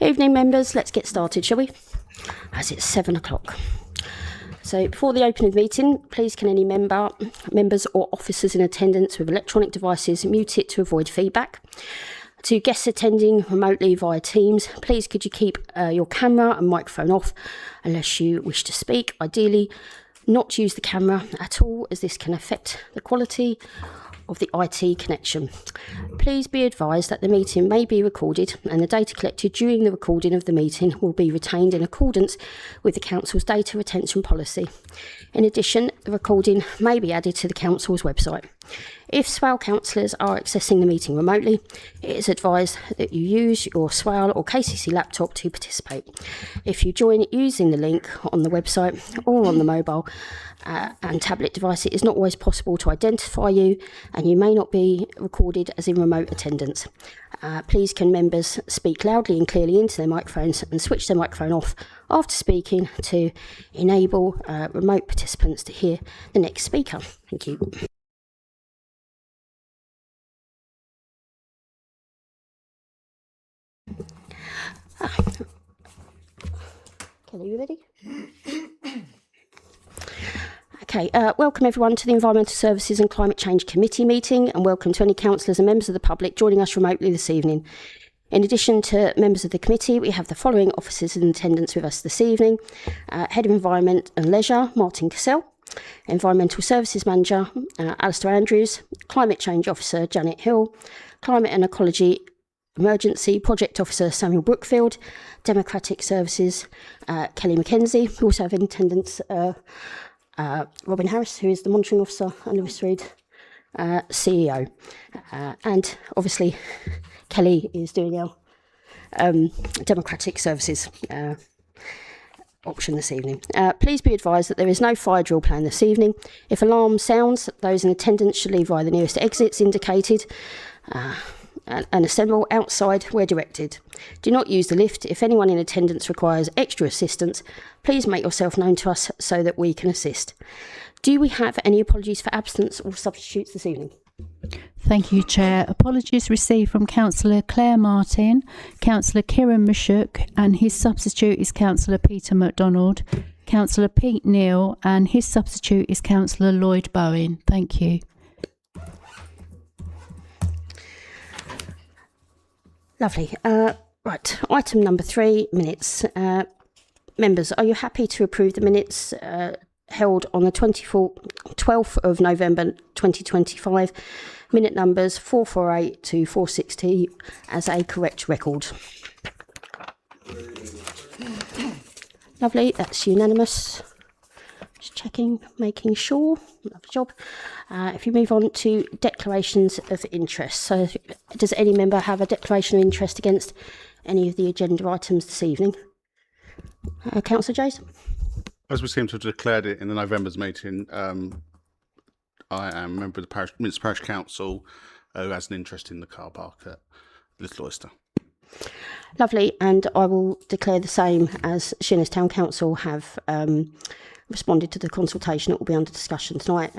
Evening members, let's get started, shall we? As it's 7 o'clock. So before the opening of the meeting, please can any members or officers in attendance with electronic devices mute it to avoid feedback. To guests attending remotely via Teams, please could you keep your camera and microphone off unless you wish to speak. Ideally, not use the camera at all, as this can affect the quality of the IT connection. Please be advised that the meeting may be recorded and the data collected during the recording of the meeting will be retained in accordance with the Council's data retention policy. In addition, the recording may be added to the Council's website. If SWAL councillors are accessing the meeting remotely, it is advised that you use your SWAL or KCC laptop to participate. If you join using the link on the website or on the mobile and tablet device, it is not always possible to identify you and you may not be recorded as in remote attendance. Please can members speak loudly and clearly into their microphones and switch their microphone off after speaking to enable remote participants to hear the next speaker. Thank you. Kelly, you ready? Okay, welcome everyone to the Environmental Services and Climate Change Committee meeting, and welcome to any councillors and members of the public joining us remotely this evening. In addition to members of the committee, we have the following officers in attendance with us this evening. Head of Environment and Leisure, Martin Cassell. Environmental Services Manager, Alistair Andrews. Climate Change Officer, Janet Hill. Climate and Ecology Emergency Project Officer, Samuel Brookfield. Democratic Services, Kelly Mackenzie. We also have in attendance Robin Harris, who is the Monitoring Officer, and Lewis Reid, CEO. And obviously, Kelly is doing our Democratic Services option this evening. Please be advised that there is no fire drill planned this evening. If alarm sounds, those in attendance should leave via the nearest exits indicated and assemble outside where directed. Do not use the lift. If anyone in attendance requires extra assistance, please make yourself known to us so that we can assist. Do we have any apologies for absence or substitutes this evening? Thank you, Chair. Apologies received from Councillor Claire Martin, Councillor Kieran Mashuk, and his substitute is Councillor Peter MacDonald, Councillor Pete Neal, and his substitute is Councillor Lloyd Bowen. Thank you. Lovely. Right, item number 3, minutes. Members, are you happy to approve the minutes held on the 12th of November 2025, minute numbers 448 to 460 as a correct record? Lovely, that's unanimous. Just checking, making sure. Lovely job. If you move on to declarations of interest. So does any member have a declaration of interest against any of the agenda items this evening? Councillor Jays? As we seem to have declared it in the November's meeting, I am a member of the Minster Parish Council who has an interest in the car park at Little Oyster. Lovely, and I will declare the same as Sheerness Town Council have responded to the consultation that will be under discussion tonight.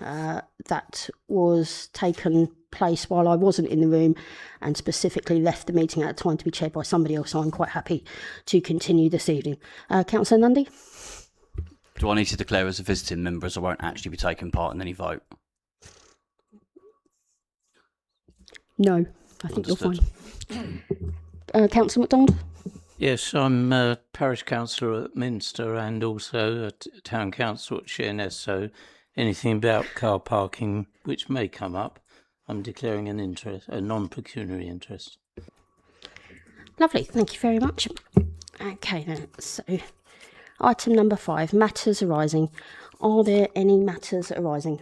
That was taken place while I wasn't in the room and specifically left the meeting at a time to be chaired by somebody else, so I'm quite happy to continue this evening. Councillor Nundy? Do I need to declare as a visiting member, as I won't actually be taking part in any vote? No, I think Understood. You're fine. Councillor MacDonald? Yes, I'm a parish councillor at Minster and also a town council at Sheerness, so anything about car parking which may come up, I'm declaring an interest, a non-pecuniary interest. Lovely, thank you very much. Okay then, so item number 5, matters arising. Are there any matters arising?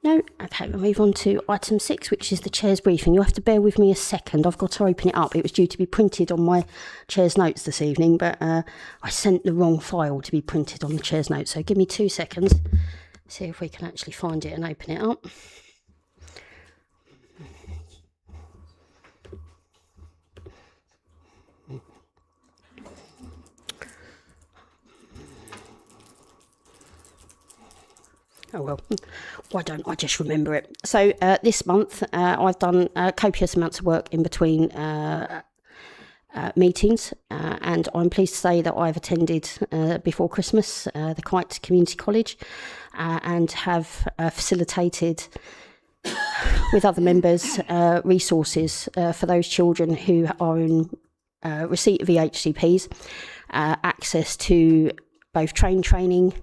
No? Okay, we'll move on to item 6, which is the Chair's briefing. You'll have to bear with me a second. I've got to open it up. It was due to be printed on my Chair's notes this evening, but I sent the wrong file to be printed on the Chair's notes. So give me 2 seconds. See if we can actually find it and open it up. Oh well, why don't I just remember it? So this month I've done copious amounts of work in between meetings, and I'm pleased to say that I've attended before Christmas the Kite Community College and have facilitated with other members resources for those children who are in receipt of EHCPs, access to both training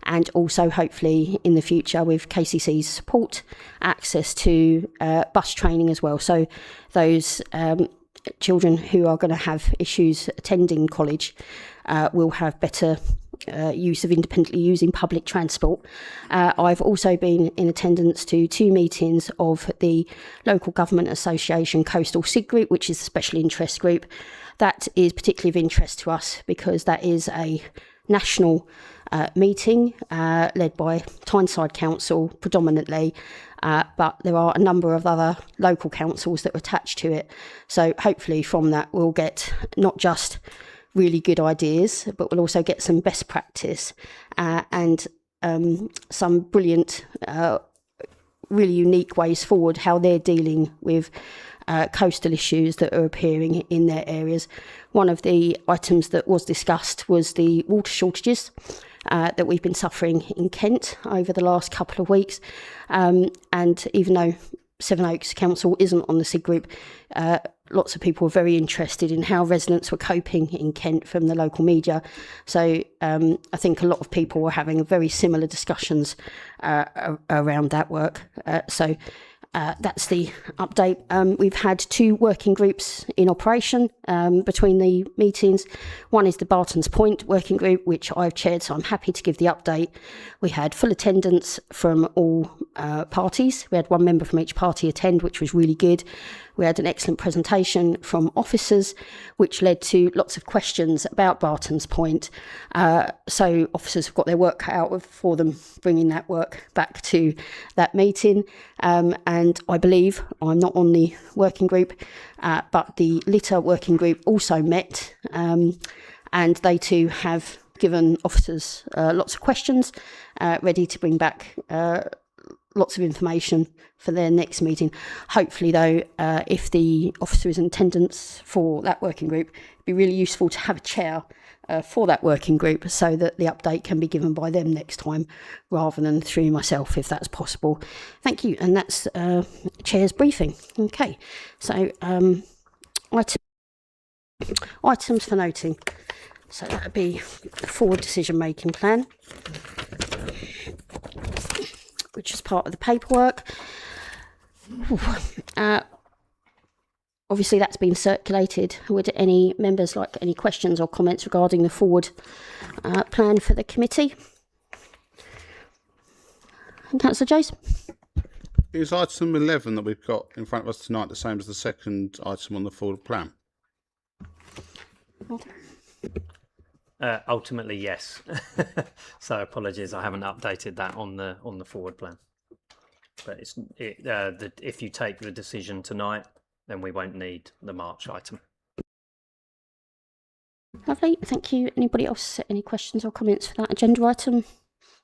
and also hopefully in the future with KCC's support, access to bus training as well. So those children who are going to have issues attending college will have better use of independently using public transport. I've also been in attendance to 2 meetings of the Local Government Association Coastal SIG group, which is a special interest group. That is particularly of interest to us because that is a national meeting led by Tyneside Council predominantly, but there are a number of other local councils that are attached to it. So hopefully from that we'll get not just really good ideas, but we'll also get some best practice and some brilliant, really unique ways forward how they're dealing with coastal issues that are appearing in their areas. One of the items that was discussed was the water shortages that we've been suffering in Kent over the last couple of weeks. And even though Sevenoaks Council isn't on the SIG group, lots of people were very interested in how residents were coping in Kent from the local media. So I think a lot of people were having very similar discussions around that work. So that's the update. We've had 2 working groups in operation between the meetings. One is the Bartons Point working group, which I've chaired, so I'm happy to give the update. We had full attendance from all parties. We had 1 member from each party attend, which was really good. We had an excellent presentation from officers, which led to lots of questions about Bartons Point. So officers have got their work cut out for them, bringing that work back to that meeting. And I believe, I'm not on the working group, but the litter working group also met, and they too have given officers lots of questions, ready to bring back lots of information for their next meeting. Hopefully though, if the officer is in attendance for that working group, it'd be really useful to have a chair for that working group so that the update can be given by them next time rather than through myself, if that's possible. Thank you. And that's Chair's briefing. Okay, so items for noting. So that would be the forward decision making plan, which is part of the paperwork. Obviously that's been circulated. Would any members like any questions or comments regarding the forward plan for the committee? Councillor Joyce? Is item 11 that we've got in front of us tonight the same as the second item on the forward plan? Ultimately, yes. So apologies, I haven't updated that on the forward plan. But if you take the decision tonight, then we won't need the March item. Lovely, thank you. Anybody else any questions or comments for that agenda item?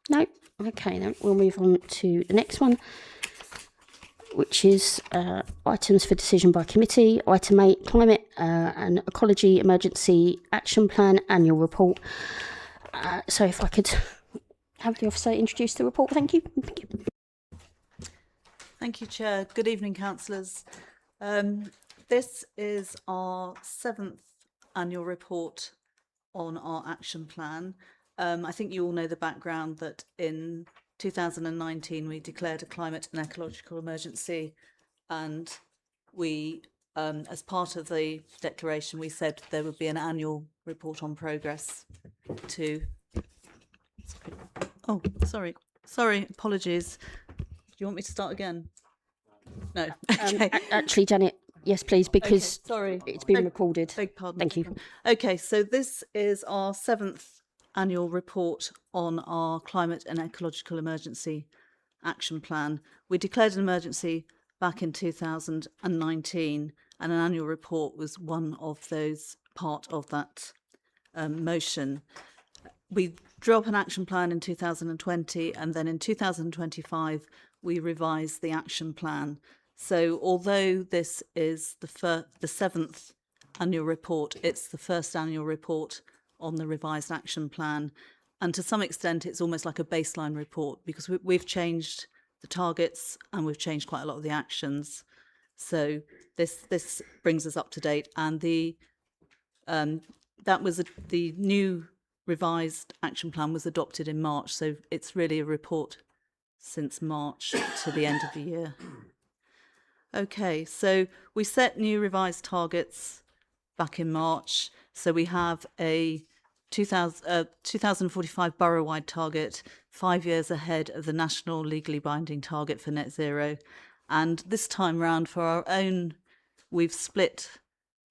No? Okay, then we'll move on to the next one, which is items for decision by committee. Item 8, Climate and Ecology Emergency Action Plan Annual Report. So if I could have the officer introduce the report. Thank you. Thank you. Thank you, Chair. Good evening, councillors. This is our 7th annual report on our action plan. I think you all know the background that in 2019 we declared a climate and ecological emergency, and we, as part of the declaration, we said there would be an annual report on progress to... Oh, sorry, apologies. Do you want me to start again? No. Okay. Actually, Janet, yes, please, because okay, sorry, it's been recorded. Beg pardon. Thank you. Okay, so this is our 7th annual report on our climate and ecological emergency action plan. We declared an emergency back in 2019, and an annual report was one of those part of that motion. We drew up an action plan in 2020, and then in 2025 we revised the action plan. So although this is the seventh annual report, it's the first annual report on the revised action plan, and to some extent it's almost like a baseline report, because we've changed the targets and we've changed quite a lot of the actions. So this brings us up to date, and the new revised action plan was adopted in March, so it's really a report since March to the end of the year. Okay, so we set new revised targets back in March. So we have a 2045 borough-wide target, 5 years ahead of the national legally binding target for net zero. And this time round, for our own, we've split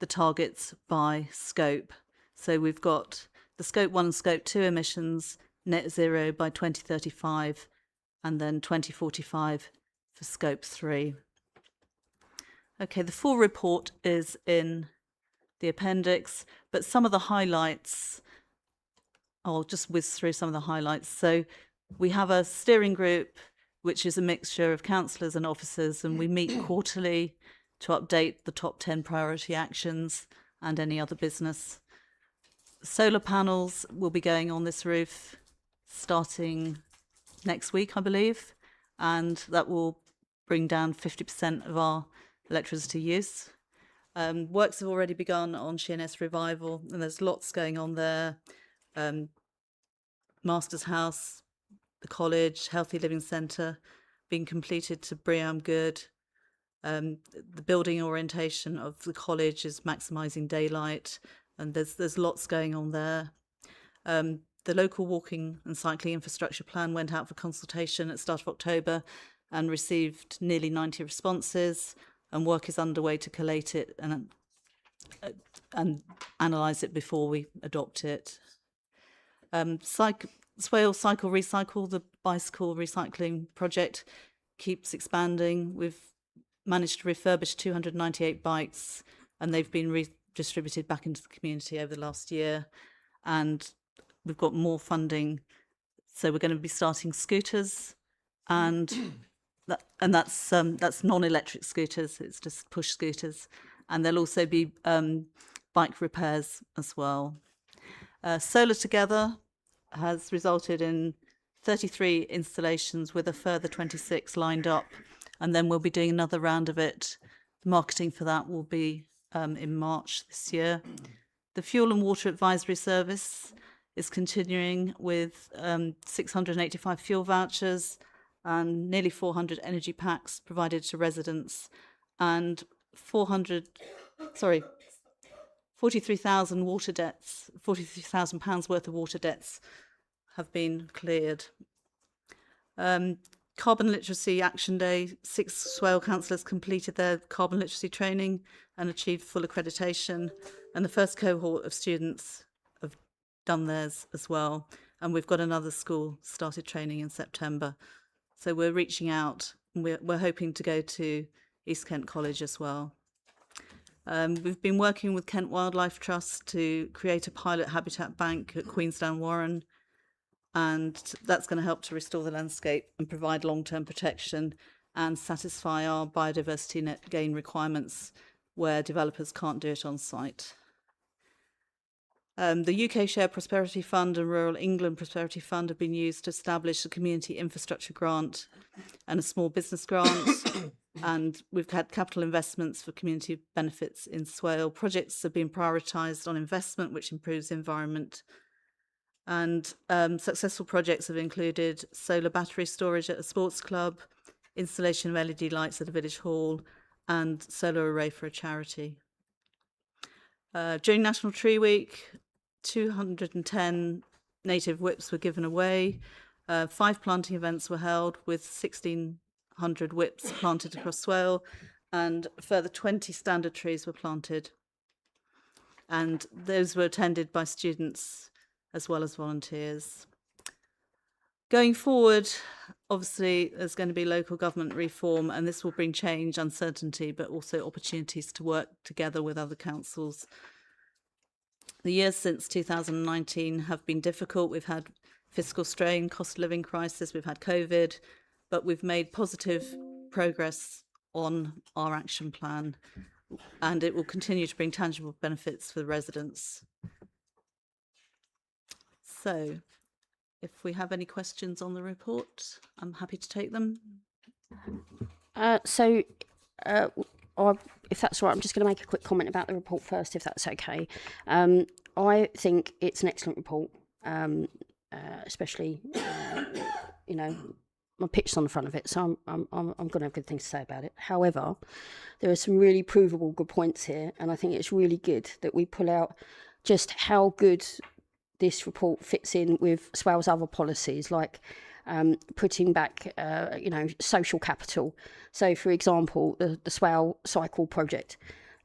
the targets by scope. So we've got the Scope 1 and Scope 2 emissions, net zero by 2035, and then 2045 for Scope 3. Okay, the full report is in the appendix, but some of the highlights, I'll just whiz through some of the highlights. So we have a steering group, which is a mixture of councillors and officers, and we meet quarterly to update the top 10 priority actions and any other business. Solar panels will be going on this roof starting next week, I believe, and that will bring down 50% of our electricity use. Works have already begun on Sheerness Revival, and there's lots going on there. Master's House, the college, Healthy Living Centre being completed to BREEAM Good. The building orientation of the college is maximising daylight, and there's lots going on there. The local walking and cycling infrastructure plan went out for consultation at the start of October and received nearly 90 responses, and work is underway to collate it and analyse it before we adopt it. Swale Cycle Recycle, the bicycle recycling project, keeps expanding. We've managed to refurbish 298 bikes, and they've been redistributed back into the community over the last year. And we've got more funding, so we're going to be starting scooters, and that's non-electric scooters. It's just push scooters, and there'll also be bike repairs as well. Solar Together has resulted in 33 installations with a further 26 lined up, and then we'll be doing another round of it. Marketing for that will be in March this year. The Fuel and Water Advisory Service is continuing with 685 fuel vouchers and nearly 400 energy packs provided to residents, and 43,000 water debts, £43,000 worth of water debts have been cleared. Carbon Literacy Action Day, 6 Swale councillors completed their carbon literacy training and achieved full accreditation, and the first cohort of students have done theirs as well, and we've got another school started training in September. So we're reaching out, and we're hoping to go to East Kent College as well. We've been working with Kent Wildlife Trust to create a pilot habitat bank at Queensdown Warren, and that's going to help to restore the landscape and provide long-term protection and satisfy our biodiversity net gain requirements where developers can't do it on site. The UK Share Prosperity Fund and Rural England Prosperity Fund have been used to establish a community infrastructure grant and a small business grant. And we've had capital investments for community benefits in Swale. Projects have been prioritised on investment, which improves the environment. And successful projects have included solar battery storage at a sports club, installation of LED lights at a village hall, and solar array for a charity. During National Tree Week, 210 native whips were given away. 5 planting events were held with 1,600 whips planted across Swale, and a further 20 standard trees were planted. And those were attended by students as well as volunteers. Going forward, obviously, there's going to be local government reform, and this will bring change, uncertainty, but also opportunities to work together with other councils. The years since 2019 have been difficult. We've had fiscal strain, cost of living crisis, we've had COVID, but we've made positive progress on our action plan, and it will continue to bring tangible benefits for the residents. So, if we have any questions on the report, I'm happy to take them. If that's all right, I'm just going to make a quick comment about the report first, if that's okay. I think it's an excellent report, especially, my picture's on the front of it, so I'm going to have good things to say about it. However, there are some really provable good points here, and I think it's really good that we pull out just how good this report fits in with SWAL's other policies, like putting back, social capital. So, for example, the SWAL Cycle project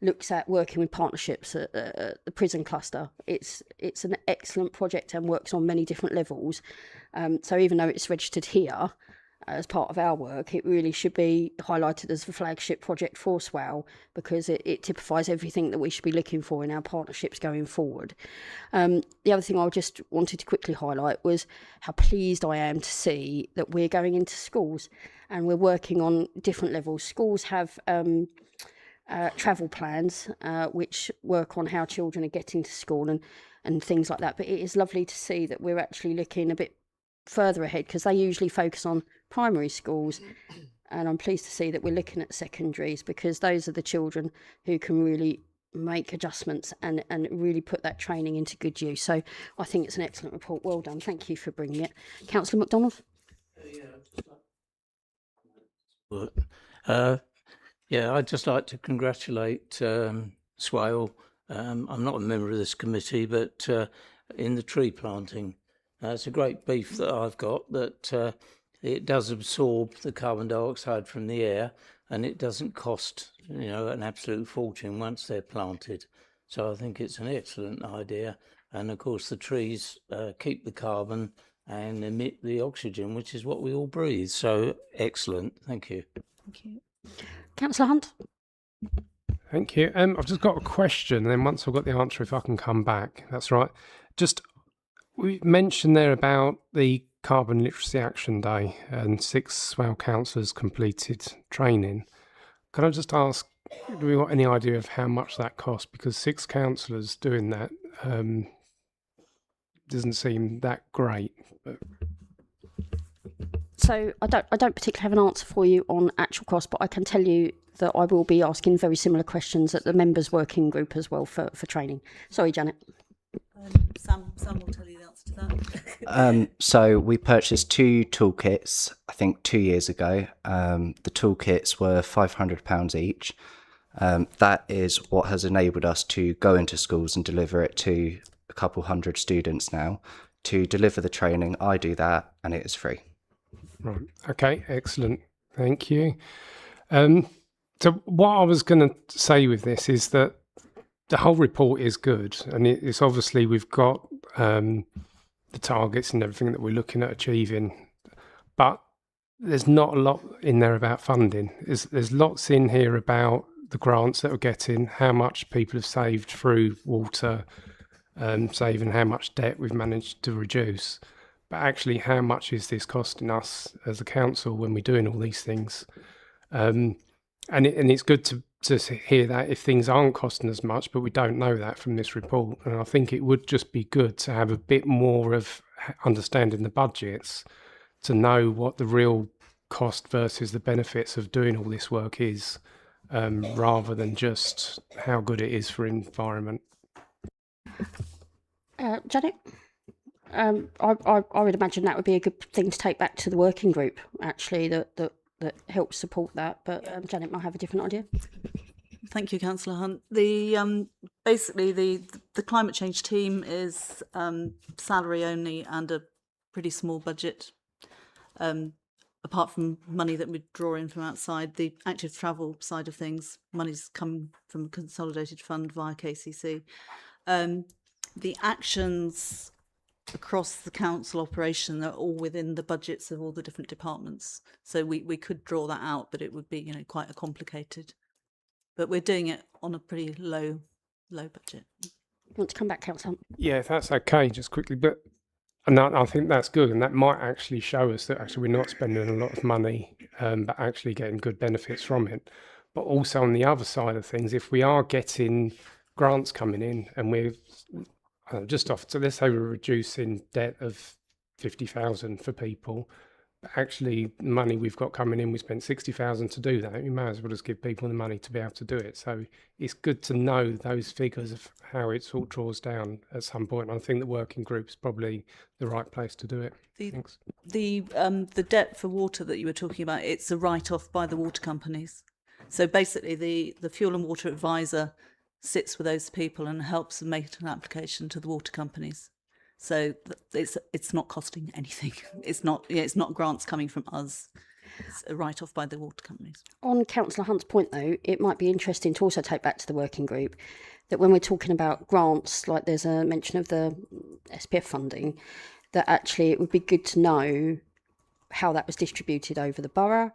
looks at working with partnerships at the prison cluster. It's an excellent project and works on many different levels. So even though it's registered here as part of our work, it really should be highlighted as the flagship project for SWAL, because it typifies everything that we should be looking for in our partnerships going forward. The other thing I just wanted to quickly highlight was how pleased I am to see that we're going into schools and we're working on different levels. Schools have travel plans which work on how children are getting to school and things like that, but it is lovely to see that we're actually looking a bit further ahead, because they usually focus on primary schools, and I'm pleased to see that we're looking at secondaries, because those are the children who can really make adjustments and really put that training into good use. So I think it's an excellent report. Well done. Thank you for bringing it. Councillor MacDonald? I'd just like to congratulate SWAL. I'm not a member of this committee, but in the tree planting, it's a great beef that I've got, that it does absorb the carbon dioxide from the air, and it doesn't cost, an absolute fortune once they're planted. So I think it's an excellent idea. And of course, the trees keep the carbon and emit the oxygen, which is what we all breathe. So excellent. Thank you. Thank you. Councillor Hunt? Thank you. I've just got a question, and then once I've got the answer, if I can come back. That's right. We mentioned there about the Carbon Literacy Action Day and 6 SWAL councillors completed training. Can I just ask, do we got any idea of how much that cost? Because 6 councillors doing that doesn't seem that great. But... So I don't particularly have an answer for you on actual cost, but I can tell you that I will be asking very similar questions at the members' working group as well for training. Sorry, Janet. Sam will tell you the answer to that. So we purchased 2 toolkits, I think 2 years ago. The toolkits were £500 each. That is what has enabled us to go into schools and deliver it to a couple hundred students now. To deliver the training, I do that, and it is free. Right. Okay, excellent. Thank you. So what I was going to say with this is that the whole report is good, and it's obviously we've got the targets and everything that we're looking at achieving, but there's not a lot in there about funding. There's lots in here about the grants that we're getting, how much people have saved through water saving, how much debt we've managed to reduce. But actually, how much is this costing us as a council when we're doing all these things? And it's good to hear that if things aren't costing as much, but we don't know that from this report. And I think it would just be good to have a bit more of understanding the budgets, to know what the real cost versus the benefits of doing all this work is, rather than just how good it is for environment. Janet? I would imagine that would be a good thing to take back to the working group, actually, that helps support that. But Janet might have a different idea. Thank you, Councillor Hunt. The basically the climate change team is salary only and a pretty small budget. Apart from money that we draw in from outside, the active travel side of things, money's come from a consolidated fund via KCC. The actions across the council operation are all within the budgets of all the different departments. So we could draw that out, but it would be, quite a complicated. But we're doing it on a pretty low budget. You want to come back, Councillor? Yeah, if that's okay, just quickly. But And I think that's good, and that might actually show us that actually we're not spending a lot of money, but actually getting good benefits from it. But also on the other side of things, if we are getting grants coming in and we're just off, so let's say we're reducing debt of 50,000 for people, but actually the money we've got coming in, we spent 60,000 to do that. We may as well just give people the money to be able to do it. So it's good to know those figures of how it all draws down at some point. I think the working group's probably the right place to do it. Thanks. The debt for water that you were talking about, it's a write-off by the water companies. So basically the Fuel and Water Advisor sits with those people and helps them make an application to the water companies. So it's not costing anything. It's not grants coming from us. It's a write-off by the water companies. On Councillor Hunt's point, though, it might be interesting to also take back to the working group that when we're talking about grants, like there's a mention of the SPF funding, that actually it would be good to know how that was distributed over the borough,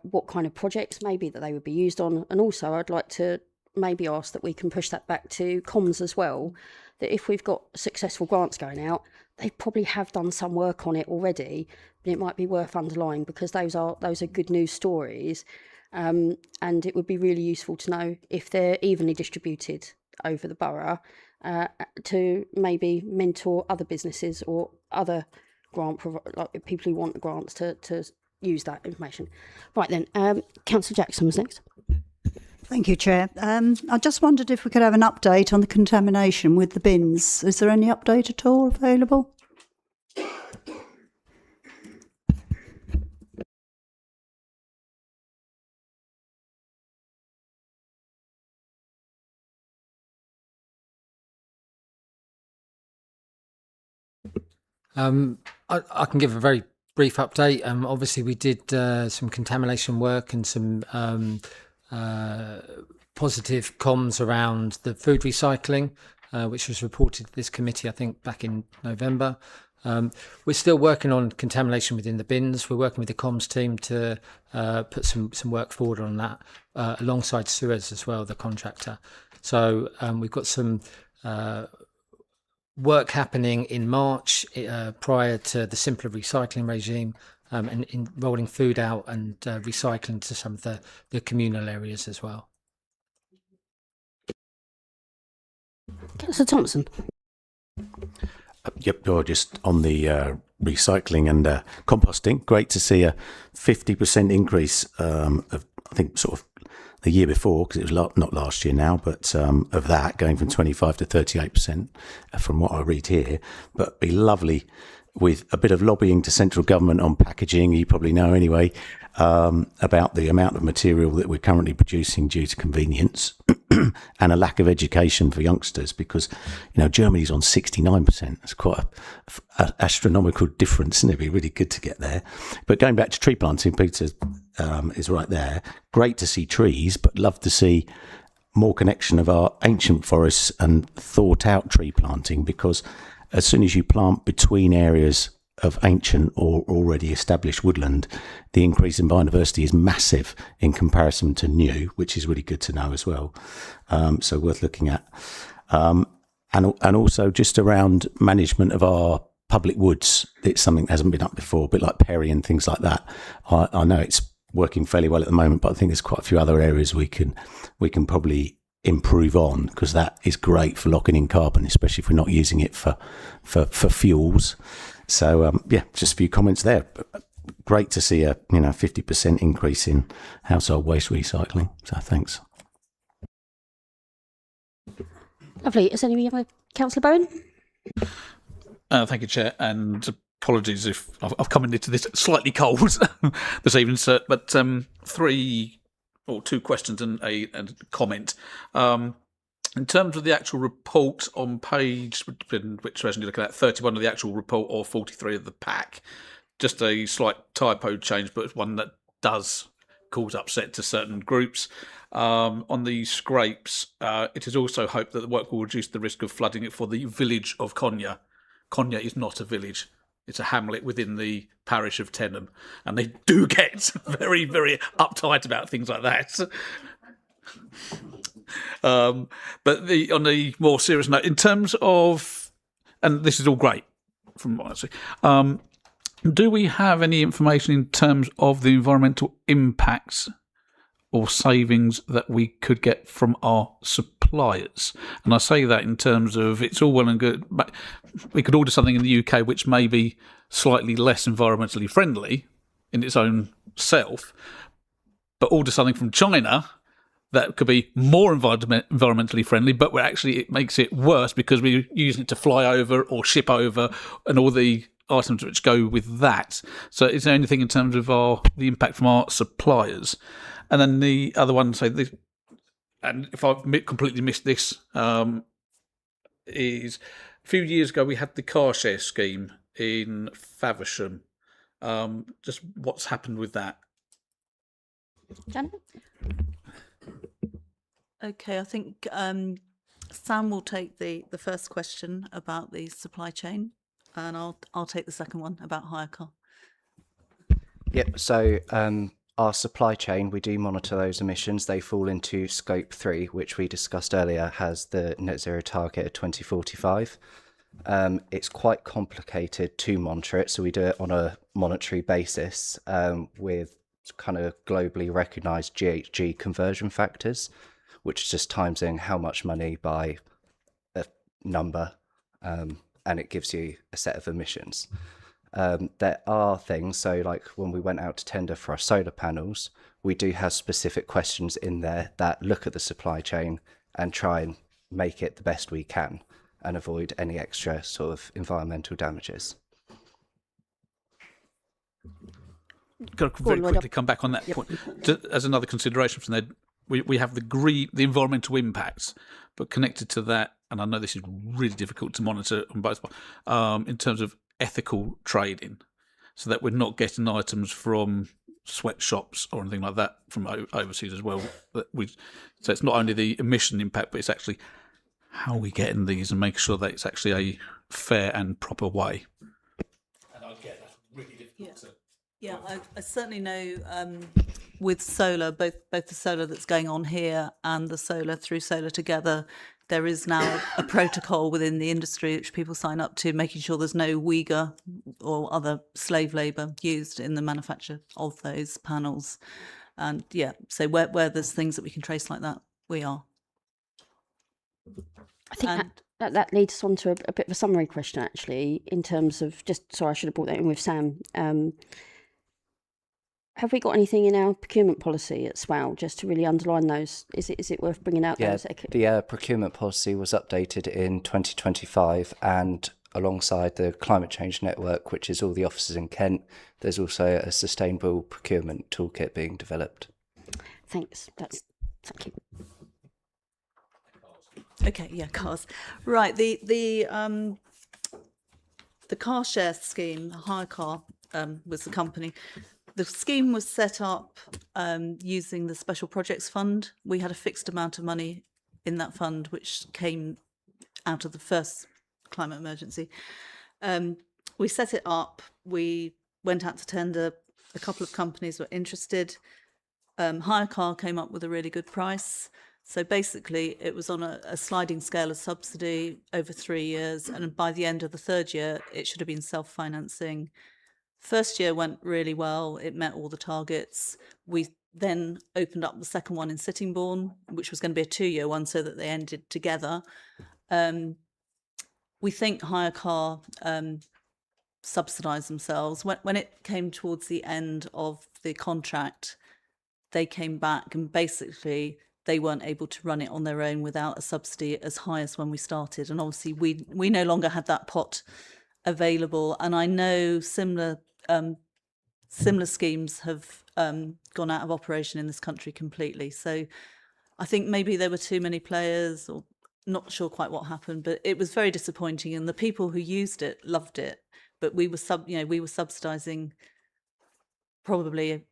what kind of projects maybe that they would be used on. And also I'd like to maybe ask that we can push that back to comms as well, that if we've got successful grants going out, they probably have done some work on it already, but it might be worth underlining because those are good news stories, and it would be really useful to know if they're evenly distributed over the borough, to maybe mentor other businesses or other like people who want grants to use that information. Right then, Councillor Jackson was next. Thank you, Chair. I just wondered if we could have an update on the contamination with the bins. Is there any update at all available? I can give a very brief update. Obviously, we did some contamination work and some positive comms around the food recycling, which was reported to this committee, I think, back in November. We're still working on contamination within the bins. We're working with the comms team to put some work forward on that, alongside Suez as well, the contractor. So we've got some work happening in March prior to the simpler recycling regime, and in rolling food out and recycling to some of the communal areas as well. Councillor Thompson. Yep, you're just on the recycling and composting. Great to see a 50% increase of, I think, sort of the year before, because it was not last year now, but of that going from 25 to 38% from what I read here. But it'd be lovely with a bit of lobbying to central government on packaging, you probably know anyway, about the amount of material that we're currently producing due to convenience and a lack of education for youngsters, because, you know, Germany's on 69%. It's quite an astronomical difference, and it'd be really good to get there. But going back to tree planting, Peter is right there. Great to see trees, but love to see more connection of our ancient forests and thought out tree planting, because as soon as you plant between areas of ancient or already established woodland, the increase in biodiversity is massive in comparison to new, which is really good to know as well. So worth looking at. And also just around management of our public woods. It's something that hasn't been up before, a bit like Perry and things like that. I know it's working fairly well at the moment, but I think there's quite a few other areas we can probably improve on, because that is great for locking in carbon, especially if we're not using it for fuels. So yeah, just a few comments there. Great to see a 50% increase in household waste recycling. So thanks. Lovely. Is any other Councillor Bowen? Thank you, Chair, and apologies if I've come into this slightly cold this evening, sir. But two questions and a comment. In terms of the actual report on page, which version you're looking at, 31 of the actual report or 43 of the pack, just a slight typo change, but one that does cause upset to certain groups. On the scrapes, it is also hoped that the work will reduce the risk of flooding for the village of Konya. Konya is not a village. It's a hamlet within the parish of Tenham, and they do get very, very uptight about things like that. But on the more serious note, in terms of, and this is all great, from what I see. Do we have any information in terms of the environmental impacts or savings that we could get from our suppliers? And I say that in terms of it's all well and good, but we could order something in the UK which may be slightly less environmentally friendly in its own self, but order something from China that could be more environmentally friendly, but it makes it worse because we're using it to fly over or ship over and all the items which go with that. So is there anything in terms of the impact from our suppliers? And then the other one, and if I've completely missed this, is a few years ago we had the car share scheme in Faversham. Just what's happened with that? Janet? Okay, I think Sam will take the first question about the supply chain, and I'll take the second one about hire car. Yep. So our supply chain, we do monitor those emissions. They fall into Scope 3, which we discussed earlier, has the net zero target of 2045. It's quite complicated to monitor it, so we do it on a monetary basis with kind of globally recognised GHG conversion factors, which is just timesing how much money by a number, and it gives you a set of emissions. There are things, so like when we went out to tender for our solar panels, we do have specific questions in there that look at the supply chain and try and make it the best we can and avoid any extra sort of environmental damages. Got to very quickly come back on that point. As another consideration from there, we have the environmental impacts, but connected to that, and I know this is really difficult to monitor on both, in terms of ethical trading, so that we're not getting items from sweatshops or anything like that from overseas as well. So it's not only the emission impact, but it's actually how are we getting these and making sure that it's actually a fair and proper way. And I get that's really difficult to. Yeah, I certainly know with solar, both the solar that's going on here and the solar through Solar Together, there is now a protocol within the industry which people sign up to, making sure there's no Uyghur or other slave labour used in the manufacture of those panels. And yeah, so where there's things that we can trace like that, we are. I think that leads us on to a bit of a summary question, actually, in terms of sorry, I should have brought that in with Sam. Have we got anything in our procurement policy at SWAL just to really underline those? Is it worth bringing out those? The procurement policy was updated in 2025, and alongside the Climate Change Network, which is all the offices in Kent, there's also a sustainable procurement toolkit being developed. Thanks. Thank you. Okay, yeah, cars. Right, the car share scheme, hire car was the company. The scheme was set up using the Special Projects Fund. We had a fixed amount of money in that fund, which came out of the first climate emergency. We set it up. We went out to tender. A couple of companies were interested. Hire car came up with a really good price. So basically, it was on a sliding scale of subsidy over 3 years. And by the end of the third year, it should have been self-financing. First year went really well. It met all the targets. We then opened up the second one in Sittingbourne, which was going to be a 2-year one, so that they ended together. We think hire car subsidised themselves. When it came towards the end of the contract, they came back and basically they weren't able to run it on their own without a subsidy as high as when we started. And obviously we no longer had that pot available. And I know similar schemes have gone out of operation in this country completely. So I think maybe there were too many players, or not sure quite what happened, but it was very disappointing. And the people who used it loved it, but we were subsidising probably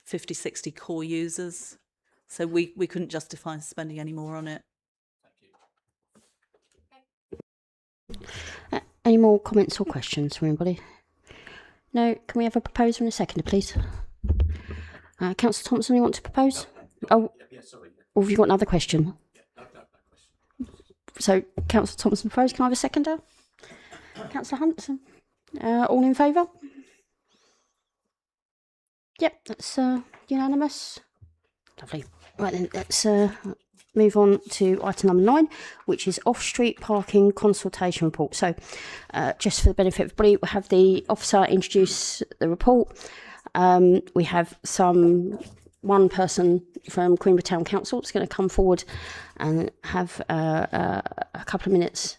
50, 60 core users. So we couldn't justify spending any more on it. Any more comments or questions from anybody? No? Can we have a proposer and a seconder, please? Councillor Thompson, you want to propose? Or have you got another question? So, Councillor Thompson proposed. Can I have a seconder? Councillor Hanson? All in favour? Yep, that's unanimous. Lovely. Right then, let's move on to item number 9, which is off-street parking consultation report. So, just for the benefit of everybody, we'll have the officer introduce the report. We have one person from Queenborough Town Council that's going to come forward and have a couple of minutes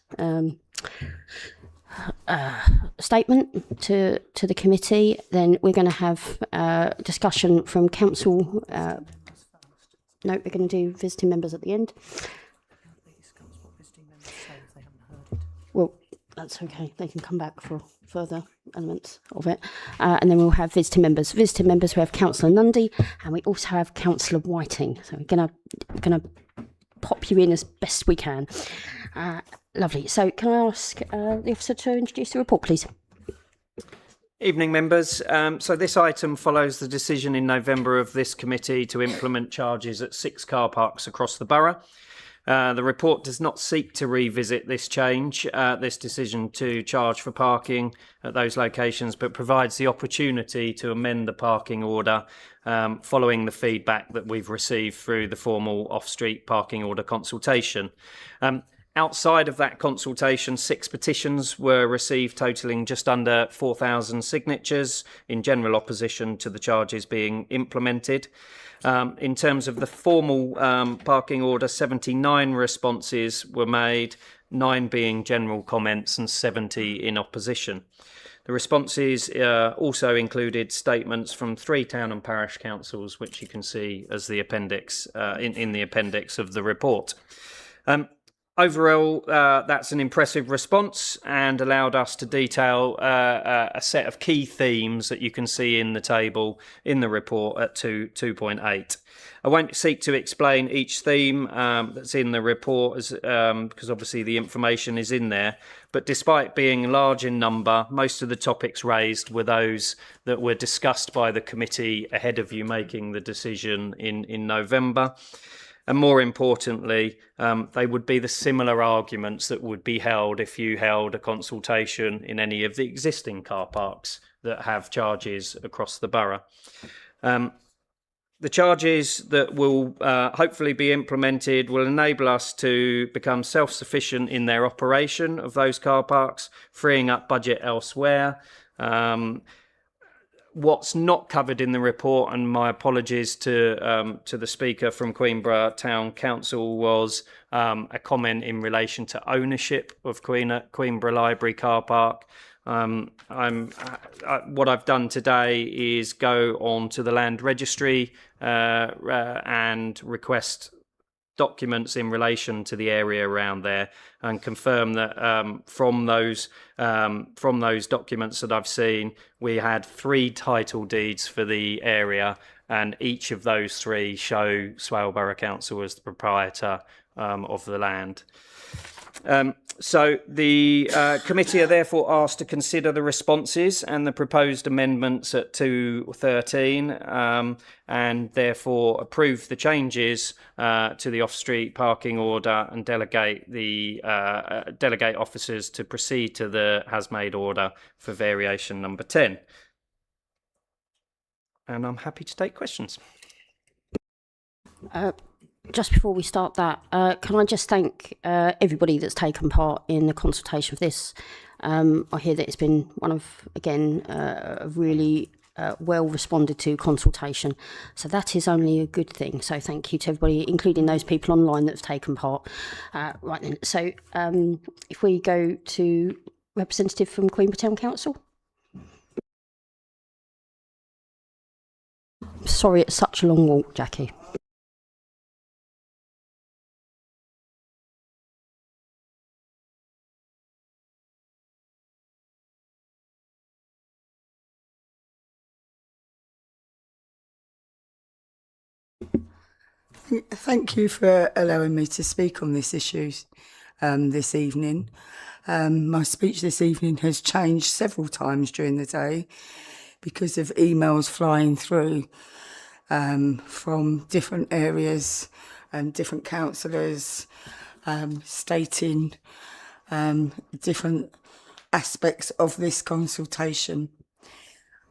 statement to the committee. Then we're going to have discussion from council. No, we're going to do visiting members at the end. Well, that's okay. They can come back for further elements of it. And then we'll have visiting members. Visiting members, we have Councillor Nundy, and we also have Councillor Whiting. So we're gonna pop you in as best we can. Lovely. So can I ask the officer to introduce the report, please? Evening, members. So this item follows the decision in November of this committee to implement charges at 6 car parks across the borough. The report does not seek to revisit this decision to charge for parking at those locations, but provides the opportunity to amend the parking order following the feedback that we've received through the formal off-street parking order consultation. Outside of that consultation, 6 petitions were received totalling just under 4,000 signatures in general opposition to the charges being implemented. In terms of the formal parking order, 79 responses were made, 9 being general comments and 70 in opposition. The responses also included statements from 3 town and parish councils, which you can see as the appendix in the appendix of the report. Overall, that's an impressive response and allowed us to detail a set of key themes that you can see in the table in the report at 2.8. I won't seek to explain each theme that's in the report because obviously the information is in there. But despite being large in number, most of the topics raised were those that were discussed by the committee ahead of you making the decision in November. And more importantly, they would be the similar arguments that would be held if you held a consultation in any of the existing car parks that have charges across the borough. The charges that will hopefully be implemented will enable us to become self-sufficient in their operation of those car parks, freeing up budget elsewhere. What's not covered in the report, and my apologies to the speaker from Queenborough Town Council, was a comment in relation to ownership of Queenborough Library car park. What I've done today is go on to the land registry and request documents in relation to the area around there, and confirm that from those documents that I've seen, we had 3 title deeds for the area, and each of those 3 show Swale Borough Council as the proprietor of the land. So the committee are therefore asked to consider the responses and the proposed amendments at 2.13 and therefore approve the changes to the off-street parking order and delegate officers to proceed to the has-made order for variation number 10. And I'm happy to take questions. Just before we start that, can I just thank everybody that's taken part in the consultation of this. I hear that it's been one of, again, a really well responded to consultation. So that is only a good thing. So thank you to everybody, including those people online that have taken part. Right then, so if we go to representative from Queenborough Town Council. Sorry, it's such a long walk, Jackie. Thank you for allowing me to speak on this issue this evening. My speech this evening has changed several times during the day because of emails flying through from different areas and different councillors stating different aspects of this consultation.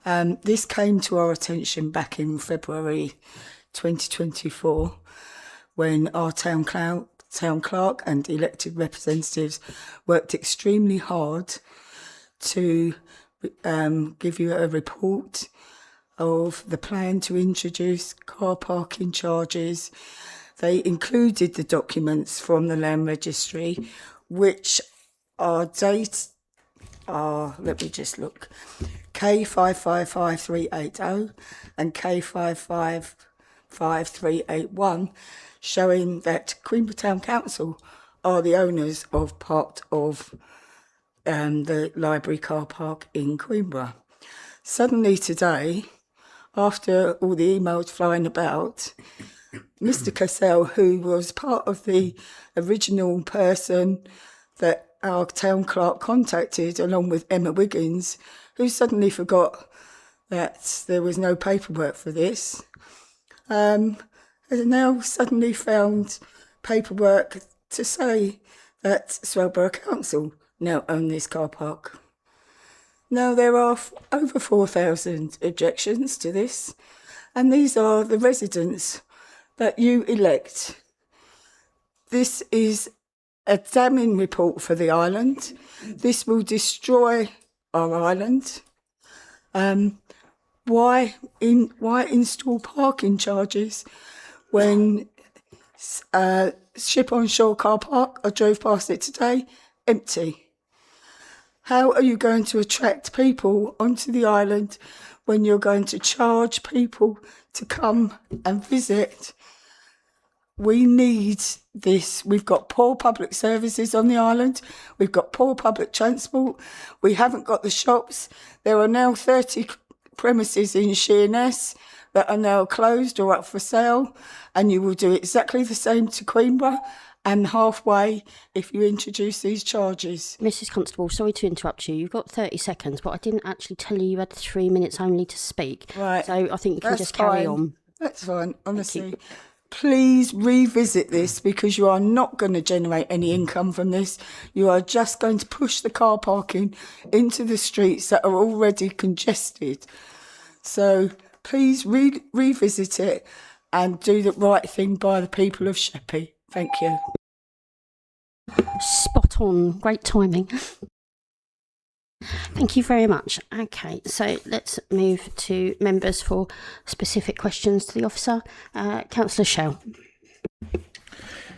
This came to our attention back in February 2024 when our town clerk and elected representatives worked extremely hard to give you a report of the plan to introduce car parking charges. They included the documents from the Land Registry, which are let me just look, K555380 and K555381, showing that Queenborough Town Council are the owners of part of the library car park in Queenborough. Suddenly today, after all the emails flying about, Mr. Cassell, who was part of the original person that our town clerk contacted, along with Emma Wiggins, who suddenly forgot that there was no paperwork for this, has now suddenly found paperwork to say that Swellborough Council now own this car park. Now, there are over 4,000 objections to this, and these are the residents that you elect. This is a damning report for the island. This will destroy our island. Why install parking charges when Ship on Shore car park, I drove past it today, empty? How are you going to attract people onto the island when you're going to charge people to come and visit? We need this. We've got poor public services on the island. We've got poor public transport. We haven't got the shops. There are now 30 premises in Sheerness that are now closed or up for sale, and you will do exactly the same to Queenborough and Halfway if you introduce these charges. Mrs. Constable, sorry to interrupt you. You've got 30 seconds, but I didn't actually tell you had 3 minutes only to speak. Right. So I think you can That's just carry fine. on. That's fine, honestly. Please revisit this, because you are not going to generate any income from this. You are just going to push the car parking into the streets that are already congested. So please revisit it and do the right thing by the people of Sheppey. Thank you. Spot on. Great timing. Thank you very much. Okay, so let's move to members for specific questions to the officer. Councillor Shell.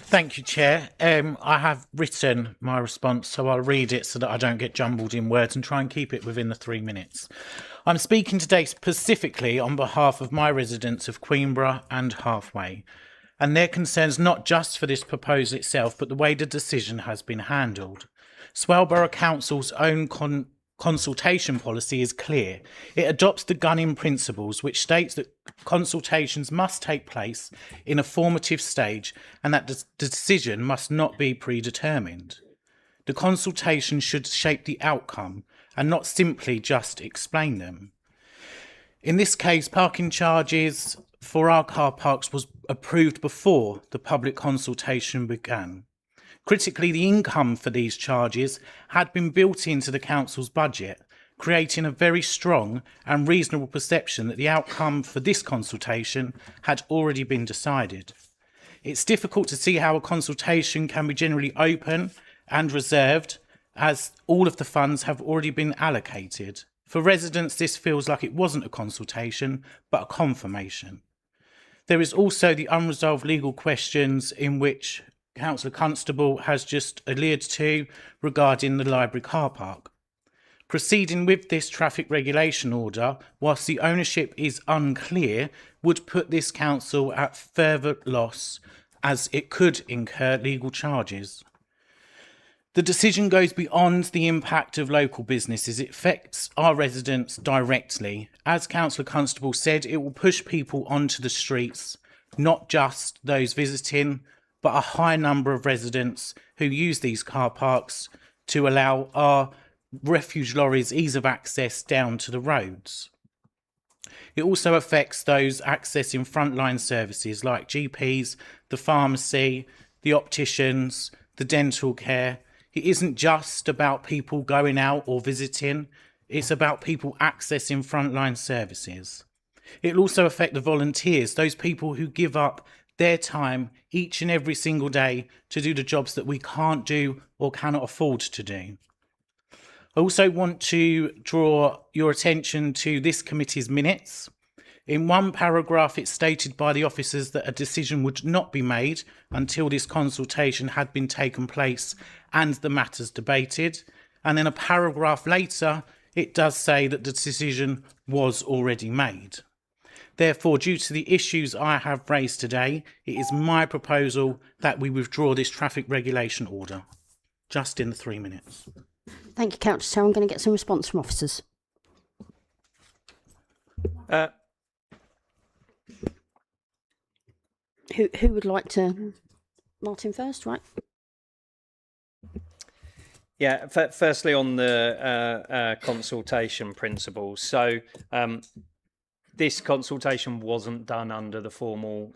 Thank you, Chair. I have written my response, so I'll read it so that I don't get jumbled in words and try and keep it within the 3 minutes. I'm speaking today specifically on behalf of my residents of Queenborough and Halfway, and their concerns not just for this proposal itself, but the way the decision has been handled. Swellborough Council's own consultation policy is clear. It adopts the Gunning Principles, which states that consultations must take place in a formative stage and that the decision must not be predetermined. The consultation should shape the outcome and not simply just explain them. In this case, parking charges for our car parks was approved before the public consultation began. Critically, the income for these charges had been built into the council's budget, creating a very strong and reasonable perception that the outcome for this consultation had already been decided. It's difficult to see how a consultation can be generally open and reserved, as all of the funds have already been allocated. For residents, this feels like it wasn't a consultation, but a confirmation. There is also the unresolved legal questions in which Councillor Constable has just alluded to regarding the library car park. Proceeding with this traffic regulation order, whilst the ownership is unclear, would put this council at further loss, as it could incur legal charges. The decision goes beyond the impact of local businesses. It affects our residents directly. As Councillor Constable said, it will push people onto the streets, not just those visiting, but a high number of residents who use these car parks to allow our refuge lorries ease of access down to the roads. It also affects those accessing frontline services like GPs, the pharmacy, the opticians, the dental care. It isn't just about people going out or visiting. It's about people accessing frontline services. It'll also affect the volunteers, those people who give up their time each and every single day to do the jobs that we can't do or cannot afford to do. I also want to draw your attention to this committee's minutes. In one paragraph, it's stated by the officers that a decision would not be made until this consultation had been taken place and the matters debated. And then a paragraph later, it does say that the decision was already made. Therefore, due to the issues I have raised today, it is my proposal that we withdraw this traffic regulation order. Just in the 3 minutes. Thank you, Councillor. So I'm going to get some response from officers. Who would like to? Martin first, right? Yeah, firstly on the consultation principles. So this consultation wasn't done under the formal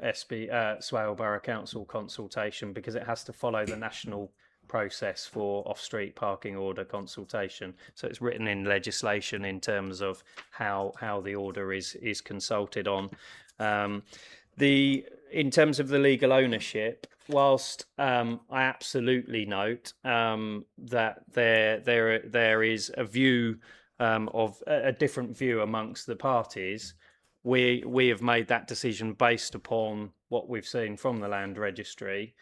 Swale Borough Council consultation because it has to follow the national process for off-street parking order consultation. So it's written in legislation in terms of how the order is consulted on. In terms of the legal ownership, whilst I absolutely note that there is a view of a different view amongst the parties, we have made that decision based upon what we've seen from the Land Registry.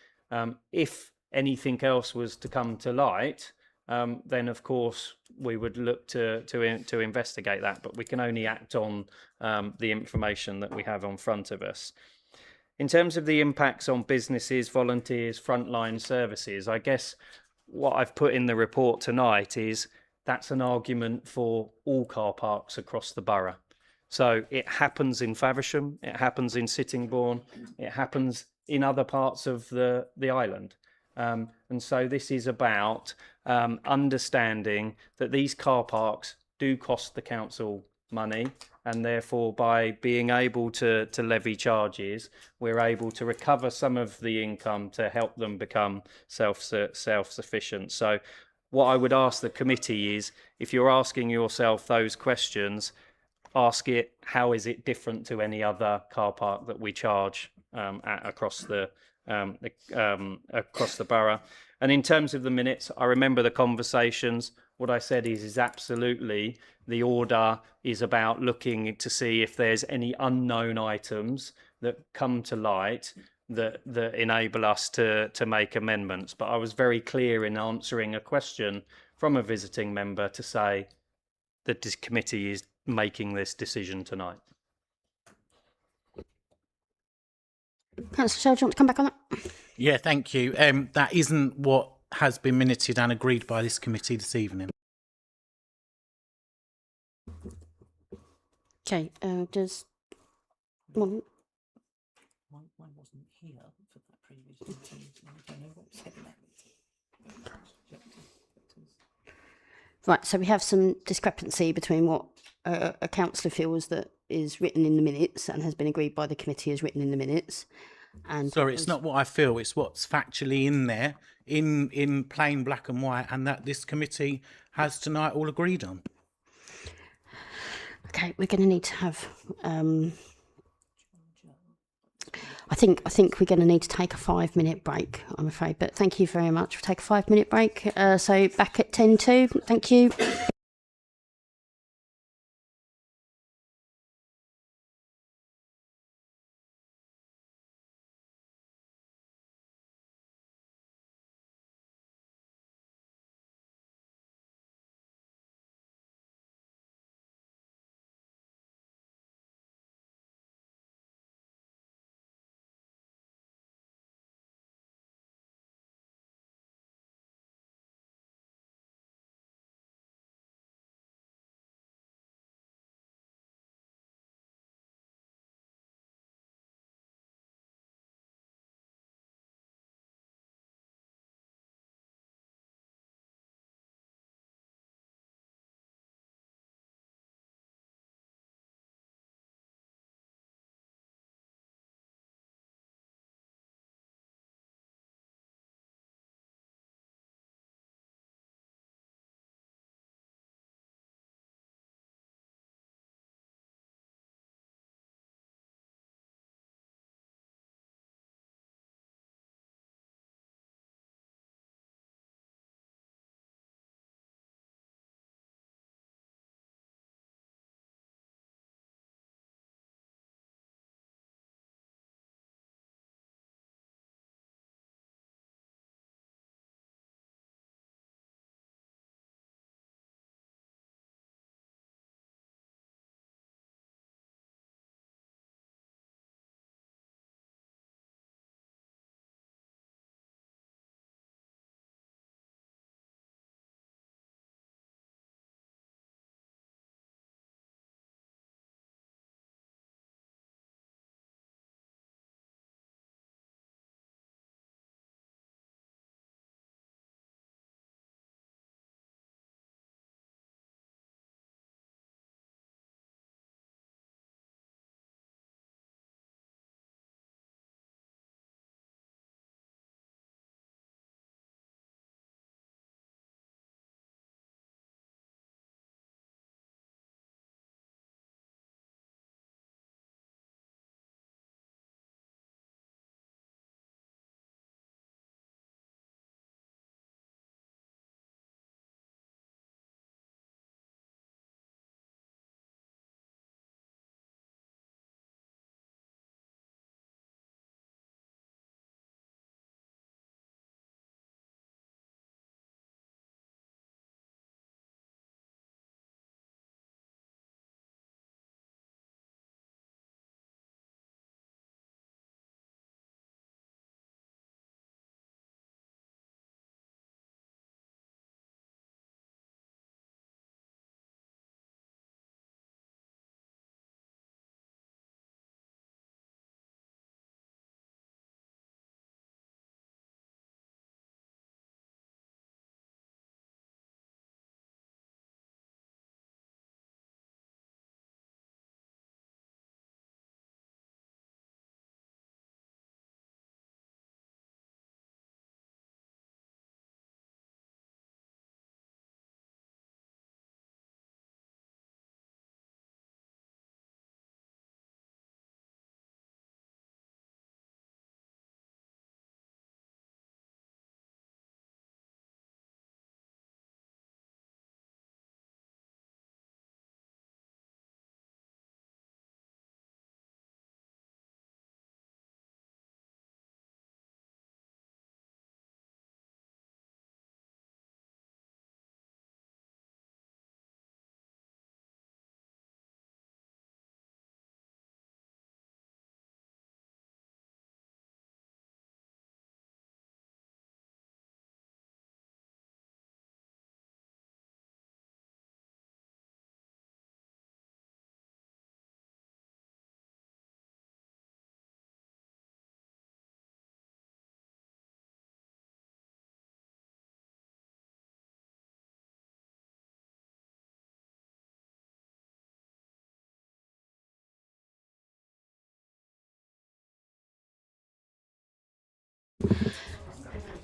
If anything else was to come to light, then of course we would look to investigate that, but we can only act on the information that we have in front of us. In terms of the impacts on businesses, volunteers, frontline services, I guess what I've put in the report tonight is that's an argument for all car parks across the borough. So it happens in Faversham, it happens in Sittingbourne, it happens in other parts of the island. And so this is about understanding that these car parks do cost the council money, and therefore by being able to levy charges, we're able to recover some of the income to help them become self-sufficient. So what I would ask the committee is, if you're asking yourself those questions, ask it, how is it different to any other car park that we charge across the borough? And in terms of the minutes, I remember the conversations. What I said is absolutely the order is about looking to see if there's any unknown items that come to light that enable us to make amendments. But I was very clear in answering a question from a visiting member to say that this committee is making this decision tonight. Councillor Shell, do you want to come back on that? Yeah, thank you. That isn't what has been minuted and agreed by this committee this evening. Okay, does one... Mine wasn't here for that previous meeting. I don't know what was said in that meeting. Right, so we have some discrepancy between what a councillor feels that is written in the minutes and has been agreed by the committee as written in the minutes. And sorry, it's not what I feel, it's what's factually in there, in plain black and white, and that this committee has tonight all agreed on. Okay, we're going to need to have. I think we're going to need to take a 5-minute break, I'm afraid. But thank you very much. We'll take a 5-minute break. So back at 10:02. Thank you.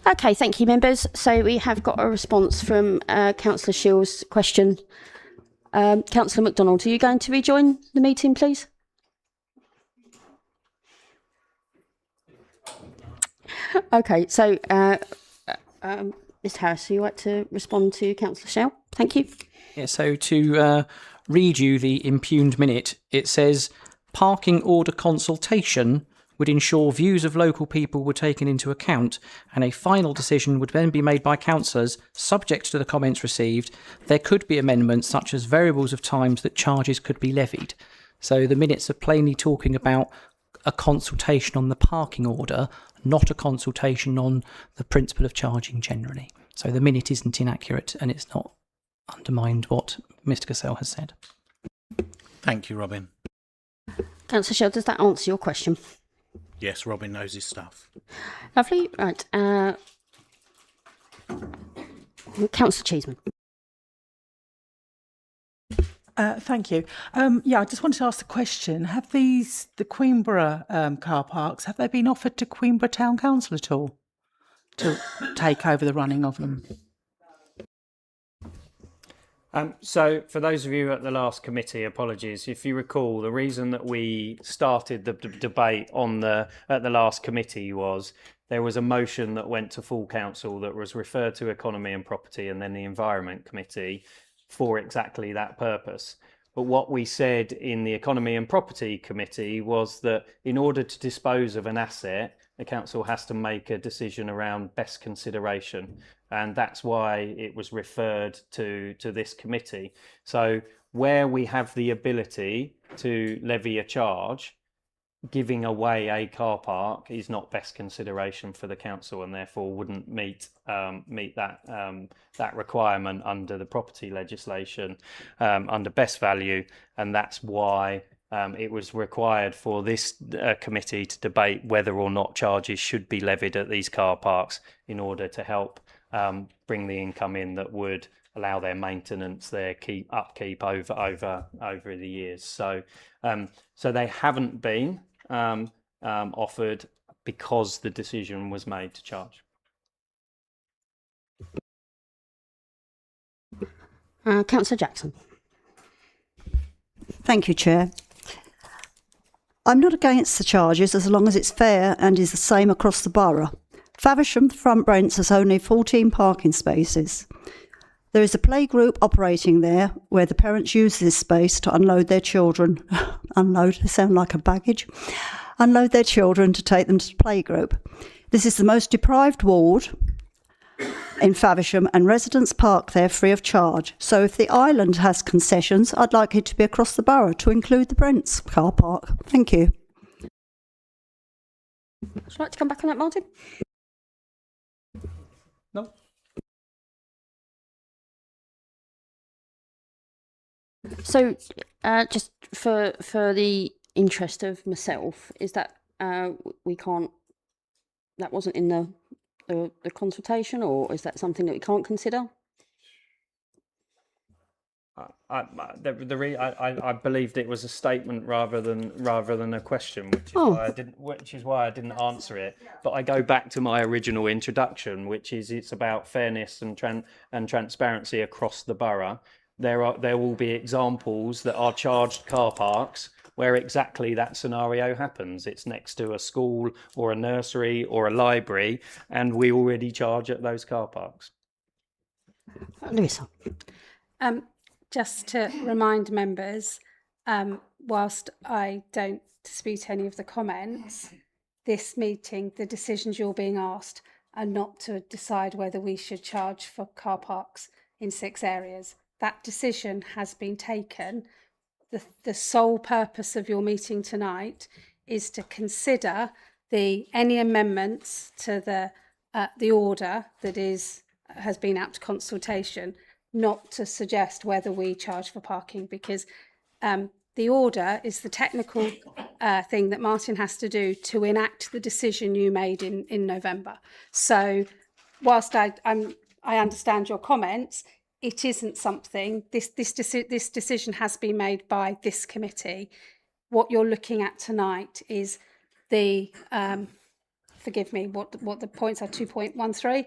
Okay, thank you, members. So we have got a response from Councillor Shields' question. Councillor MacDonald, are you going to rejoin the meeting, please? Okay, so Mr. Harris, are you like to respond to Councillor Shell? Thank you. Yeah, so to read you the impugned minute, it says parking order consultation would ensure views of local people were taken into account and a final decision would then be made by councillors subject to the comments received. There could be amendments such as variables of times that charges could be levied. So the minutes are plainly talking about a consultation on the parking order, not a consultation on the principle of charging generally. So the minute isn't inaccurate and it's not undermined what Mr. Cassell has said. Thank you, Robin. Councillor Shell, does that answer your question? Yes, Robin knows his stuff. Lovely. Right. Councillor Cheeseman. Thank you. Yeah, I just wanted to ask the question: have the Queenborough car parks, have they been offered to Queenborough Town Council at all to take over the running of them? So for those of you at the last committee, apologies. If you recall, the reason that we started the debate at the last committee was there was a motion that went to full council that was referred to Economy and Property and then the Environment Committee for exactly that purpose. But what we said in the Economy and Property Committee was that in order to dispose of an asset, the council has to make a decision around best consideration. And that's why it was referred to this committee. So where we have the ability to levy a charge, giving away a car park is not best consideration for the council and therefore wouldn't meet that requirement under the property legislation under best value. And that's why it was required for this committee to debate whether or not charges should be levied at these car parks in order to help bring the income in that would allow their maintenance, their upkeep over the years. So they haven't been offered because the decision was made to charge. Councillor Jackson. Thank you, Chair. I'm not against the charges as long as it's fair and is the same across the borough. Faversham Front Brents has only 14 parking spaces. There is a playgroup operating there where the parents use this space to unload their children. Unload, they sound like a baggage. Unload their children to take them to the playgroup. This is the most deprived ward in Faversham and residents park there free of charge. So if the island has concessions, I'd like it to be across the borough to include the Brents car park. Thank you. Would you like to come back on that, Martin? No. So, just for the interest of myself, is that we can't? That wasn't in the consultation, or is that something that we can't consider? I believed it was a statement rather than a question, which is why I didn't answer it. But I go back to my original introduction, which is it's about fairness and transparency across the borough. There will be examples that are charged car parks where exactly that scenario happens. It's next to a school or a nursery or a library, and we already charge at those car parks. Louisa. Just to remind members, whilst I don't dispute any of the comments, this meeting, the decisions you're being asked are not to decide whether we should charge for car parks in 6 areas. That decision has been taken. The sole purpose of your meeting tonight is to consider any amendments to the order that has been out to consultation, not to suggest whether we charge for parking, because the order is the technical thing that Martin has to do to enact the decision you made in November. So whilst I understand your comments, it isn't something, this decision has been made by this committee. What you're looking at tonight is the forgive me, what the points are 2.13,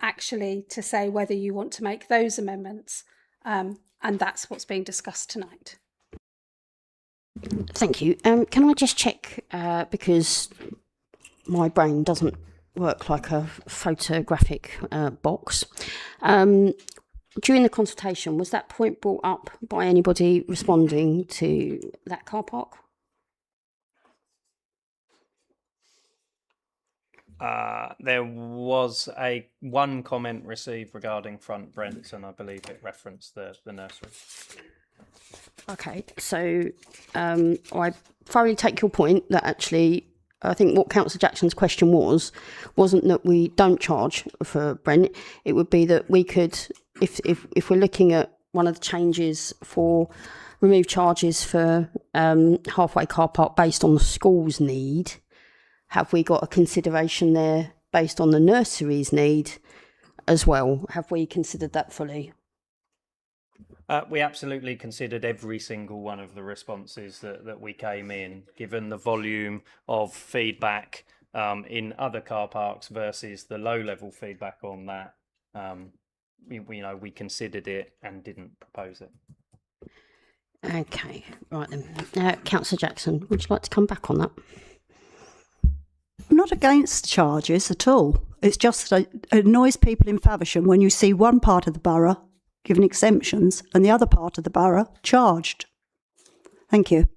actually to say whether you want to make those amendments. And that's what's being discussed tonight. Thank you. Can I just check, because my brain doesn't work like a photographic box. During the consultation, was that point brought up by anybody responding to that car park? There was one comment received regarding Front Brents, and I believe it referenced the nursery. Okay, so I thoroughly take your point that actually, I think what Councillor Jackson's question wasn't that we don't charge for Brent. It would be that we could, if we're looking at one of the changes for remove charges for halfway car park based on the school's need, have we got a consideration there based on the nursery's need as well? Have we considered that fully? We absolutely considered every single one of the responses that we came in, given the volume of feedback in other car parks versus the low-level feedback on that. We considered it and didn't propose it. Okay, right then. Councillor Jackson, would you like to come back on that? I'm not against charges at all. It's just that it annoys people in Faversham when you see one part of the borough given exemptions and the other part of the borough charged. Thank you.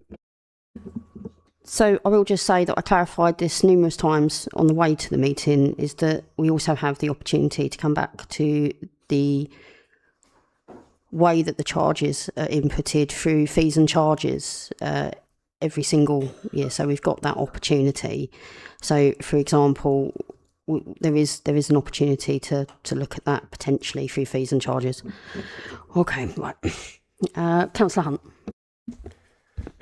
So I will just say that I clarified this numerous times on the way to the meeting, is that we also have the opportunity to come back to the way that the charges are inputted through fees and charges every single year. So we've got that opportunity. So, for example, there is an opportunity to look at that potentially through fees and charges. Okay, right. Councillor Hunt.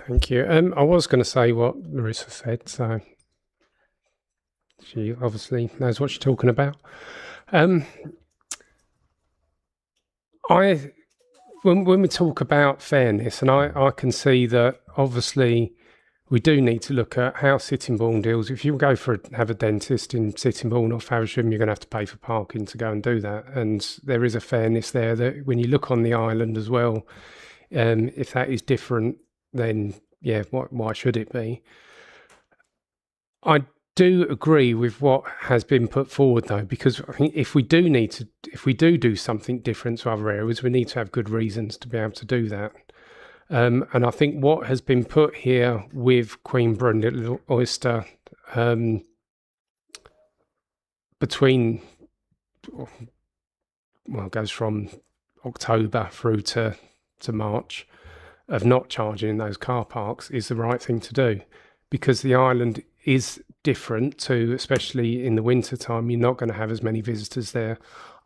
Thank you. I was going to say what Larissa said, so she obviously knows what she's talking about. When we talk about fairness, and I can see that obviously we do need to look at how Sittingbourne deals. If you go have a dentist in Sittingbourne or Faversham, you're going to have to pay for parking to go and do that. And there is a fairness there that when you look on the island as well, if that is different, then yeah, why should it be? I do agree with what has been put forward though, because I think if we do something different to other areas, we need to have good reasons to be able to do that. And I think what has been put here with Queenborough and Little Oyster between, well, it goes from October through to March, of not charging in those car parks is the right thing to do, because the island is different to, especially in the winter time, you're not going to have as many visitors there.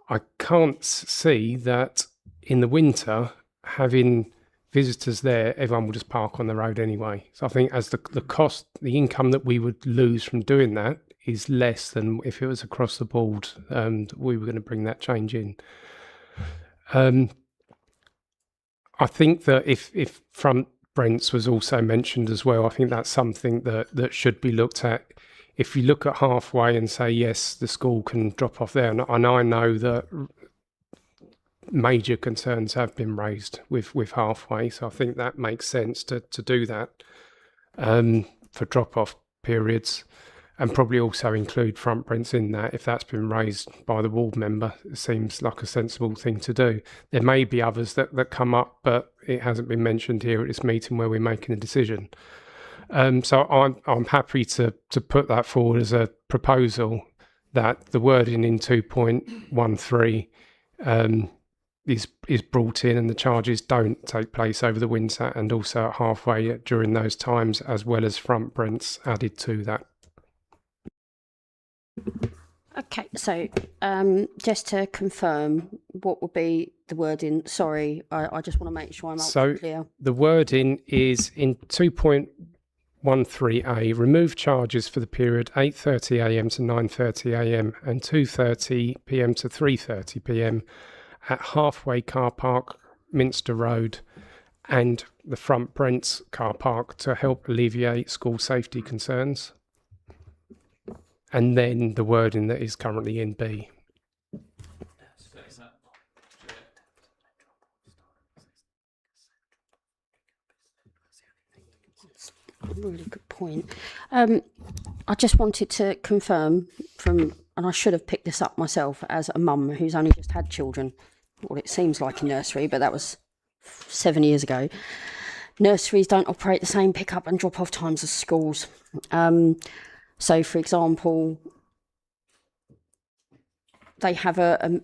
I can't see that in the winter having visitors there, everyone will just park on the road anyway. So I think as the cost, the income that we would lose from doing that is less than if it was across the board, we were going to bring that change in. I think that if Front Brents was also mentioned as well, I think that's something that should be looked at. If you look at halfway and say, yes, the school can drop off there, and I know that major concerns have been raised with halfway, so I think that makes sense to do that for drop-off periods, and probably also include Front Brents in that if that's been raised by the ward member. It seems like a sensible thing to do. There may be others that come up, but it hasn't been mentioned here at this meeting where we're making a decision. So I'm happy to put that forward as a proposal, that the wording in 2.13 is brought in and the charges don't take place over the winter and also at halfway during those times, as well as Front Brents added to that. Okay, so just to confirm, what would be the wording? Sorry, I just want to make sure I'm clear. The wording is in 2.13a, remove charges for the period 8:30am to 9:30am and 2:30pm to 3:30pm at Halfway Car Park, Minster Road, and the Front Brents car park to help alleviate school safety concerns. and then the wording that is currently in B. Really good point. I just wanted to confirm and I should have picked this up myself as a mum who's only just had children, what it seems like in nursery, but that was 7 years ago. Nurseries don't operate the same pick-up and drop-off times as schools. So, for example, they have a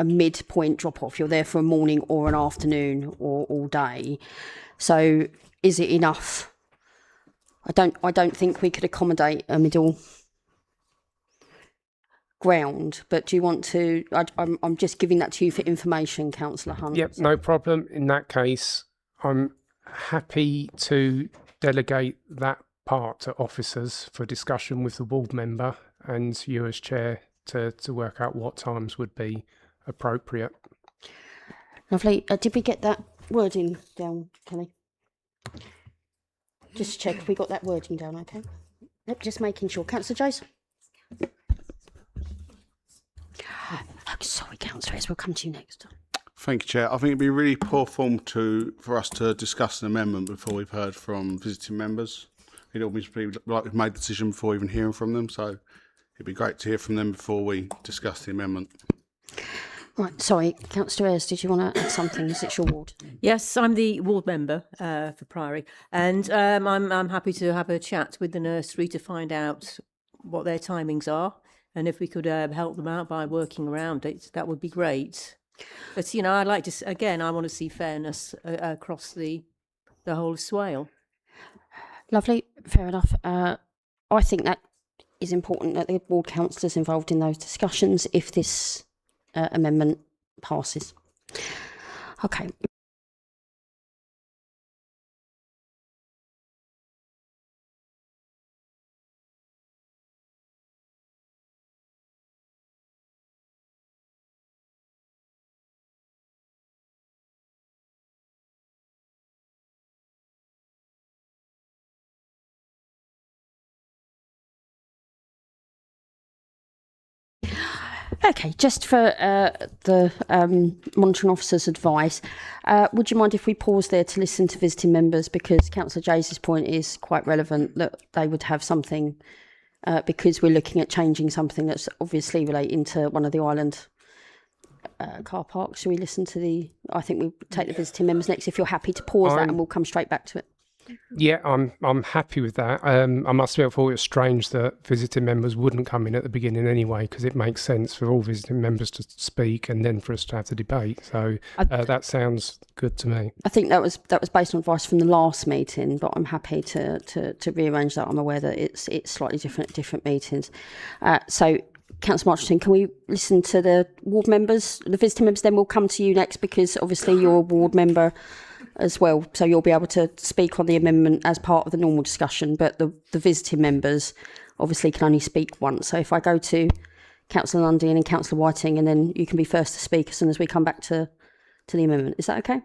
midpoint drop-off. You're there for a morning or an afternoon or all day. So, is it enough? I don't think we could accommodate a middle ground, but do you want to? I'm just giving that to you for information, Councillor Hunt. Yep, no problem. In that case, I'm happy to delegate that part to officers for discussion with the ward member and you as chair to work out what times would be appropriate. Lovely. Did we get that wording down, Kelly? Just check if we got that wording down, okay? Yep, just making sure. Councillor Joyce? Oh, sorry, Councillor, we'll come to you next. Thank you, Chair. I think it'd be really poor form for us to discuss an amendment before we've heard from visiting members. It almost be like we've made the decision before even hearing from them, so it'd be great to hear from them before we discuss the amendment. Right, sorry, Councillor Ayres, did you want to add something? Is it your ward? Yes, I'm the ward member for Priory, and I'm happy to have a chat with the nursery to find out what their timings are, and if we could help them out by working around it, that would be great. But I'd like to again, I want to see fairness across the whole of Swale. Lovely, fair enough. I think that is important that the ward councillors involved in those discussions if this amendment passes. Okay. Okay, just for the monitoring officer's advice, would you mind if we pause there to listen to visiting members, because Councillor Jays' point is quite relevant, that they would have something, because we're looking at changing something that's obviously relating to one of the island car parks. Shall we listen to I think we'll take the visiting members next, if you're happy to pause that, and we'll come straight back to it. Yeah, I'm happy with that. I must admit, I thought it was strange that visiting members wouldn't come in at the beginning anyway, because it makes sense for all visiting members to speak and then for us to have the debate. So that sounds good to me. I think that was based on advice from the last meeting, but I'm happy to rearrange that. I'm aware that it's slightly different at different meetings. So, Councillor Marchington, can we listen to the ward members, the visiting members? Then we'll come to you next, because obviously you're a ward member as well, so you'll be able to speak on the amendment as part of the normal discussion, but the visiting members obviously can only speak once. So if I go to Councillor Lundin and Councillor Whiting, and then you can be first to speak as soon as we come back to the amendment. Is that okay?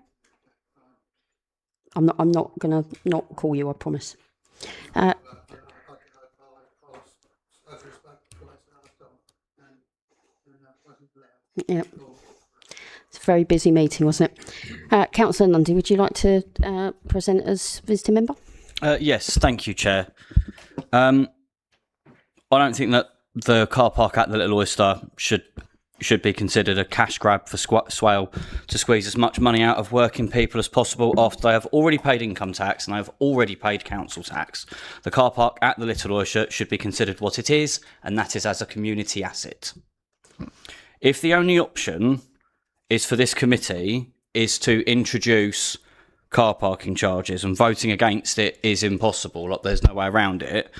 I'm not going to not call you, I promise. Yeah. It's a very busy meeting, wasn't it? Councillor Lundy, would you like to present as visiting member? Yes, thank you, Chair. I don't think that the car park at the Little Oyster should be considered a cash grab for Swale to squeeze as much money out of working people as possible after they have already paid income tax and they have already paid council tax. The car park at the Little Oyster should be considered what it is, and that is as a community asset. If the only option is for this committee is to introduce car parking charges, and voting against it is impossible, like there's no way around it,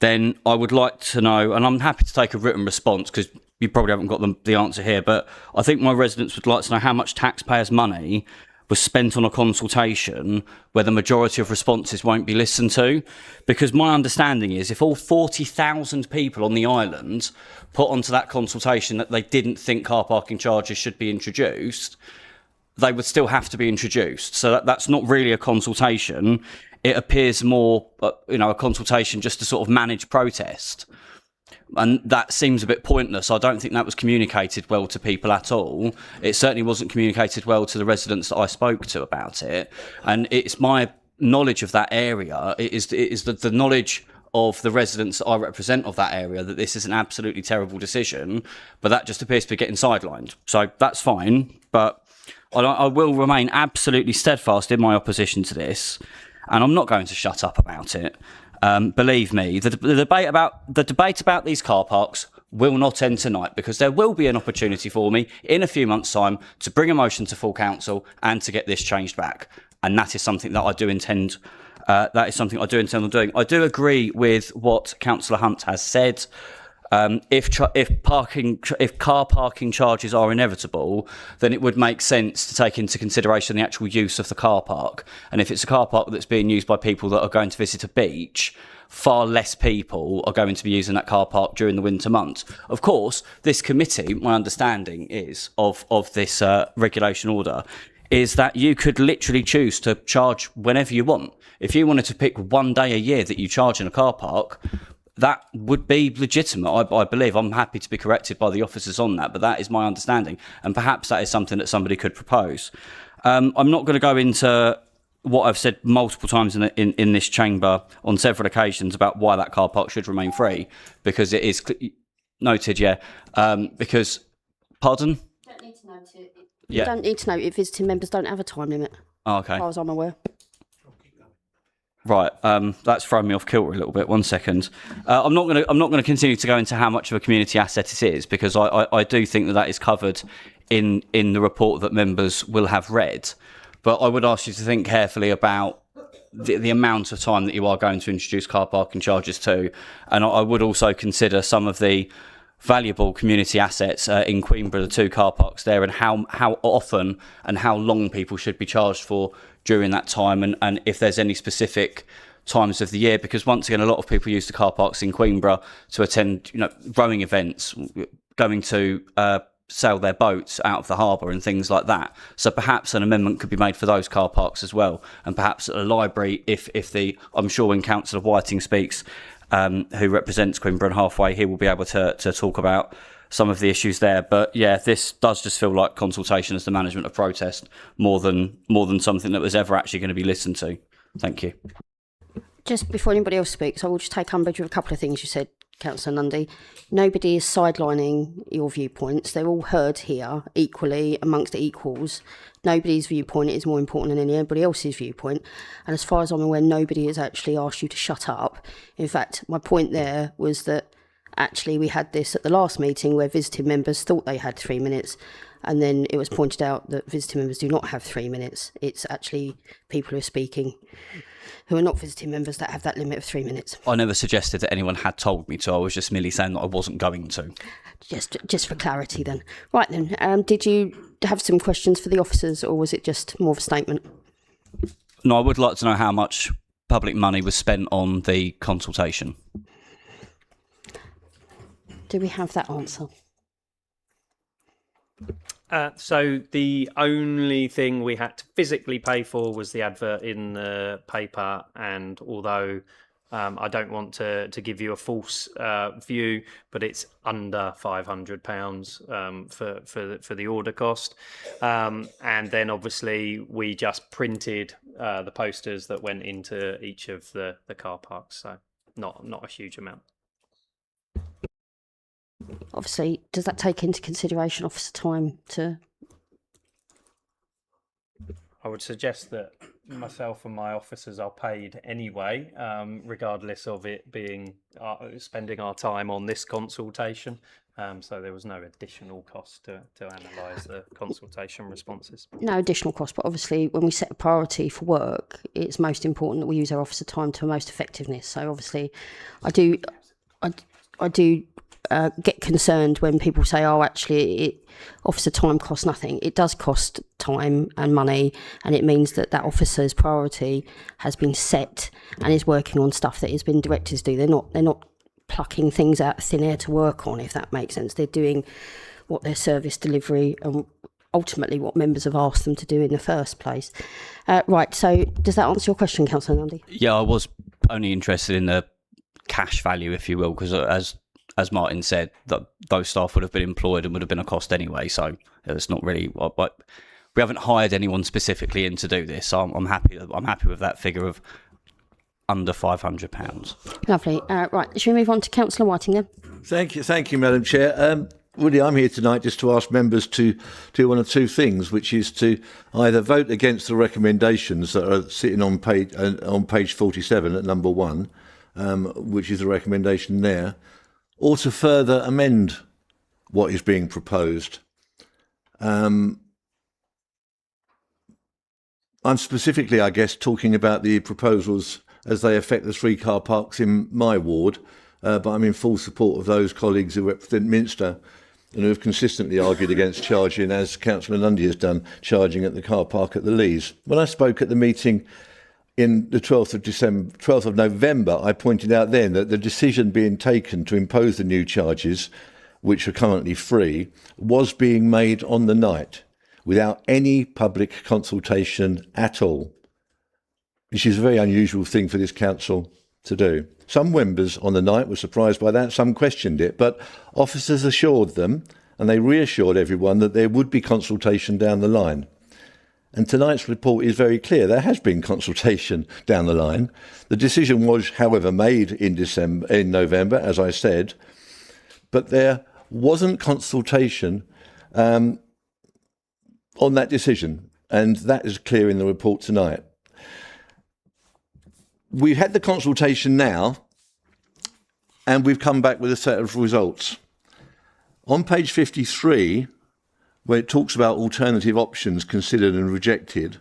then I would like to know, and I'm happy to take a written response because you probably haven't got the answer here, but I think my residents would like to know how much taxpayers' money was spent on a consultation where the majority of responses won't be listened to. Because my understanding is if all 40,000 people on the island put onto that consultation that they didn't think car parking charges should be introduced, they would still have to be introduced. So that's not really a consultation. It appears more, a consultation just to sort of manage protest. And that seems a bit pointless. I don't think that was communicated well to people at all. It certainly wasn't communicated well to the residents that I spoke to about it. And it's my knowledge of that area, it is the knowledge of the residents that I represent of that area, that this is an absolutely terrible decision, but that just appears to be getting sidelined. So that's fine, but I will remain absolutely steadfast in my opposition to this, and I'm not going to shut up about it. Believe me, the debate about these car parks will not end tonight, because there will be an opportunity for me in a few months' time to bring a motion to full council and to get this changed back, and that is something that I do intend. That is something I do intend on doing. I do agree with what Councillor Hunt has said. If car parking charges are inevitable, then it would make sense to take into consideration the actual use of the car park. And if it's a car park that's being used by people that are going to visit a beach, far less people are going to be using that car park during the winter months. Of course, this committee, my understanding is of this regulation order, is that you could literally choose to charge whenever you want. If you wanted to pick one day a year that you charge in a car park, that would be legitimate, I believe. I'm happy to be corrected by the officers on that, but that is my understanding. And perhaps that is something that somebody could propose. I'm not going to go into what I've said multiple times in this chamber on several occasions about why that car park should remain free, because it is noted, because, pardon? You don't need to note it. Yeah. You don't need to note it. Visiting members don't have a time limit. Oh, okay. As far as I'm aware. Right, that's thrown me off kilter a little bit. 1 second. I'm not going to continue to go into how much of a community asset it is, because I do think that is covered in the report that members will have read. But I would ask you to think carefully about the amount of time that you are going to introduce car parking charges to, and I would also consider some of the valuable community assets in Queenborough, the 2 car parks there, and how often and how long people should be charged for during that time, and if there's any specific times of the year, because once again, a lot of people use the car parks in Queenborough to attend, rowing events, going to sail their boats out of the harbour and things like that. So perhaps an amendment could be made for those car parks as well, and perhaps at a library, I'm sure when Councillor Whiting speaks, who represents Queenborough and Halfway, he will be able to talk about some of the issues there. But yeah, this does just feel like consultation as the management of protest more than something that was ever actually going to be listened to. Thank you. Just before anybody else speaks, I will just take umbrage with a couple of things you said, Councillor Nundy. Nobody is sidelining your viewpoints. They're all heard here equally amongst equals. Nobody's viewpoint is more important than anybody else's viewpoint. And as far as I'm aware, nobody has actually asked you to shut up. In fact, my point there was that actually we had this at the last meeting where visiting members thought they had 3 minutes, and then it was pointed out that visiting members do not have 3 minutes. It's actually people who are speaking who are not visiting members that have that limit of 3 minutes. I never suggested that anyone had told me to. I was just merely saying that I wasn't going to. Just for clarity then. Right then, did you have some questions for the officers, or was it just more of a statement? No, I would like to know how much public money was spent on the consultation. Do we have that answer? So the only thing we had to physically pay for was the advert in the paper, and although I don't want to give you a false view, but it's under £500 for the order cost, and then obviously we just printed the posters that went into each of the car parks, so not a huge amount. Obviously, does that take into consideration officer time to... I would suggest that myself and my officers are paid anyway, regardless of it being spending our time on this consultation. So there was no additional cost to analyse the consultation responses. No additional cost, but obviously when we set a priority for work, it's most important that we use our officer time to most effectiveness. So obviously I do get concerned when people say, oh, actually, officer time costs nothing. It does cost time and money, and it means that officer's priority has been set and is working on stuff that has been directed to do. They're not plucking things out of thin air to work on, if that makes sense. They're doing what their service delivery and ultimately what members have asked them to do in the first place. Right, so does that answer your question, Councillor Nundy? Yeah, I was only interested in the cash value, if you will, because as Martin said, that those staff would have been employed and would have been a cost anyway. So it's not really. But we haven't hired anyone specifically in to do this. So I'm happy. I'm happy with that figure of under £500. Lovely. Right, shall we move on to Councillor Whiting then? Thank you, Madam Chair. Woody, I'm here tonight just to ask members to do one of two things, which is to either vote against the recommendations that are sitting on page 47 at number 1, which is the recommendation there, or to further amend what is being proposed. I'm specifically, I guess, talking about the proposals as they affect the 3 car parks in my ward, but I'm in full support of those colleagues who represent Minster and who have consistently argued against charging, as Councillor Lundy has done, charging at the car park at the Lees. When I spoke at the meeting in the 12th of November, I pointed out then that the decision being taken to impose the new charges, which are currently free, was being made on the night without any public consultation at all, which is a very unusual thing for this council to do. Some members on the night were surprised by that, some questioned it, but officers assured them, and they reassured everyone, that there would be consultation down the line. And tonight's report is very clear. There has been consultation down the line. The decision was, however, made in November, as I said, but there wasn't consultation on that decision, and that is clear in the report tonight. We've had the consultation now, and we've come back with a set of results. On page 53, where it talks about alternative options considered and rejected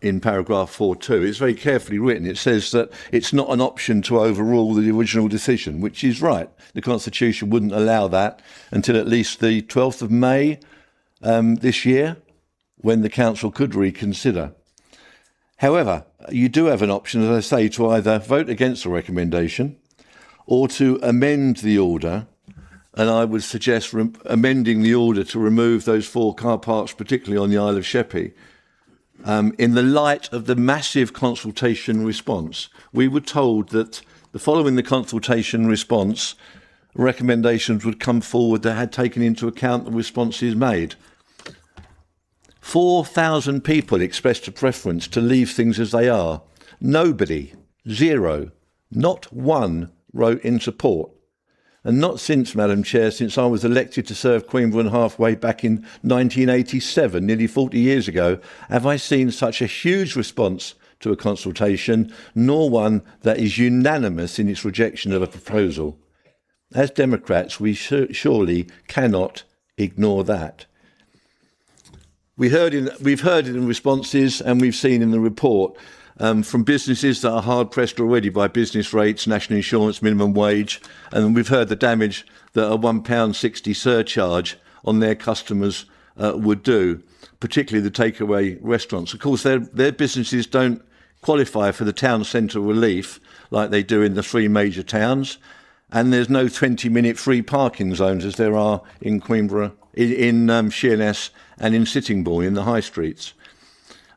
in paragraph 4.2, it's very carefully written. It says that it's not an option to overrule the original decision, which is right. The Constitution wouldn't allow that until at least the 12th of May this year, when the council could reconsider. However, you do have an option, as I say, to either vote against the recommendation or to amend the order, and I would suggest amending the order to remove those 4 car parks, particularly on the Isle of Sheppey, in the light of the massive consultation response. We were told that following the consultation response, recommendations would come forward that had taken into account the responses made. 4,000 people expressed a preference to leave things as they are. Nobody, 0, not one, wrote in support. And not since, Madam Chair, since I was elected to serve Queenborough and Halfway back in 1987, nearly 40 years ago, have I seen such a huge response to a consultation, nor one that is unanimous in its rejection of a proposal. As Democrats, we surely cannot ignore that. We've heard in responses, and we've seen in the report, from businesses that are hard-pressed already by business rates, national insurance, minimum wage, and we've heard the damage that a £1.60 surcharge on their customers would do, particularly the takeaway restaurants. Of course, their businesses don't qualify for the town centre relief like they do in the 3 major towns, and there's no 20-minute free parking zones as there are in Queenborough, in Sheerness and in Sittingbourne in the high streets.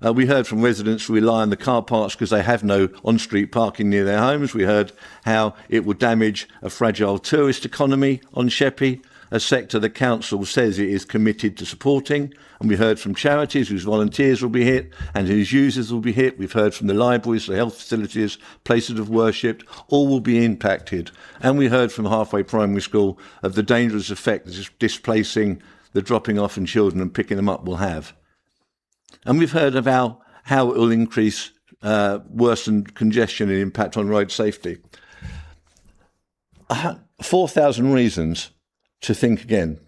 We heard from residents who rely on the car parks because they have no on-street parking near their homes. We heard how it would damage a fragile tourist economy on Sheppey, a sector the council says it is committed to supporting. And we heard from charities whose volunteers will be hit and whose users will be hit. We've heard from the libraries, the health facilities, places of worship, all will be impacted. And we heard from Halfway Primary School of the dangerous effect that displacing the dropping off in children and picking them up will have. And we've heard about how it will increase, worsen congestion and impact on road safety. 4,000 reasons to think again.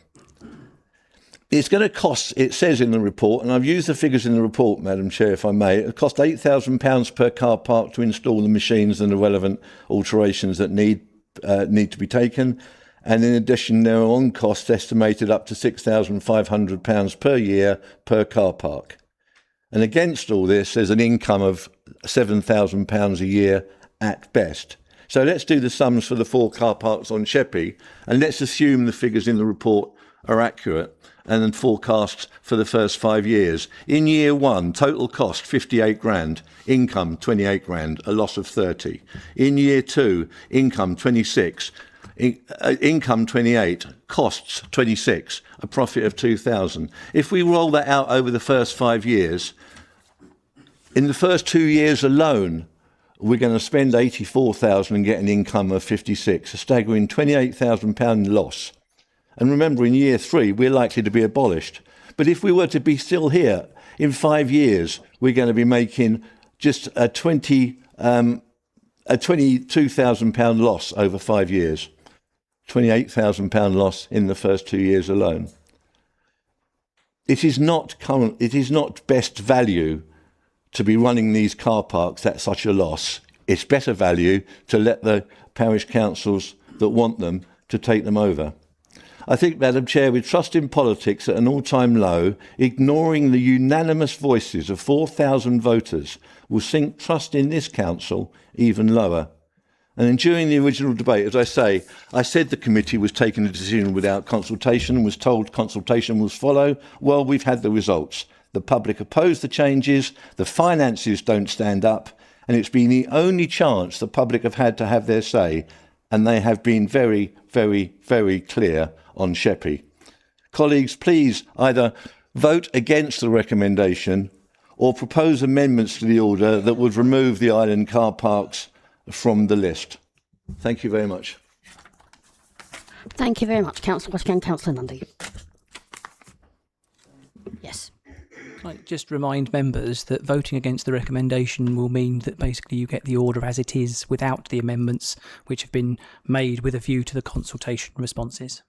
It's going to cost, it says in the report, and I've used the figures in the report, Madam Chair, if I may, it'll cost £8,000 per car park to install the machines and the relevant alterations that need to be taken. And in addition, there are on costs estimated up to £6,500 per year per car park. And against all this, there's an income of £7,000 a year at best. So let's do the sums for the 4 car parks on Sheppey, and let's assume the figures in the report are accurate and then forecasts for the first 5 years. In year 1, total cost 58 grand, income 28 grand, a loss of 30. In year 2, income 26. income 28, costs 26, a profit of 2,000. If we roll that out over the first 5 years, in the first 2 years alone, we're going to spend 84,000 and get an income of 56, a staggering £28,000 loss. And remember, in year 3, we're likely to be abolished. But if we were to be still here, in 5 years, we're going to be making just a £22,000 loss over 5 years. £28,000 loss in the first 2 years alone. It is not best value to be running these car parks at such a loss. It's better value to let the parish councils that want them to take them over. I think, Madam Chair, with trust in politics at an all-time low, ignoring the unanimous voices of 4,000 voters will sink trust in this council even lower. And during the original debate, as I said the committee was taking a decision without consultation and was told consultation was follow. Well, we've had the results. The public oppose the changes, the finances don't stand up, and it's been the only chance the public have had to have their say, and they have been very, very, very clear on Sheppey. Colleagues, please either vote against the recommendation or propose amendments to the order that would remove the island car parks from the list. Thank you very much. Thank you very much, Councillor Washington and Councillor Lundy. Yes. Can I just remind members that voting against the recommendation will mean that basically you get the order as it is without the amendments which have been made with a view to the consultation responses.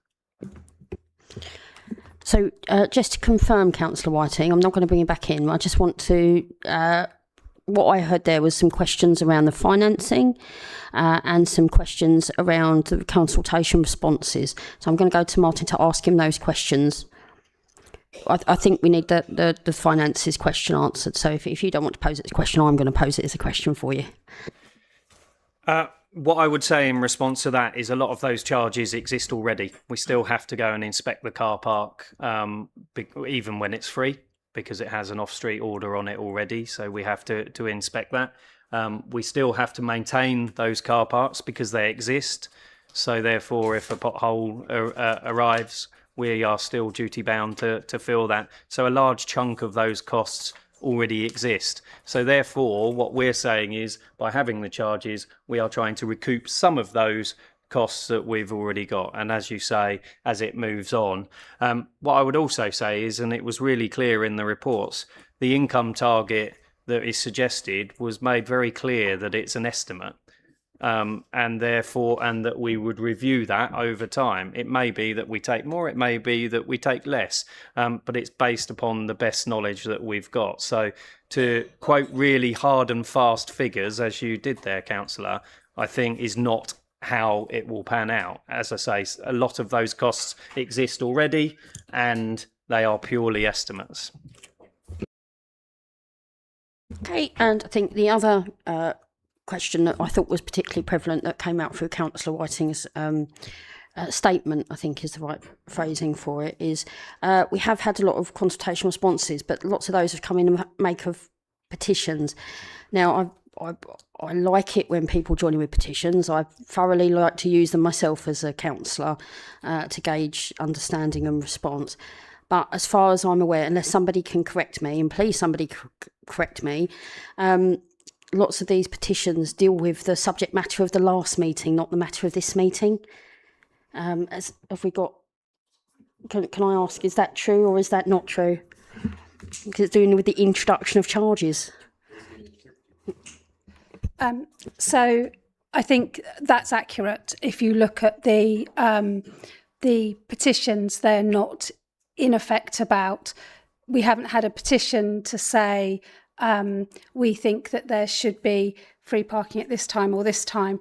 So just to confirm, Councillor Whiting, I'm not going to bring you back in. I just want to... what I heard there was some questions around the financing and some questions around the consultation responses. So I'm going to go to Martin to ask him those questions. I think we need the finances question answered. So if you don't want to pose it as a question, I'm going to pose it as a question for you. What I would say in response to that is a lot of those charges exist already. We still have to go and inspect the car park, even when it's free, because it has an off-street order on it already. So we have to inspect that. We still have to maintain those car parks because they exist. So therefore, if a pothole arrives, we are still duty bound to fill that. So a large chunk of those costs already exist. So therefore, what we're saying is by having the charges, we are trying to recoup some of those costs that we've already got. And as you say, as it moves on, what I would also say is, and it was really clear in the reports, the income target that is suggested was made very clear that it's an estimate. And that we would review that over time. It may be that we take more, it may be that we take less, but it's based upon the best knowledge that we've got. So to quote really hard and fast figures, as you did there, Councillor, I think is not how it will pan out. As I say, a lot of those costs exist already and they are purely estimates. Okay, and I think the other question that I thought was particularly prevalent that came out through Councillor Whiting's statement, I think is the right phrasing for it, is we have had a lot of consultation responses, but lots of those have come in the make of petitions. Now, I like it when people join in with petitions. I thoroughly like to use them myself as a councillor to gauge understanding and response. But as far as I'm aware, unless somebody can correct me, and please somebody correct me, lots of these petitions deal with the subject matter of the last meeting, not the matter of this meeting. Have we got? Can I ask, is that true or is that not true? Because it's doing with the introduction of charges. So I think that's accurate. If you look at the petitions, they're not in effect about. We haven't had a petition to say. We think that there should be free parking at this time or this time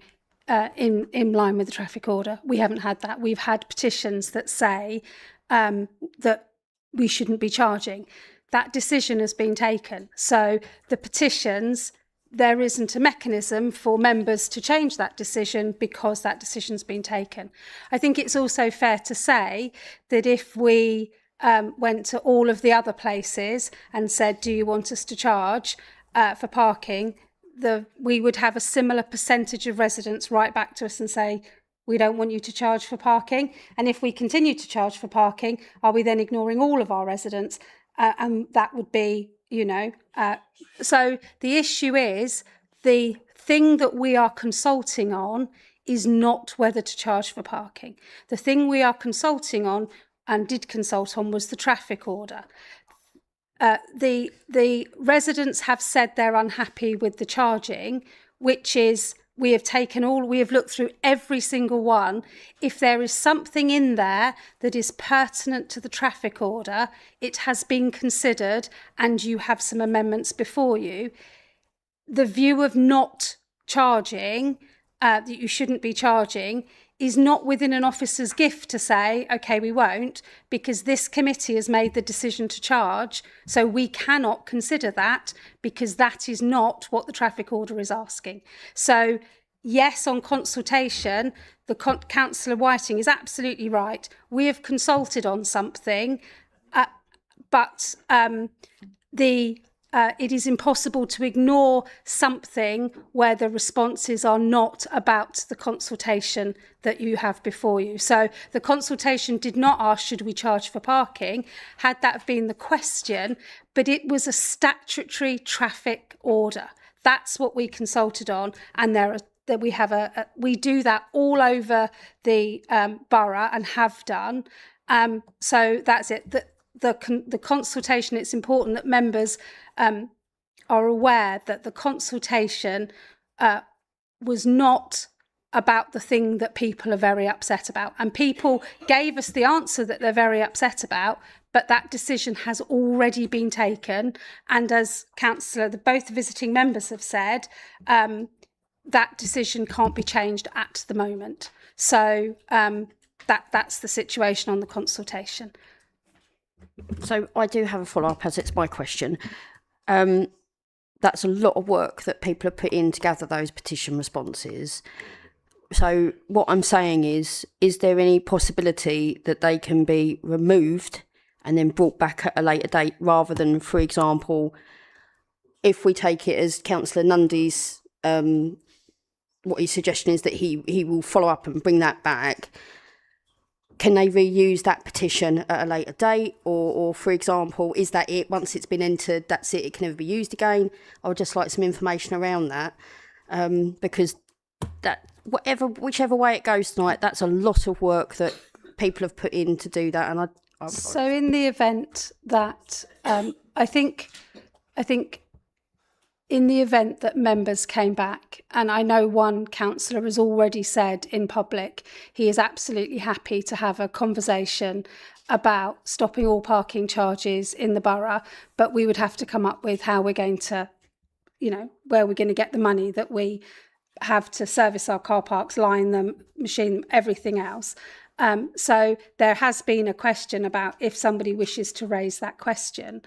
in line with the traffic order. We haven't had that. We've had petitions that say that we shouldn't be charging. That decision has been taken. So the petitions, there isn't a mechanism for members to change that decision because that decision's been taken. I think it's also fair to say that if we went to all of the other places and said, do you want us to charge for parking, we would have a similar percentage of residents write back to us and say, we don't want you to charge for parking. And if we continue to charge for parking, are we then ignoring all of our residents? And that would be, so the issue is the thing that we are consulting on is not whether to charge for parking. The thing we are consulting on and did consult on was the traffic order. The residents have said they're unhappy with the charging, which is we have looked through every single one. If there is something in there that is pertinent to the traffic order, it has been considered and you have some amendments before you. The view of not charging, that you shouldn't be charging, is not within an officer's gift to say, okay, we won't, because this committee has made the decision to charge, so we cannot consider that because that is not what the traffic order is asking. So, yes, on consultation, Councillor Whiting is absolutely right. We have consulted on something, but it is impossible to ignore something where the responses are not about the consultation that you have before you. So the consultation did not ask, should we charge for parking? Had that have been the question, but it was a statutory traffic order. That's what we consulted on, and we do that all over the borough and have done. So that's it. The consultation, it's important that members are aware that the consultation was not about the thing that people are very upset about. And people gave us the answer that they're very upset about, but that decision has already been taken. And as both visiting members have said, that decision can't be changed at the moment. So that's the situation on the consultation. So I do have a follow-up, as it's my question. That's a lot of work that people have put in to gather those petition responses. So what I'm saying is there any possibility that they can be removed and then brought back at a later date, rather than, for example, if we take it as Councillor Nundy's, what his suggestion is that he will follow up and bring that back, can they reuse that petition at a later date? Or for example, is that it? Once it's been entered, that's it, it can never be used again? I would just like some information around that, because that whichever way it goes tonight, that's a lot of work that people have put in to do that. And so in the event that I think in the event that members came back, and I know one councillor has already said in public he is absolutely happy to have a conversation about stopping all parking charges in the borough, but we would have to come up with how we're going to, where we're going to get the money that we have to service our car parks, line them, machine them, everything else. So there has been a question about if somebody wishes to raise that question.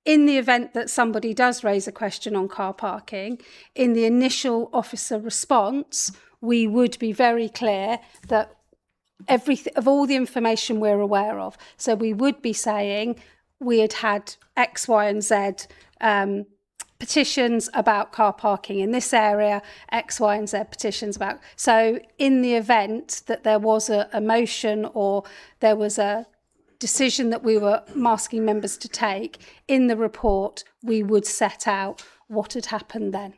In the event that somebody does raise a question on car parking, in the initial officer response, we would be very clear that of all the information we're aware of. So we would be saying we had X, Y, and Z petitions about car parking in this area, X, Y, and Z petitions about. So in the event that there was a motion or there was a decision that we were asking members to take, in the report we would set out what had happened then.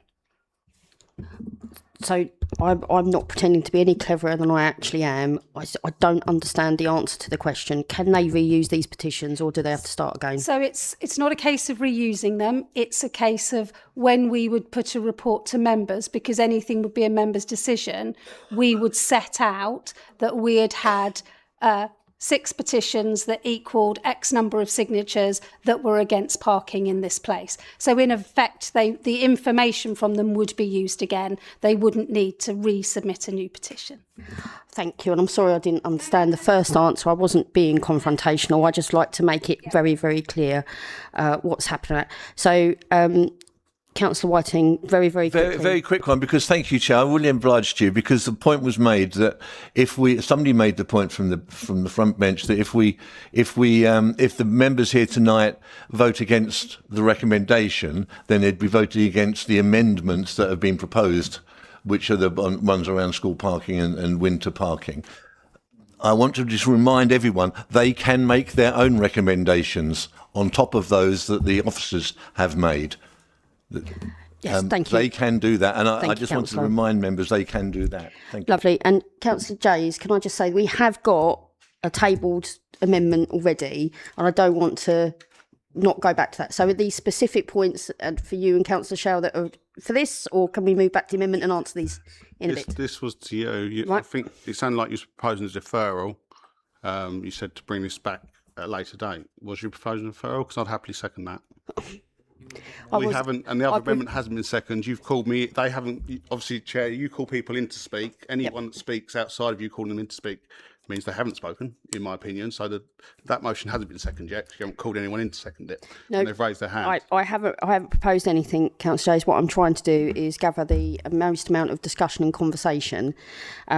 So I'm not pretending to be any cleverer than I actually am. I don't understand the answer to the question. Can they reuse these petitions, or do they have to start again? So it's not a case of reusing them. It's a case of when we would put a report to members, because anything would be a member's decision, we would set out that we had 6 petitions that equalled X number of signatures that were against parking in this place. So in effect, the information from them would be used again. They wouldn't need to resubmit a new petition. Thank you. And I'm sorry I didn't understand the first answer. I wasn't being confrontational. I just like to make it very, very clear what's happening. So, Councillor Whiting, very, very quickly. Very quick one, because thank you, Chair. I really obliged you, because the point was made that somebody made the point from the front bench that if the members here tonight vote against the recommendation, then they'd be voting against the amendments that have been proposed which are the ones around school parking and winter parking. I want to just remind everyone they can make their own recommendations on top of those that the officers have made. Yes, thank you. They can do that, and I you, just wanted to Councillor. remind members they can do that. Thank you. Lovely. And Councillor Jays, can I just say we have got a tabled amendment already, and I don't want to not go back to that. So are these specific points for you and Councillor Shell that are for this, or can we move back to the amendment and answer these in a bit? This was to you. I Right. think it sounded like you were proposing a deferral. You said to bring this back at a later date. Was you proposing a deferral? Because I'd happily second that. We haven't, and the other amendment hasn't been seconded. You've called me. They haven't. Obviously, Chair, you call people in to speak. Anyone that speaks outside of you calling them in to speak means they haven't spoken, in my opinion. So that motion hasn't been seconded yet. 'Cause you haven't called anyone in to second it. No, and they've raised their hand. I haven't proposed anything, Councillor Jays. What I'm trying to do is gather the most amount of discussion and conversation.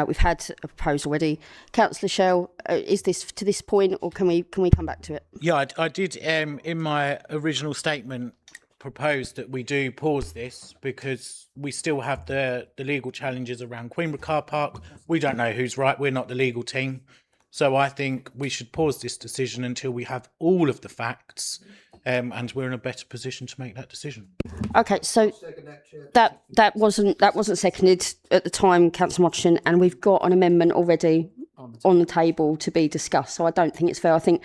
We've had a proposal already. Councillor Shell, is this to this point, or can we come back to it? Yeah, I did in my original statement propose that we do pause this because we still have the legal challenges around Queenborough car park. We don't know who's right. We're not the legal team. So I think we should pause this decision until we have all of the facts and we're in a better position to make that decision. Okay, so that wasn't seconded at the time, Councillor Motterson, and we've got an amendment already on the table to be discussed. So I don't think it's fair. I think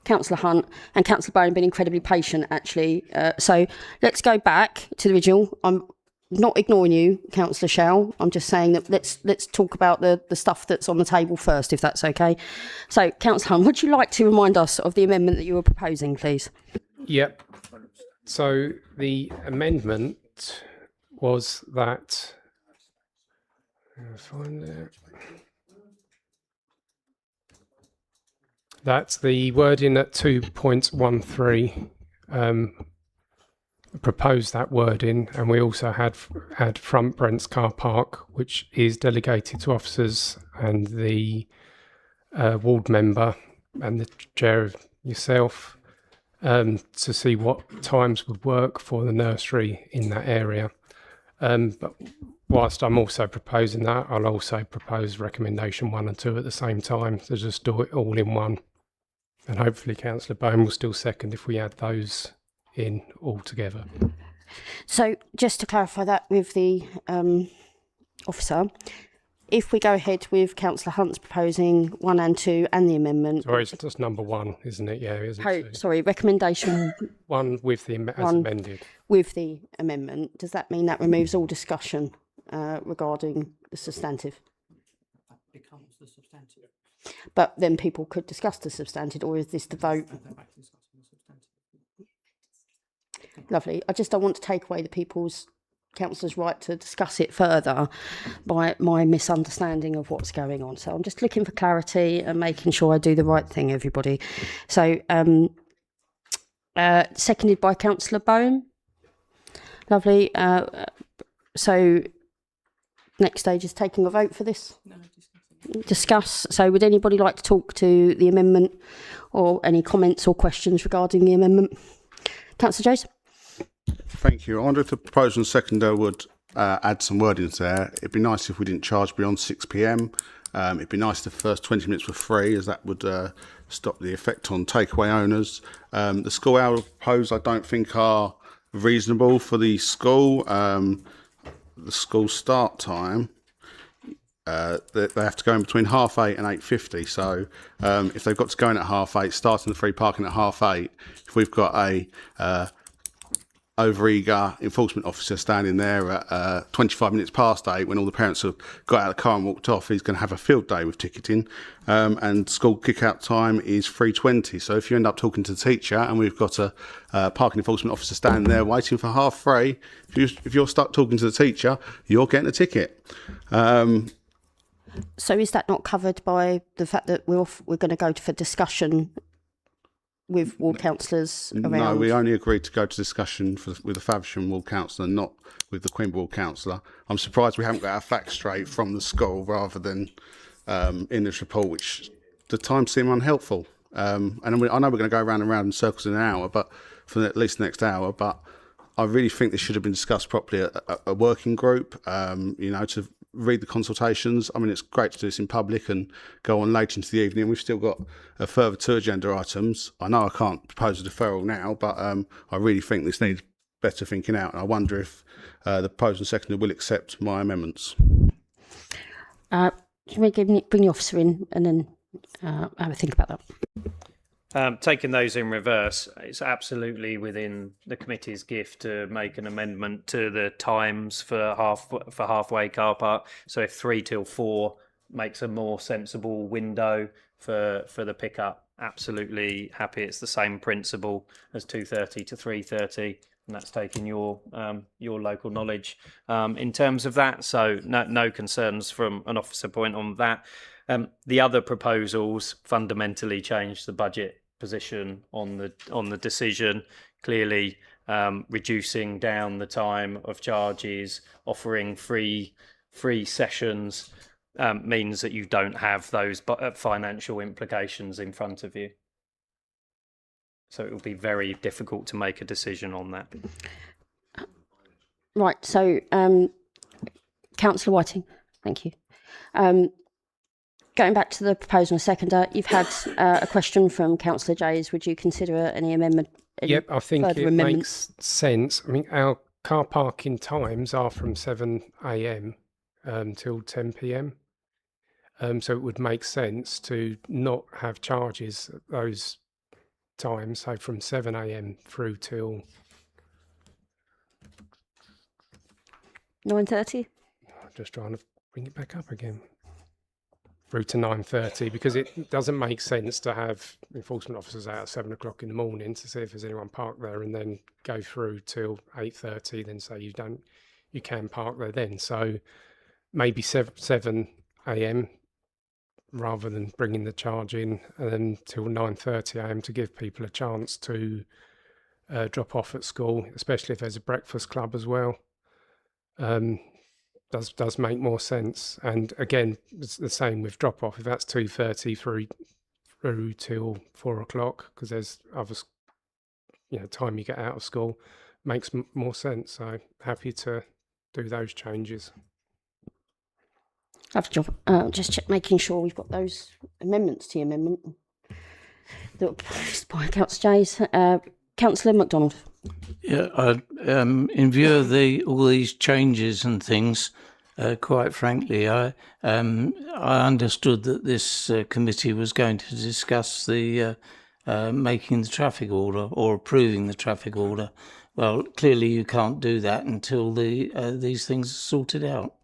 Councillor Hunt and Councillor Bowen have been incredibly patient, actually. So let's go back to the original. I'm not ignoring you, Councillor Shell. I'm just saying that let's talk about the stuff that's on the table first, if that's okay. So, Councillor Hunt, would you like to remind us of the amendment that you were proposing, please? Yep. So the amendment was that. Find it. That's the wording at 2.13. Proposed that wording, and we also had Front Brent's car park, which is delegated to officers and the ward member and the chair of yourself to see what times would work for the nursery in that area. But whilst I'm also proposing that, I'll also propose recommendation 1 and 2 at the same time to just do it all in one. And hopefully Councillor Bone will still second if we add those in all together. So, just to clarify that with the officer, if we go ahead with Councillor Hunt's proposing 1 and 2 and the amendment... Sorry, it's just number 1, isn't it? Yeah, isn't it? Sorry, recommendation... 1 with the as amended. With the amendment. Does that mean that removes all discussion regarding the substantive? That becomes the substantive. But then people could discuss the substantive, or is this the vote? Lovely. I just don't want to take away the councillors' right to discuss it further by my misunderstanding of what's going on. So I'm just looking for clarity and making sure I do the right thing, everybody. So, seconded by Councillor Bowen. Lovely. So, next stage is taking a vote for this. Discuss. So would anybody like to talk to the amendment or any comments or questions regarding the amendment? Councillor Jones? Thank you. I wonder if the proposal and seconder would add some wordings there. It'd be nice if we didn't charge beyond 6 p.m. It'd be nice if the first 20 minutes were free, as that would stop the effect on takeaway owners. The school hours proposed I don't think are reasonable for the school. The school start time, they have to go in between 8:30 and 8:50. So if they've got to go in at 8:30, starting the free parking at 8:30, if we've got a over-eager enforcement officer standing there at 25 minutes past 8 when all the parents have got out of the car and walked off, he's going to have a field day with ticketing. And school kick-out time is 3:20. So if you end up talking to the teacher and we've got a parking enforcement officer standing there waiting for 3:30, if you're stuck talking to the teacher, you're getting a ticket. So is that not covered by the fact that we're going to go for discussion with ward councillors around? No, we only agreed to go to discussion with the Faversham ward councillor, not with the Queenborough ward councillor. I'm surprised we haven't got our facts straight from the school rather than in this report, which the times seem unhelpful. And I know we're going to go round and round in circles in an hour, but for at least the next hour, but I really think this should have been discussed properly at a working group, to read the consultations. I mean, it's great to do this in public and go on late into the evening. We've still got a further 2 agenda items. I know I can't propose a deferral now, but I really think this needs better thinking out. And I wonder if the proposer and seconder will accept my amendments. Can we bring the officer in and then have a think about that? Taking those in reverse, it's absolutely within the committee's gift to make an amendment to the times for halfway car park. So if 3 till 4 makes a more sensible window for the pickup, absolutely happy. It's the same principle as 2:30 to 3:30, and that's taking your local knowledge in terms of that. So no concerns from an officer point on that. The other proposals fundamentally change the budget position on the decision. Clearly, reducing down the time of charges, offering free sessions means that you don't have those financial implications in front of you. So it will be very difficult to make a decision on that. Right. So, Councillor Whiting, thank you. Going back to the proposal and seconder, you've had a question from Councillor Jays. Would you consider any amendment? Yep, I think it makes sense. I mean, our car parking times are from 7 a.m. Till 10 p.m. So it would make sense to not have charges at those times, so from 7 a.m. through till 9:30. Just trying to bring it back up again. Through to 9:30, because it doesn't make sense to have enforcement officers out at 7 o'clock in the morning to see if there's anyone parked there, and then go through till 8:30. Then say you can park there then. So maybe 7 a.m. rather than bringing the charge in and then till 9:30 a.m. to give people a chance to drop off at school, especially if there's a breakfast club as well. Does make more sense. And again, it's the same with drop off. If that's 2:30 through till 4 o'clock, because there's other time you get out of school, makes more sense. So happy to do those changes. Lovely job. Just making sure we've got those amendments to the amendment that were proposed by Councillor Jays. Councillor MacDonald. Yeah, in view of all these changes and things, quite frankly, I understood that this committee was going to discuss the making the traffic order or approving the traffic order. Well, clearly you can't do that until these things are sorted out.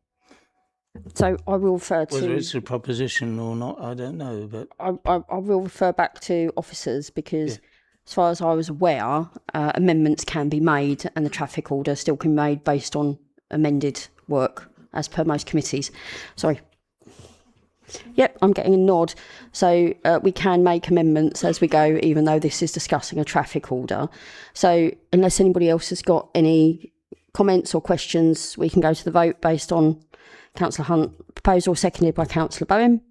So I will refer to whether it's a proposition or not, I don't know, but I will refer back to officers because, as far as I was aware, amendments can be made, and the traffic order still can be made based on amended work, as per most committees. Sorry. Yep, I'm getting a nod. So we can make amendments as we go, even though this is discussing a traffic order. So unless anybody else has got any comments or questions, we can go to the vote based on Councillor Hunt proposal, seconded by Councillor Bowen.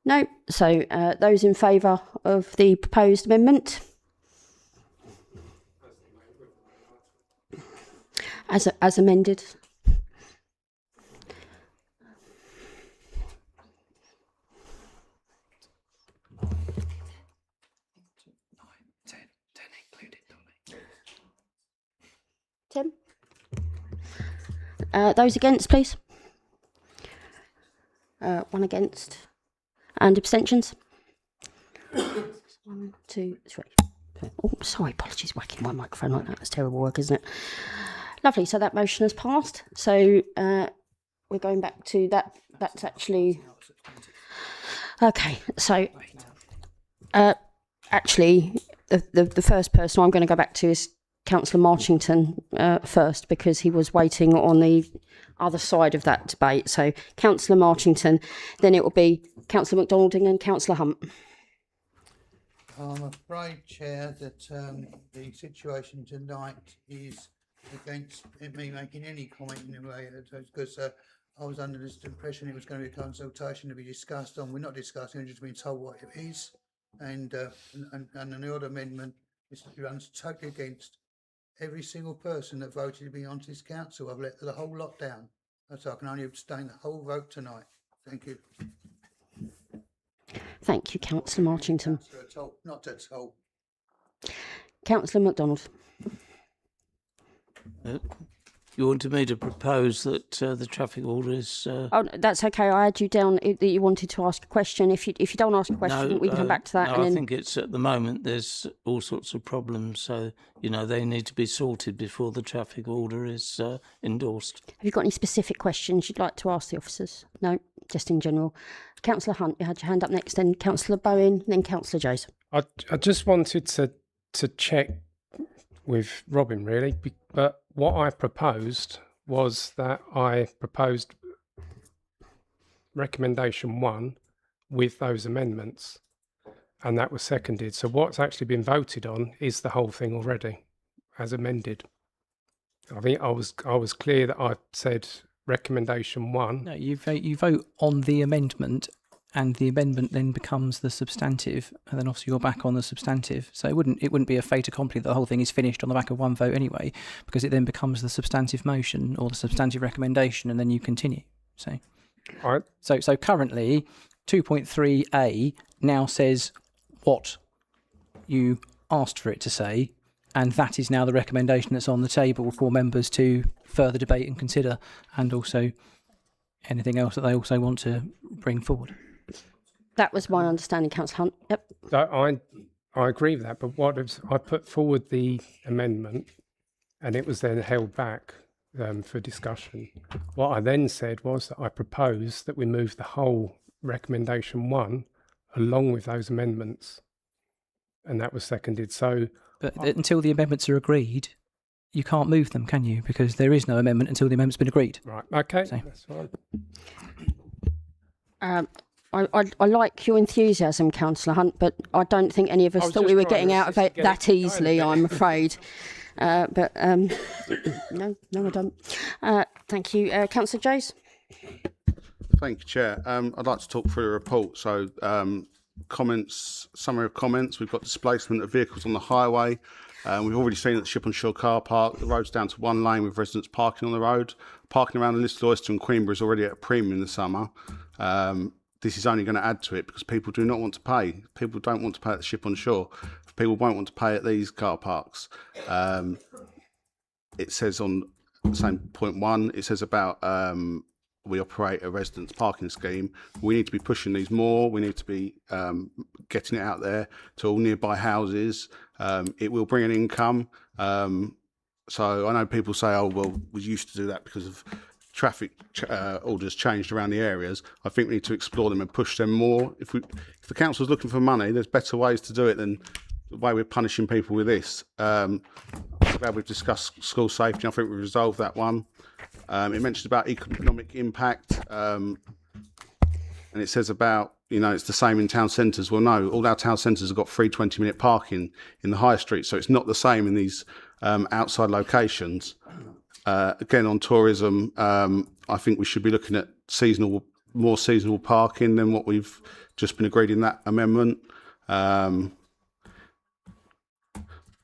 No. So those in favour of the proposed amendment? As amended. Those against, please. One against. And abstentions? 1, 2, 3. Oh, sorry, apologies, whacking my microphone like that. That's terrible work, isn't it? Lovely, so that motion has passed. So we're going back to that. That's actually... Okay, so actually, the first person I'm going to go back to is Councillor Marchington first, because he was waiting on the other side of that debate. So Councillor Marchington, then it will be Councillor MacDonald and Councillor Hunt. I'm afraid, Chair, that the situation tonight is against me making any comment in a way, because I was under this impression it was going to be a consultation to be discussed on. We're not discussing, we're just being told what it is. And the other amendment runs totally against every single person that voted me onto this council. I've let the whole lot down. So I can only abstain the whole vote tonight. Thank you. Thank you, Councillor Marchington. Not at all. Councillor MacDonald. You wanted me to propose that the traffic order is... Oh, no, that's okay. I had you down that you wanted to ask a question. If you don't ask a question, we can come back to that. No, and then... I think it's at the moment there's all sorts of problems, so they need to be sorted before the traffic order is endorsed. Have you got any specific questions you'd like to ask the officers? No, just in general. Councillor Hunt, you had your hand up next, then Councillor Bowen, then Councillor Jones. I just wanted to check with Robin, really, but what I proposed was that I proposed recommendation 1 with those amendments, and that was seconded. So what's actually been voted on is the whole thing already, as amended. I think I was clear that I said recommendation 1. No, you vote on the amendment, and the amendment then becomes the substantive, and then obviously you're back on the substantive. So it wouldn't be a fait accompli that the whole thing is finished on the back of one vote anyway, because it then becomes the substantive motion or the substantive recommendation, and then you continue. So, right. So currently, 2.3a now says what you asked for it to say, and that is now the recommendation that's on the table for members to further debate and consider, and also anything else that they also want to bring forward. That was my understanding, Councillor Hunt. Yep. I agree with that, but I put forward the amendment, and it was then held back for discussion. What I then said was that I proposed that we move the whole recommendation 1 along with those amendments, and that was seconded. So, but until the amendments are agreed, you can't move them, can you? Because there is no amendment until the amendment's been agreed. Right. Okay. So. That's fine. I like your enthusiasm, Councillor Hunt, but I don't think any of us thought we were getting out of it that easily, I'm afraid. No, I don't. Thank you. Councillor Jones? Thank you, Chair. I'd like to talk through the report. So, comments, summary of comments. We've got displacement of vehicles on the highway. We've already seen at the Ship on Shore car park, the road's down to 1 lane with residents parking on the road. Parking around the Little Oyster and Queenborough is already at a premium in the summer. This is only going to add to it because people do not want to pay. People don't want to pay at the Ship on Shore. People won't want to pay at these car parks. It says on the same point 1, it says about we operate a residents parking scheme. We need to be pushing these more. We need to be getting it out there to all nearby houses. It will bring an income. So I know people say, oh, well, we used to do that because of traffic orders changed around the areas. I think we need to explore them and push them more. If the council's looking for money, there's better ways to do it than the way we're punishing people with this. I'm glad we've discussed school safety. I think we've resolved that one. It mentions about economic impact, and it says about, it's the same in town centres. Well, no, all our town centres have got free 20-minute parking in the high street, so it's not the same in these outside locations. Again, on tourism, I think we should be looking at more seasonal parking than what we've just been agreed in that amendment.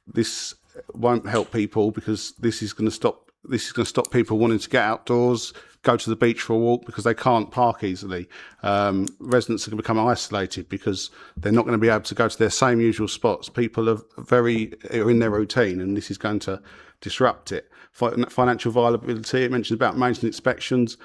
This won't help people because this is going to stop people wanting to get outdoors, go to the beach for a walk because they can't park easily. Residents are going to become isolated because they're not going to be able to go to their same usual spots. People are in their routine, and this is going to disrupt it. Financial viability, it mentions about maintenance inspections.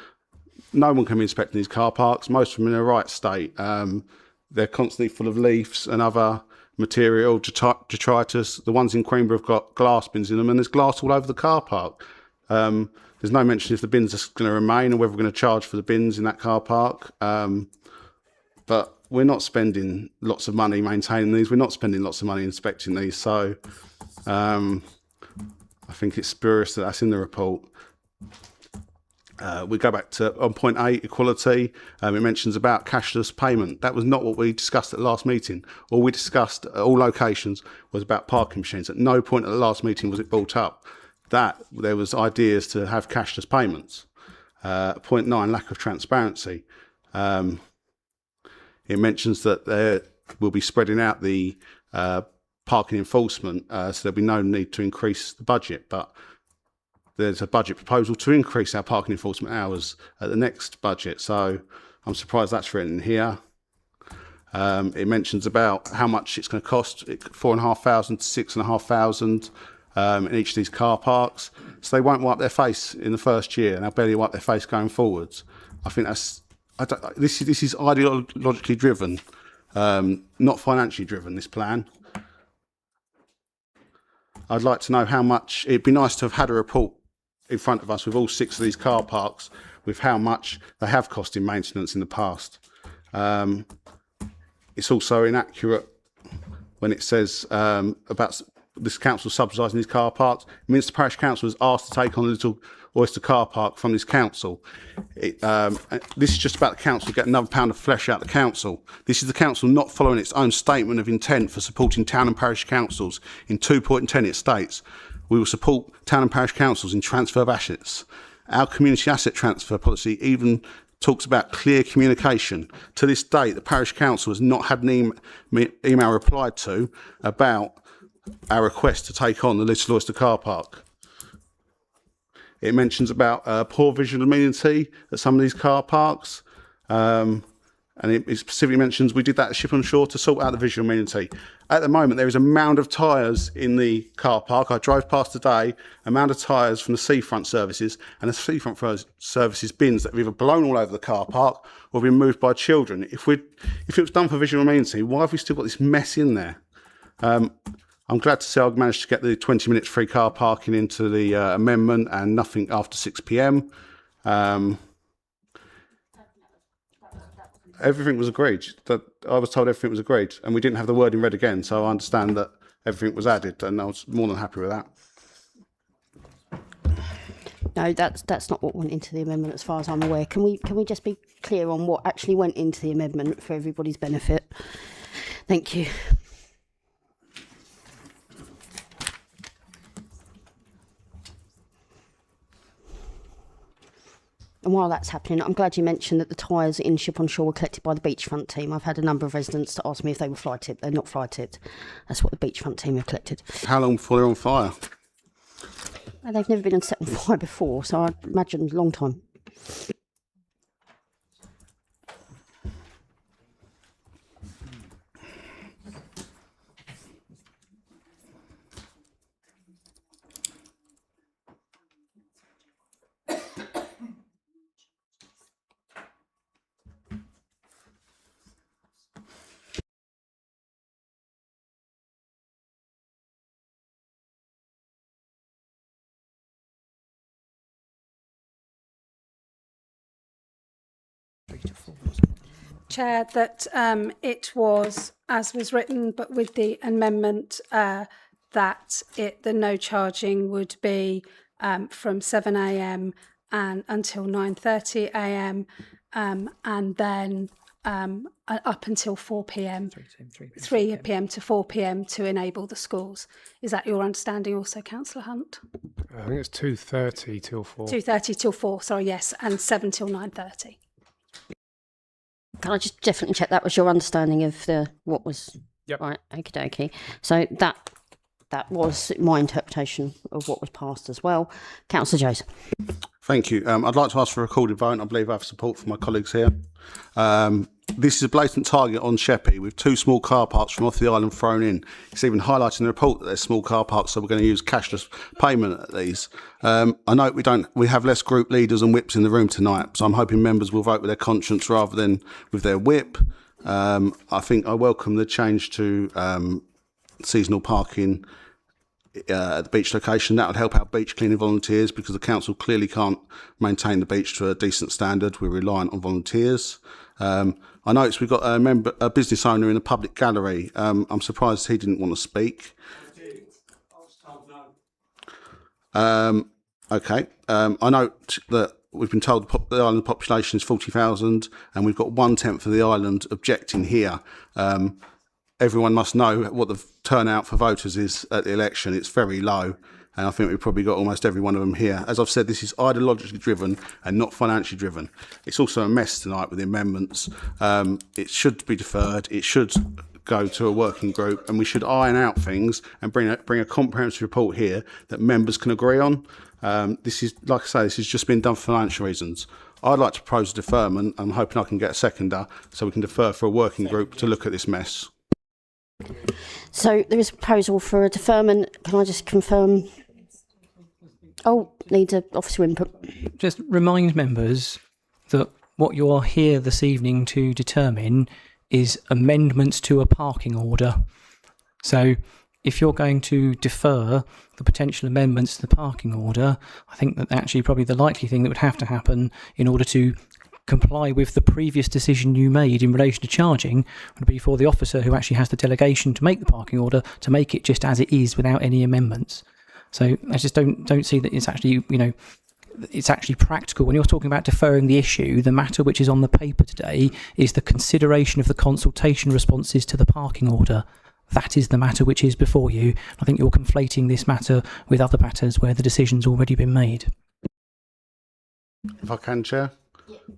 No one can be inspecting these car parks. Most of them are in a right state. They're constantly full of leaves and other material, detritus. The ones in Queenborough have got glass bins in them, and there's glass all over the car park. There's no mention if the bins are going to remain or whether we're going to charge for the bins in that car park. But we're not spending lots of money maintaining these. We're not spending lots of money inspecting these. So I think it's spurious that that's in the report. We go back to on point 8, equality. It mentions about cashless payment. That was not what we discussed at the last meeting. All we discussed at all locations was about parking machines. At no point at the last meeting was it brought up that there was ideas to have cashless payments. Point 9, lack of transparency. It mentions that there will be spreading out the parking enforcement, so there'll be no need to increase the budget. But there's a budget proposal to increase our parking enforcement hours at the next budget, so I'm surprised that's written here. It mentions about how much it's going to cost, $4,500 to $6,500 in each of these car parks. So they won't wipe their face in the first year, and they'll barely wipe their face going forwards. I think this is ideologically driven, not financially driven, this plan. I'd like to know how much. It'd be nice to have had a report in front of us with all 6 of these car parks with how much they have cost in maintenance in the past. It's also inaccurate when it says about this council subsidising these car parks. Minster Parish Council was asked to take on the Little Oyster car park from this council. This is just about the council getting another pound of flesh out of the council. This is the council not following its own statement of intent for supporting town and parish councils. In 2.10 it states, we will support town and parish councils in transfer of assets. Our community asset transfer policy even talks about clear communication. To this date, the parish council has not had an email replied to about our request to take on the Little Oyster car park. It mentions about poor visual amenity at some of these car parks. And it specifically mentions we did that at Ship Shore to sort out the visual amenity. At the moment, there is a mound of tyres in the car park. I drove past today, a mound of tyres from the Seafront Services, and the Seafront Services bins that have either blown all over the car park or been moved by children. If it was done for visual amenity, why have we still got this mess in there? I'm glad to say I've managed to get the 20 minutes free car parking into the amendment and nothing after 6 p.m. Everything was agreed. I was told everything was agreed, and we didn't have the wording read again, so I understand that everything was added, and I was more than happy with that. No, that's not what went into the amendment as far as I'm aware. Can we just be clear on what actually went into the amendment for everybody's benefit? Thank you. And while that's happening, I'm glad you mentioned that the tyres in Ship on Shore were collected by the beachfront team. I've had a number of residents to ask me if they were fly tipped. They're not fly tipped. That's what the beachfront team have collected. How long before they're on fire? And they've never been set on fire before, so I imagine a long time. Chair, that it was, as was written, but with the amendment that the no charging would be from 7 a.m. and until 9:30 a.m. And then up until 4 p.m. 3 p.m. to 4 p.m. to enable the schools. Is that your understanding also, Councillor Hunt? I think it's 2:30 till 4. 2:30 till 4, sorry, yes, and 7 till 9:30. Can I just definitely check that was your understanding of what was? Yep. Right, okie dokie. So that was my interpretation of what was passed as well. Councillor Jones. Thank you. I'd like to ask for a recorded vote. I believe I have support from my colleagues here. This is a blatant target on Sheppey with 2 small car parks from off the island thrown in. It's even highlighted in the report that they're small car parks, so we're going to use cashless payment at these. I know we have less group leaders and whips in the room tonight, so I'm hoping members will vote with their conscience rather than with their whip. I think I welcome the change to seasonal parking at the beach location. That would help out beach cleaning volunteers because the council clearly can't maintain the beach to a decent standard. We're reliant on volunteers. I noticed we've got a business owner in the public gallery. I'm surprised he didn't want to speak. Okay. I note that we've been told the island population is 40,000 and we've got 1/10 of the island objecting here. Everyone must know what the turnout for voters is at the election. It's very low, and I think we've probably got almost every one of them here. As I've said, this is ideologically driven and not financially driven. It's also a mess tonight with the amendments. It should be deferred. It should go to a working group, and we should iron out things and bring a comprehensive report here that members can agree on. This is, like I say, this has just been done for financial reasons. I'd like to propose a deferment. I'm hoping I can get a seconder so we can defer for a working group to look at this mess. So there is a proposal for a deferment. Can I just confirm? Oh, needs an officer input. Just remind members that what you are here this evening to determine is amendments to a parking order. So if you're going to defer the potential amendments to the parking order, I think that actually probably the likely thing that would have to happen in order to comply with the previous decision you made in relation to charging would be for the officer who actually has the delegation to make the parking order to make it just as it is without any amendments. So I just don't see that it's actually, it's actually practical. When you're talking about deferring the issue, the matter which is on the paper today is the consideration of the consultation responses to the parking order. That is the matter which is before you. I think you're conflating this matter with other matters where the decision's already been made. If I can, Chair?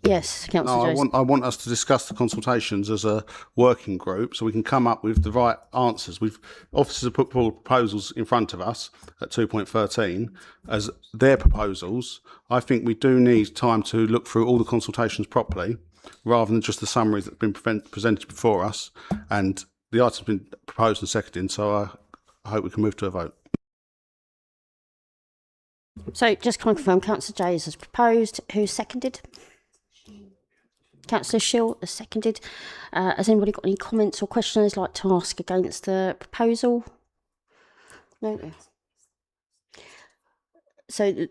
Yes, Councillor Jones. I want us to discuss the consultations as a working group so we can come up with the right answers. Officers have put forward proposals in front of us at 2.13 as their proposals. I think we do need time to look through all the consultations properly rather than just the summaries that have been presented before us. And the item's been proposed and seconded, so I hope we can move to a vote. So just can I confirm, Councillor Jays has proposed. Who's seconded? Councillor Schill has seconded. Has anybody got any comments or questions they'd like to ask against the proposal? No. So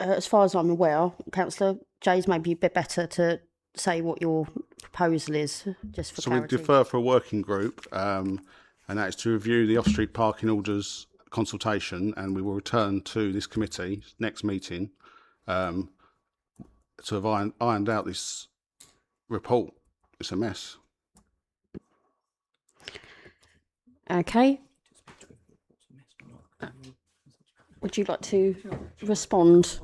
as far as I'm aware, Councillor Jays, maybe a bit better to say what your proposal is, just for clarity. So we defer for a working group, and that is to review the off-street parking orders consultation, and we will return to this committee next meeting to have ironed out this report. It's a mess. Okay. Would you like to respond?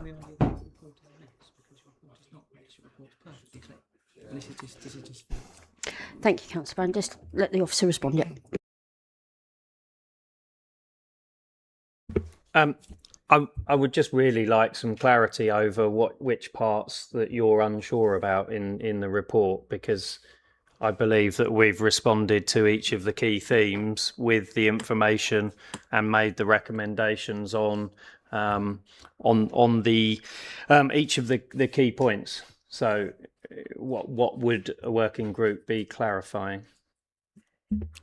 Thank you, Councillor Brown. Just let the officer respond. Yeah. I would just really like some clarity over which parts that you're unsure about in the report, because I believe that we've responded to each of the key themes with the information and made the recommendations on the each of the key points. So what would a working group be clarifying?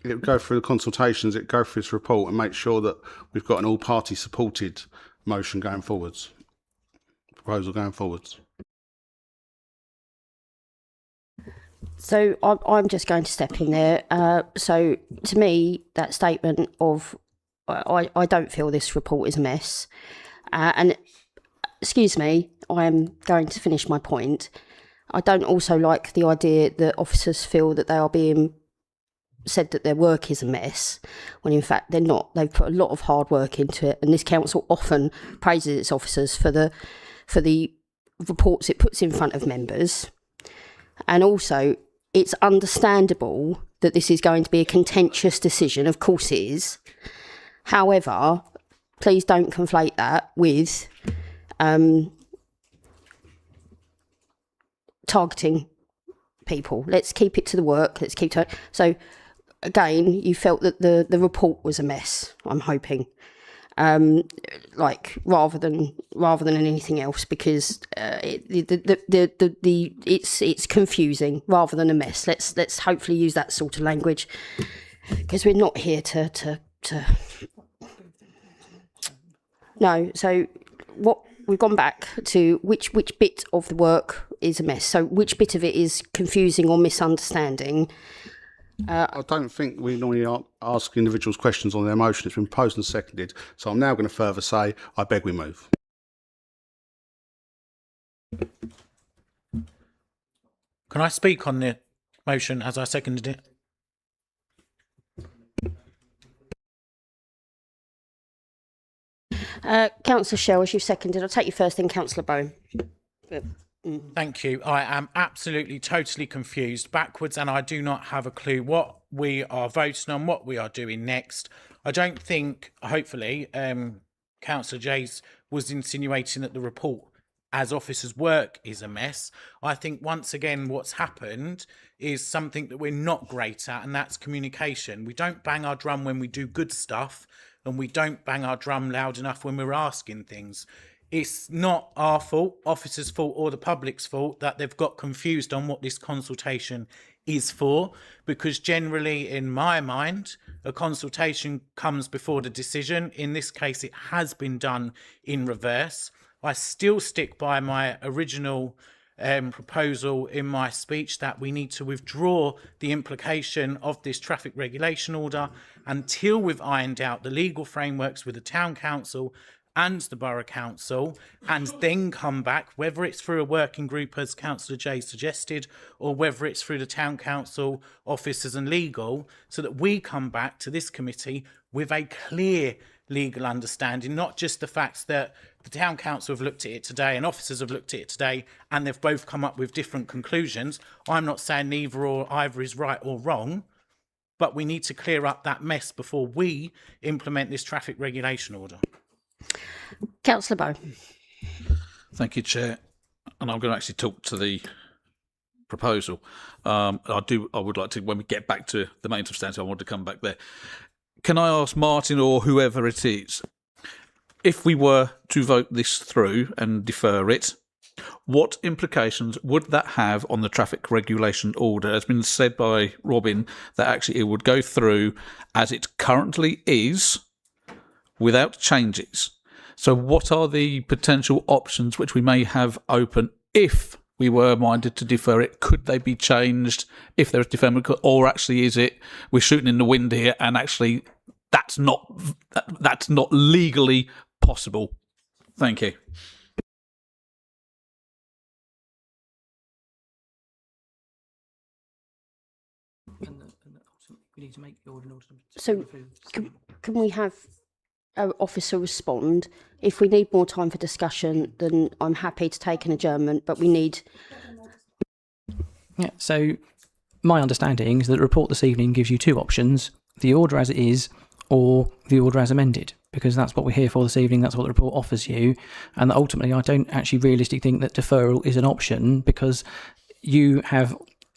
It would go through the consultations, it would go through this report and make sure that we've got an all-party supported motion going forwards, proposal going forwards. So I'm just going to step in there. So to me, that statement of I don't feel this report is a mess. And excuse me, I am going to finish my point. I don't also like the idea that officers feel that they are being said that their work is a mess, when in fact they're not. They've put a lot of hard work into it, and this council often praises its officers for the reports it puts in front of members. And also, it's understandable that this is going to be a contentious decision. Of course it is. However, please don't conflate that with targeting people. Let's keep it to the work. Let's keep to it. So, again, you felt that the report was a mess, I'm hoping. Like rather than anything else, because it's confusing rather than a mess. Let's hopefully use that sort of language, because we're not here to no. So what we've gone back to which bit of the work is a mess. So which bit of it is confusing or misunderstanding. I don't think we normally ask individuals questions on their motion. It's been proposed and seconded. So I'm now going to further say, I beg we move. Can I speak on the motion as I seconded it? Councillor Shell, as you seconded, I'll take you first, then Councillor Bowen. Thank you. I am absolutely, totally confused, backwards, and I do not have a clue what we are voting on, what we are doing next. I don't think, hopefully, Councillor Jays was insinuating that the report as officers' work is a mess. I think, once again, what's happened is something that we're not great at, and that's communication. We don't bang our drum when we do good stuff, and we don't bang our drum loud enough when we're asking things. It's not our fault, officers' fault, or the public's fault that they've got confused on what this consultation is for, because generally, in my mind, a consultation comes before the decision. In this case, it has been done in reverse. I still stick by my original proposal in my speech that we need to withdraw the implication of this traffic regulation order until we've ironed out the legal frameworks with the Town Council and the Borough Council, and then come back, whether it's through a working group as Councillor Jay suggested, or whether it's through the Town Council, officers and legal, so that we come back to this committee with a clear legal understanding, not just the fact that the Town Council have looked at it today and officers have looked at it today and they've both come up with different conclusions. I'm not saying neither or either is right or wrong, but we need to clear up that mess before we implement this traffic regulation order. Councillor Bowe. Thank you, Chair. And I'm going to actually talk to the proposal. I would like to, when we get back to the main substantive, I want to come back there. Can I ask Martin or whoever it is, if we were to vote this through and defer it, what implications would that have on the traffic regulation order? It's been said by Robin that actually it would go through as it currently is without changes. So what are the potential options which we may have open if we were minded to defer it? Could they be changed if there is deferment, or actually is it we're shooting in the wind here and actually that's not legally possible? Thank you. So can we have an officer respond? If we need more time for discussion, then I'm happy to take an adjournment, but we need... Yeah, so my understanding is that the report this evening gives you two options: the order as it is or the order as amended, because that's what we're here for this evening, that's what the report offers you. And ultimately, I don't actually realistically think that deferral is an option, because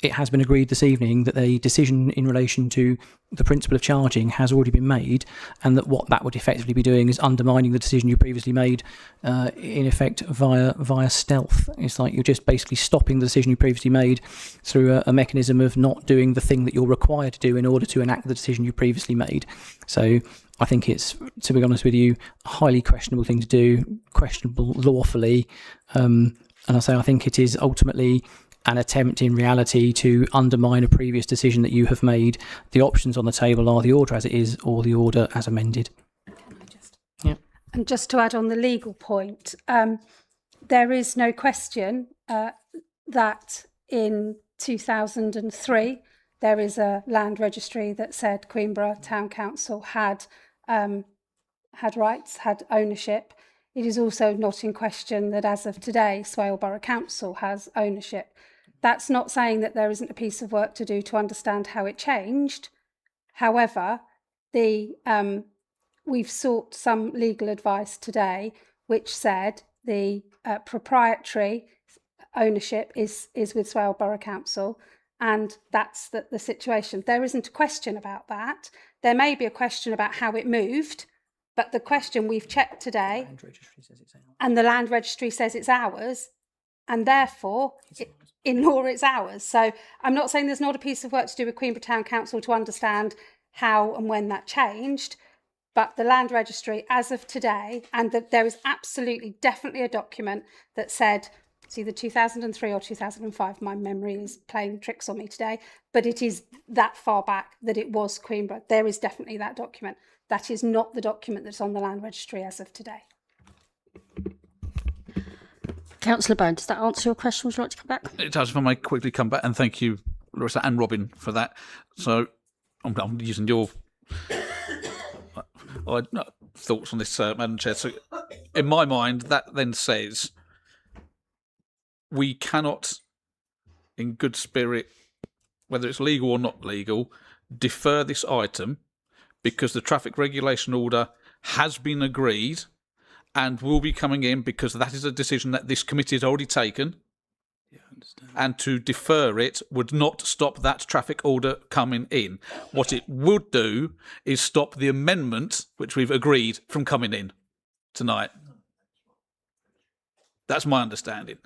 it has been agreed this evening that a decision in relation to the principle of charging has already been made, and that what that would effectively be doing is undermining the decision you previously made, in effect via stealth. It's like you're just basically stopping the decision you previously made through a mechanism of not doing the thing that you're required to do in order to enact the decision you previously made. So I think it's, to be honest with you, a highly questionable thing to do, questionable lawfully, and I think it is ultimately an attempt in reality to undermine a previous decision that you have made. The options on the table are the order as it is or the order as amended. And just to add on the legal point, there is no question that in 2003 there is a land registry that said Queenborough Town Council had rights, had ownership. It is also not in question that as of today, Swale Borough Council has ownership. That's not saying that there isn't a piece of work to do to understand how it changed. However, we've sought some legal advice today which said the proprietary ownership is with Swale Borough Council, and that's the situation. There isn't a question about that. There may be a question about how it moved, but the question we've checked today, and the land registry says it's ours, and therefore, in law, it's ours. So I'm not saying there's not a piece of work to do with Queenborough Town Council to understand how and when that changed, but the land registry, as of today, and that there is absolutely, definitely a document that said, it's either 2003 or 2005, my memory is playing tricks on me today, but it is that far back that it was Queenborough. There is definitely that document. That is not the document that's on the land registry as of today. Councillor Bowe, does that answer your question? Would you like to come back? It does, if I may quickly come back, and thank you, Larissa and Robin, for that. So I'm using your thoughts on this, Madam Chair. So in my mind, that then says we cannot, in good spirit, whether it's legal or not legal, defer this item because the traffic regulation order has been agreed and will be coming in because that is a decision that this committee has already taken. And to defer it would not stop that traffic order coming in. What it would do is stop the amendment, which we've agreed, from coming in tonight. That's my understanding.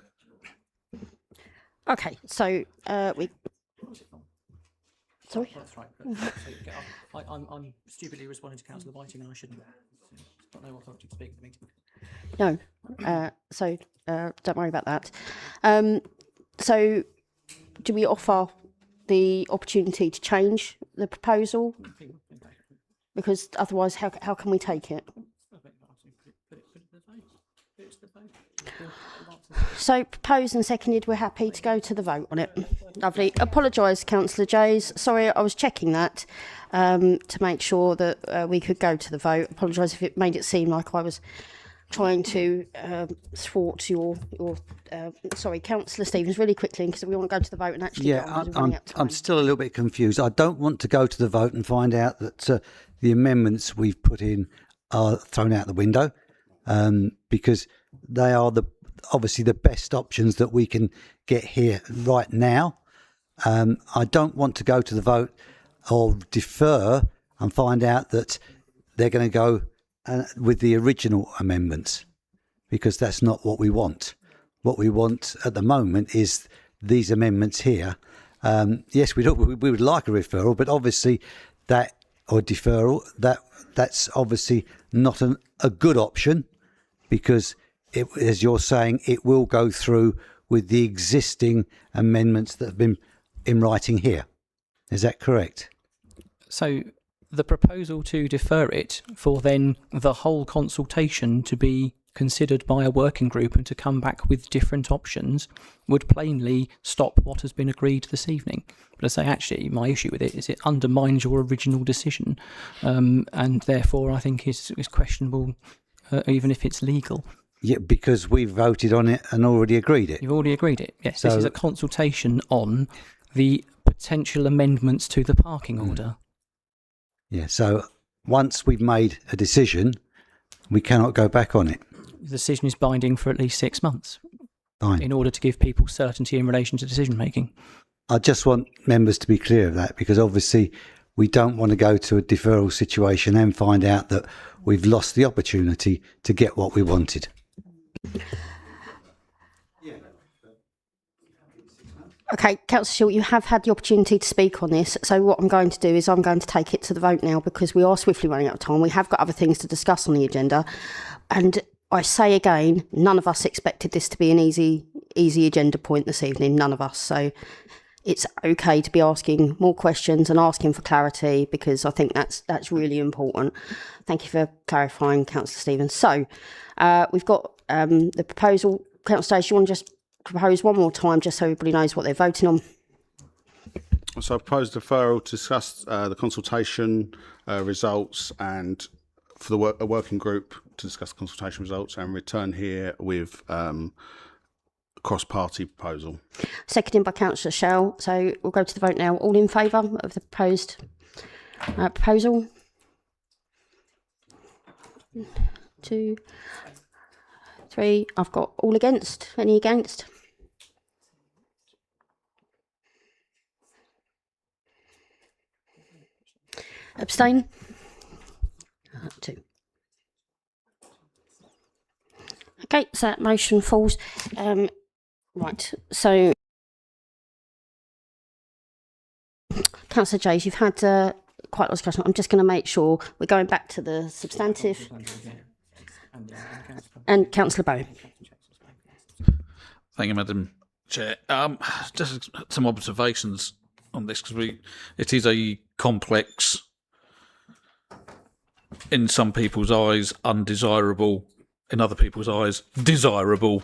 Okay, so we. Sorry. That's right. I'm stupidly responding to Councillor Whiting, and I shouldn't. Got no authority to speak at the meeting. No, so don't worry about that. So, do we offer the opportunity to change the proposal? Because otherwise, how can we take it? So, proposed and seconded, we're happy to go to the vote on it. Lovely. Apologise, Councillor Jays. Sorry, I was checking that to make sure that we could go to the vote. Apologise if it made it seem like I was trying to thwart your sorry, Councillor Stevens, really quickly, because we want to go to the vote and actually. Yeah, I'm still a little bit confused. I don't want to go to the vote and find out that the amendments we've put in are thrown out the window, because they are obviously the best options that we can get here right now. I don't want to go to the vote or defer and find out that they're going to go with the original amendments, because that's not what we want. What we want at the moment is these amendments here. Yes, we would like a referral, but obviously that's obviously not a good option, because as you're saying, it will go through with the existing amendments that have been in writing here. Is that correct? So the proposal to defer it for then the whole consultation to be considered by a working group and to come back with different options would plainly stop what has been agreed this evening. But I say, actually, my issue with it is it undermines your original decision, and therefore I think is questionable, even if it's legal. Yeah, because we voted on it and already agreed it. You've already agreed it, yes. So, this is a consultation on the potential amendments to the parking order. Yeah, so once we've made a decision, we cannot go back on it. The decision is binding for at least 6 months. Fine. In order to give people certainty in relation to decision making. I just want members to be clear of that, because obviously we don't want to go to a deferral situation and find out that we've lost the opportunity to get what we wanted. Okay, Councillor Short, you have had the opportunity to speak on this. So what I'm going to do is I'm going to take it to the vote now, because we are swiftly running out of time. We have got other things to discuss on the agenda. And I say again, none of us expected this to be an easy agenda point this evening. None of us. So it's okay to be asking more questions and asking for clarity, because I think that's really important. Thank you for clarifying, Councillor Stevens. So we've got the proposal. Councillor Dace, you want to just propose one more time, just so everybody knows what they're voting on? So I propose deferral to discuss the consultation results, and for a working group to discuss the consultation results, and return here with a cross-party proposal. Seconded by Councillor Shell. So we'll go to the vote now. All in favour of the proposed proposal? 1, 2, 3. I've got all against. Any against? Abstain? 2. Okay, so that motion falls. Right, so Councillor Jays, you've had quite a lot of discussion. I'm just going to make sure we're going back to the substantive. And Councillor Bowen. Thank you, Madam Chair. Just some observations on this, because it is a complex, in some people's eyes, undesirable, in other people's eyes, desirable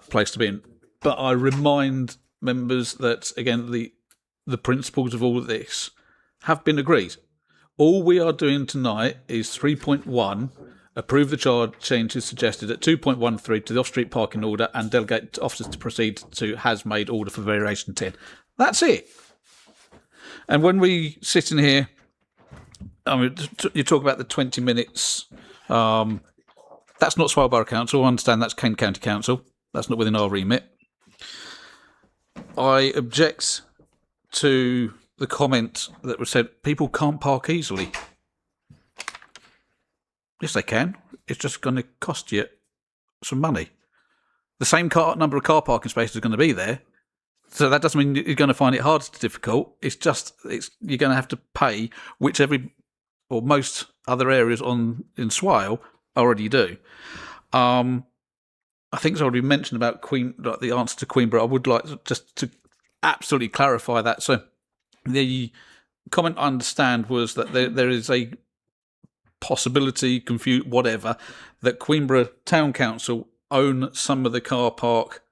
place to be in. But I remind members that, again, the principles of all of this have been agreed. All we are doing tonight is 3.1 approve the charge changes suggested at 2.13 to the off-street parking order and delegate officers to proceed to has made order for variation 10. That's it. And when we sit in here, I mean, you talk about the 20 minutes. That's not Swale Borough Council. I understand that's Kane County Council. That's not within our remit. I object to the comment that was said people can't park easily. Yes, they can. It's just going to cost you some money. The same number of car parking spaces are going to be there. So that doesn't mean you're going to find it hard or difficult. It's just you're going to have to pay, which every or most other areas in Swale already do. I think it's already mentioned about the answer to Queenborough. I would like just to absolutely clarify that. So the comment I understand was that there is a possibility, whatever, that Queenborough Town Council own some of the car park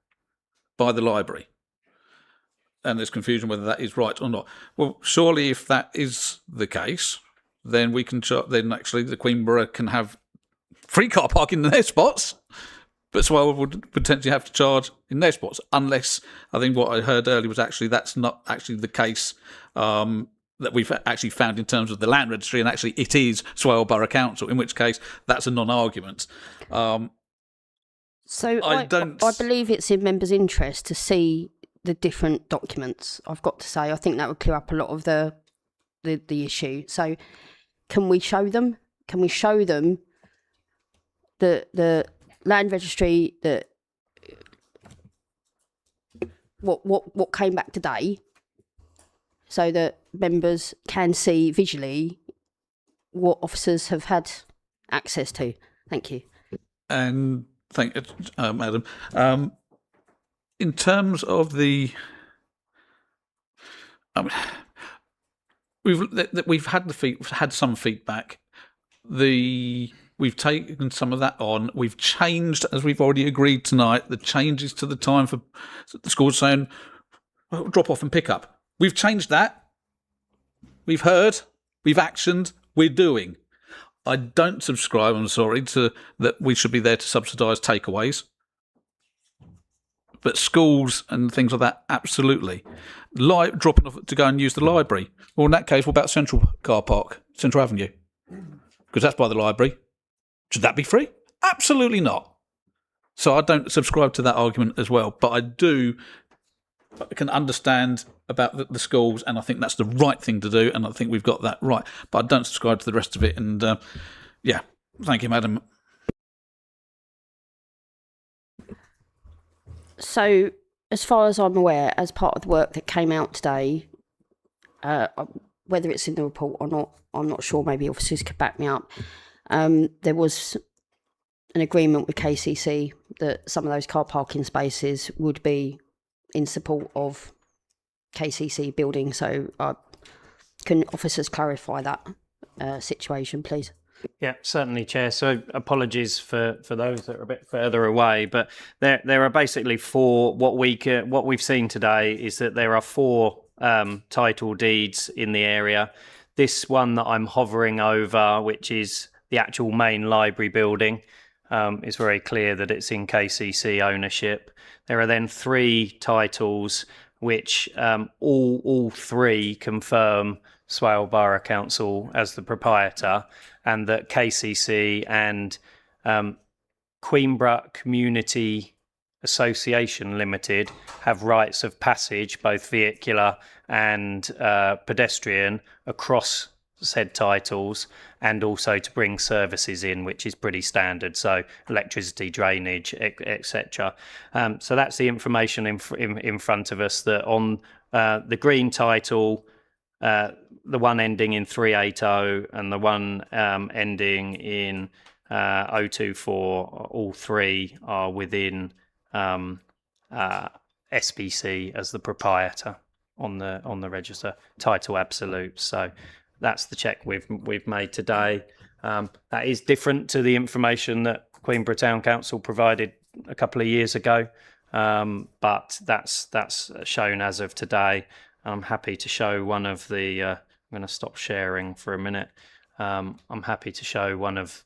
by the library. And there's confusion whether that is right or not. Well, surely if that is the case, then we can then actually the Queenborough can have free car parking in their spots, but Swale would potentially have to charge in their spots, unless I think what I heard earlier was actually that's not actually the case that we've actually found in terms of the land registry, and actually it is Swale Borough Council, in which case that's a non-argument. So I believe it's in members' interest to see the different documents. I've got to say, I think that would clear up a lot of the issue. So can we show them? Can we show them the land registry, that what came back today, so that members can see visually what officers have had access to? Thank you. And thank you, Madam. In terms of the, we've had some feedback. We've taken some of that on. We've changed, as we've already agreed tonight, the changes to the time for the schools saying drop off and pick up. We've changed that. We've heard. We've actioned. We're doing. I don't subscribe, I'm sorry, to that we should be there to subsidise takeaways. But schools and things like that, absolutely. Dropping off to go and use the library. Well, in that case, what about Central Car Park, Central Avenue? Because that's by the library. Should that be free? Absolutely not. So I don't subscribe to that argument as well. But I can understand about the schools, and I think that's the right thing to do, and I think we've got that right. But I don't subscribe to the rest of it. And yeah, thank you, Madam. So, as far as I'm aware, as part of the work that came out today, whether it's in the report or not, I'm not sure. Maybe officers could back me up. There was an agreement with KCC that some of those car parking spaces would be in support of KCC building. So, can officers clarify that situation, please? Yeah, certainly, Chair. So apologies for those that are a bit further away, but there are basically four. What we've seen today is that there are four title deeds in the area. This one that I'm hovering over, which is the actual main library building, is very clear that it's in KCC ownership. There are then three titles which all three confirm Swale Borough Council as the proprietor, and that KCC and Queenborough Community Association Limited have rights of passage, both vehicular and pedestrian, across said titles, and also to bring services in, which is pretty standard, so electricity, drainage, etc. So that's the information in front of us, that on the green title, the one ending in 380 and the one ending in 024, all three are within SBC as the proprietor on the register. Title absolute. So that's the check we've made today. That is different to the information that Queenborough Town Council provided a couple of years ago, but that's shown as of today. I'm happy to show one of the. I'm going to stop sharing for a minute. I'm happy to show one of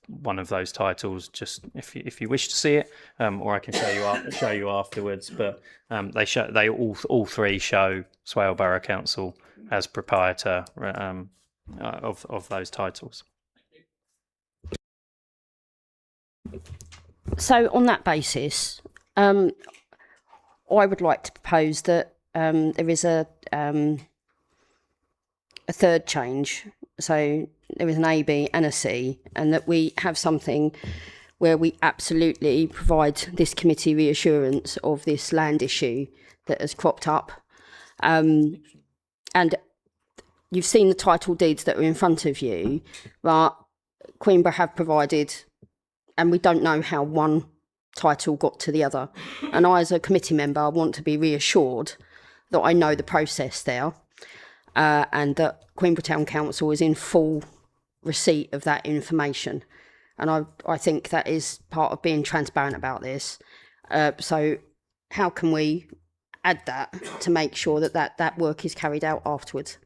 those titles, just if you wish to see it, or I can show you afterwards. But they all three show Swale Borough Council as proprietor of those titles. So on that basis, I would like to propose that there is a third change. So there is an A, B and a C, and that we have something where we absolutely provide this committee reassurance of this land issue that has cropped up. And you've seen the title deeds that are in front of you, but Queenborough have provided, and we don't know how one title got to the other. And I, as a committee member, want to be reassured that I know the process there, and that Queenborough Town Council is in full receipt of that information. And I think that is part of being transparent about this. So how can we add that to make sure that work is carried out afterwards?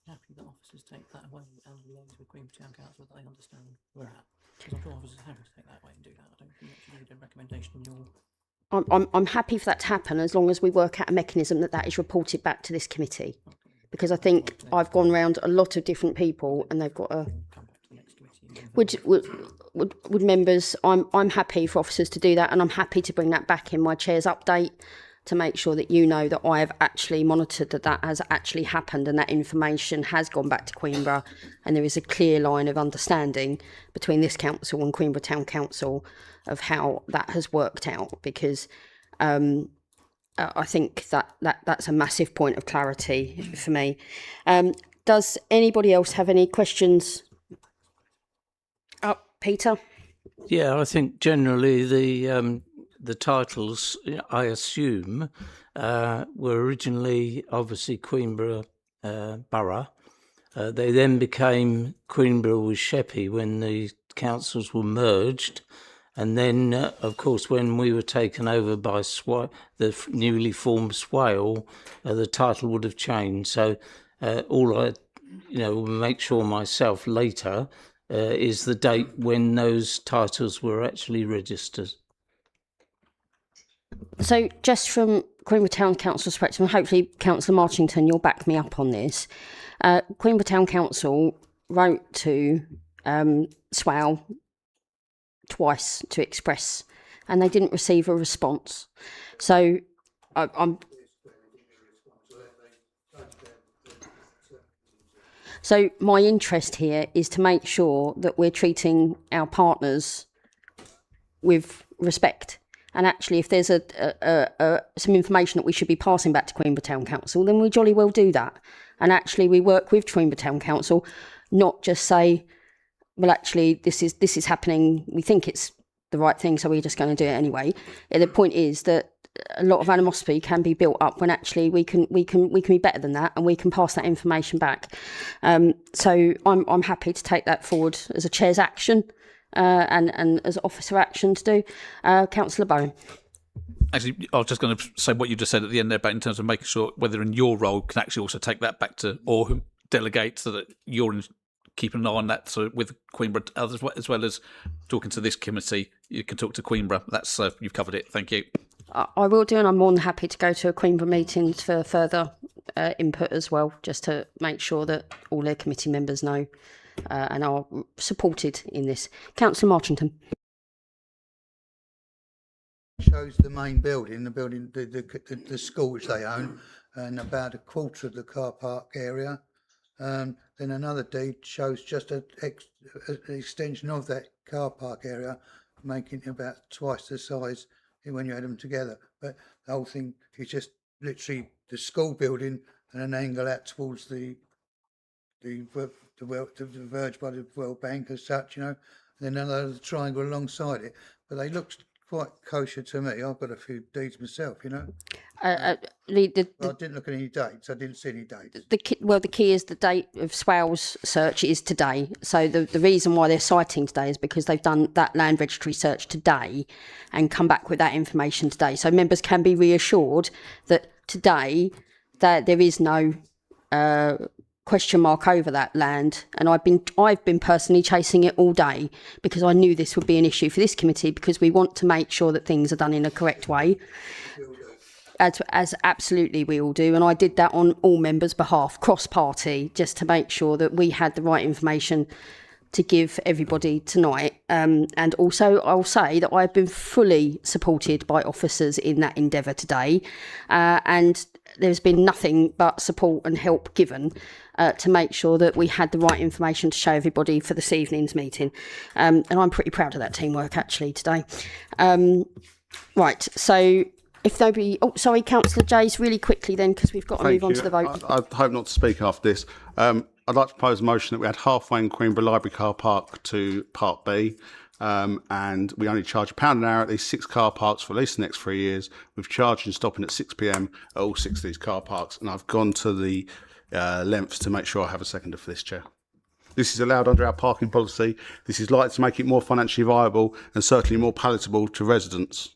Happy that officers take that away and liaise with Queenborough Town Council that they understand where we're at. Because I'm sure officers have to take that away and do that. I don't think that should be a recommendation in your... I'm happy for that to happen as long as we work out a mechanism that is reported back to this committee. Because I think I've gone round a lot of different people and they've got a... Would members, I'm happy for officers to do that, and I'm happy to bring that back in my chair's update to make sure that you know that I have actually monitored that has actually happened and that information has gone back to Queenborough, and there is a clear line of understanding between this council and Queenborough Town Council of how that has worked out, because I think that's a massive point of clarity for me. Does anybody else have any questions? Peter? Yeah, I think generally the titles, I assume, were originally obviously Queenborough Borough. They then became Queenborough with Sheppey when the councils were merged. And then, of course, when we were taken over by the newly formed Swale, the title would have changed. So all I will make sure myself later is the date when those titles were actually registered. So just from Queenborough Town Council's perspective, and hopefully Councillor Marchington, you'll back me up on this, Queenborough Town Council wrote to Swale twice to express, and they didn't receive a response. So So my interest here is to make sure that we're treating our partners with respect. And actually, if there's some information that we should be passing back to Queenborough Town Council, then we jolly well do that. And actually, we work with Queenborough Town Council, not just say, well, actually, this is happening. We think it's the right thing, so we're just going to do it anyway. And the point is that a lot of animosity can be built up when actually we can be better than that, and we can pass that information back. So I'm happy to take that forward as a chair's action and as officer action to do. Councillor Bowen. Actually, I was just going to say what you just said at the end there about in terms of making sure whether in your role can actually also take that back to or delegate so that you're keeping an eye on that. So with Queenborough, as well as talking to this committee, you can talk to Queenborough. That's you've covered it. Thank you. I will do, and I'm more than happy to go to a Queenborough meeting for further input as well, just to make sure that all their committee members know and are supported in this. Councillor Marchington. Shows the main building, the school which they own, and about a quarter of the car park area. Then another deed shows just an extension of that car park area, making it about twice the size when you add them together. But the whole thing is just literally the school building and an angle out towards the verge by the World Bank as such, and then another triangle alongside it. But they look quite kosher to me. I've got a few deeds myself, I didn't look at any dates. I didn't see any dates. The key is the date of Swale's search is today. So the reason why they're citing today is because they've done that land registry search today and come back with that information today. So members can be reassured that today that there is no question mark over that land, and I've been personally chasing it all day because I knew this would be an issue for this committee, because we want to make sure that things are done in a correct way, as absolutely we all do, and I did that on all members' behalf, cross party, just to make sure that we had the right information to give everybody tonight. And also I'll say that I've been fully supported by officers in that endeavour today, and there's been nothing but support and help given to make sure that we had the right information to show everybody for this evening's meeting. And I'm pretty proud of that teamwork actually today. Right, so if nobody... Oh, sorry, Councillor Jays, really quickly then, because we've got to move on to the vote. I hope not to speak after this. I'd like to propose a motion that we add halfway in Queenborough Library car park to Part B, and we only charge £1 an hour at these 6 car parks for at least the next 3 years, with charging stopping at 6 p.m. at all 6 of these car parks. And I've gone to the lengths to make sure I have a seconder for this, Chair. This is allowed under our parking policy. This is likely to make it more financially viable and certainly more palatable to residents.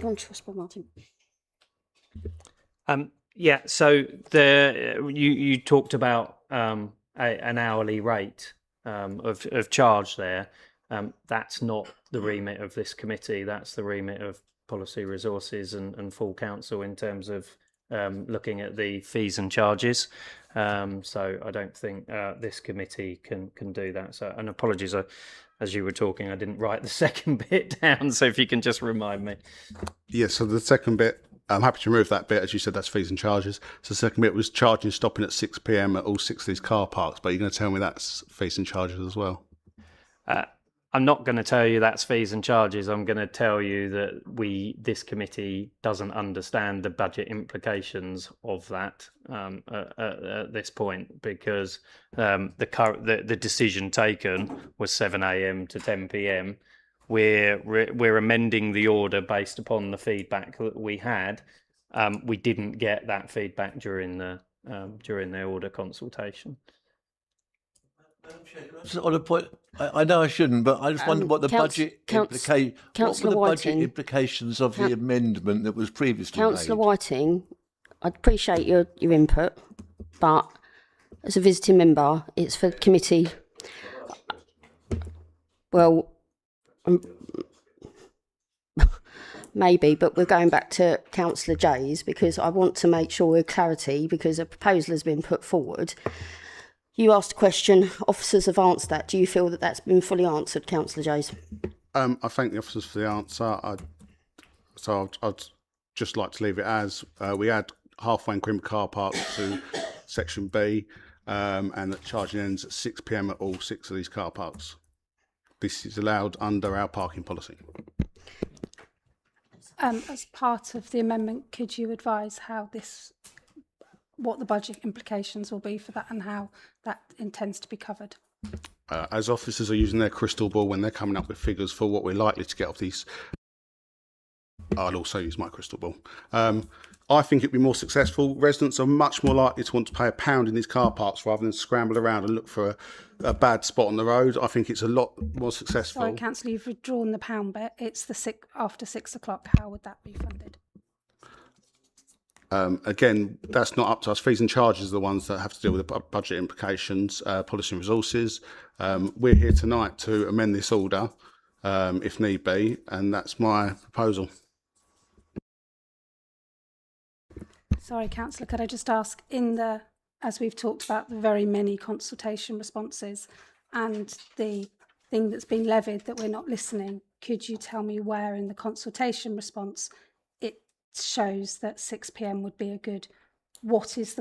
Go on, Trustman Martin. Yeah, so you talked about an hourly rate of charge there. That's not the remit of this committee. That's the remit of Policy Resources and full council in terms of looking at the fees and charges. So I don't think this committee can do that. So, and apologies, as you were talking, I didn't write the second bit down. So if you can just remind me. Yeah, so the second bit, I'm happy to remove that bit. As you said, that's fees and charges. So the second bit was charging stopping at 6 p.m. at all 6 of these car parks. But you're going to tell me that's fees and charges as well? I'm not going to tell you that's fees and charges. I'm going to tell you that this committee doesn't understand the budget implications of that at this point, because the decision taken was 7 a.m. to 10 p.m. We're amending the order based upon the feedback that we had. We didn't get that feedback during the order consultation. On a point, I know I shouldn't, but I just wonder what the budget implications of the amendment that was previously Councillor made. Whiting, I'd appreciate your input, but as a visiting member, it's for committee. Well, maybe, but we're going back to Councillor Jays, because I want to make sure we're clarity, because a proposal has been put forward. You asked a question, officers have answered that. Do you feel that that's been fully answered, Councillor Jays? I thank the officers for the answer. I'd just like to leave it as we add halfway in Queenborough car park to section B, and that charging ends at 6 p.m. at all 6 of these car parks. This is allowed under our parking policy. As part of the amendment, could you advise what the budget implications will be for that and how that intends to be covered? As officers are using their crystal ball when they're coming up with figures for what we're likely to get off these, I'll also use my crystal ball. I think it'd be more successful. Residents are much more likely to want to pay £1 in these car parks rather than scramble around and look for a bad spot on the road. I think it's a lot more successful. Sorry, Councillor, you've withdrawn the pound bit. It's the after 6 o'clock. How would that be funded? Again, that's not up to us. Fees and charges are the ones that have to deal with the budget implications, policy and resources. We're here tonight to amend this order, if need be, and that's my proposal. Sorry, Councillor, could I just ask, as we've talked about the very many consultation responses and the thing that's been levied that we're not listening, could you tell me where in the consultation response it shows that 6 p.m. would be a good? What is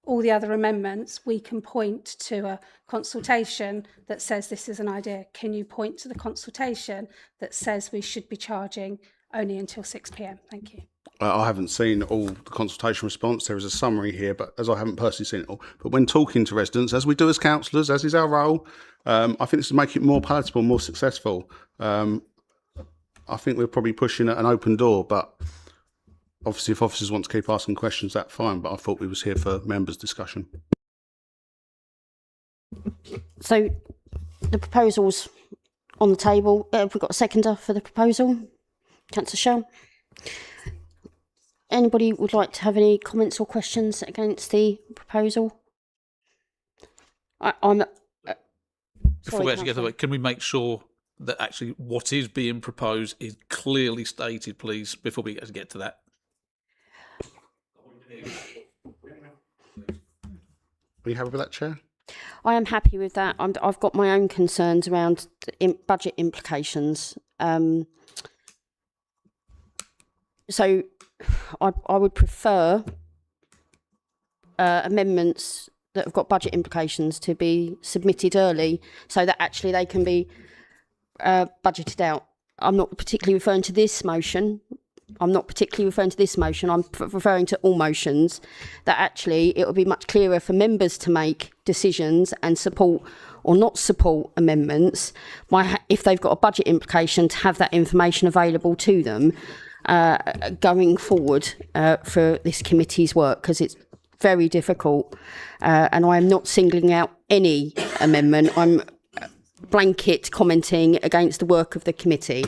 all the other amendments? We can point to a consultation that says this is an idea. Can you point to the consultation that says we should be charging only until 6 p.m? Thank you. I haven't seen all the consultation response. There is a summary here, but as I haven't personally seen it all. But when talking to residents, as we do as councillors, as is our role, I think this will make it more palatable, more successful. I think we're probably pushing at an open door, but obviously if officers want to keep asking questions, that's fine. But I thought we was here for members' discussion. So the proposal's on the table. Have we got a seconder for the proposal? Councillor Shell. Anybody would like to have any comments or questions against the proposal? I'm. Before we actually get to it, can we make sure that actually what is being proposed is clearly stated, please, before we actually get to that? Are you happy with that, Chair? I am happy with that. I've got my own concerns around budget implications. So I would prefer amendments that have got budget implications to be submitted early so that actually they can be budgeted out. I'm not particularly referring to this motion. I'm referring to all motions, that actually it will be much clearer for members to make decisions and support or not support amendments if they've got a budget implication, to have that information available to them going forward for this committee's work, because it's very difficult, and I am not singling out any amendment. I'm blanket commenting against the work of the committee.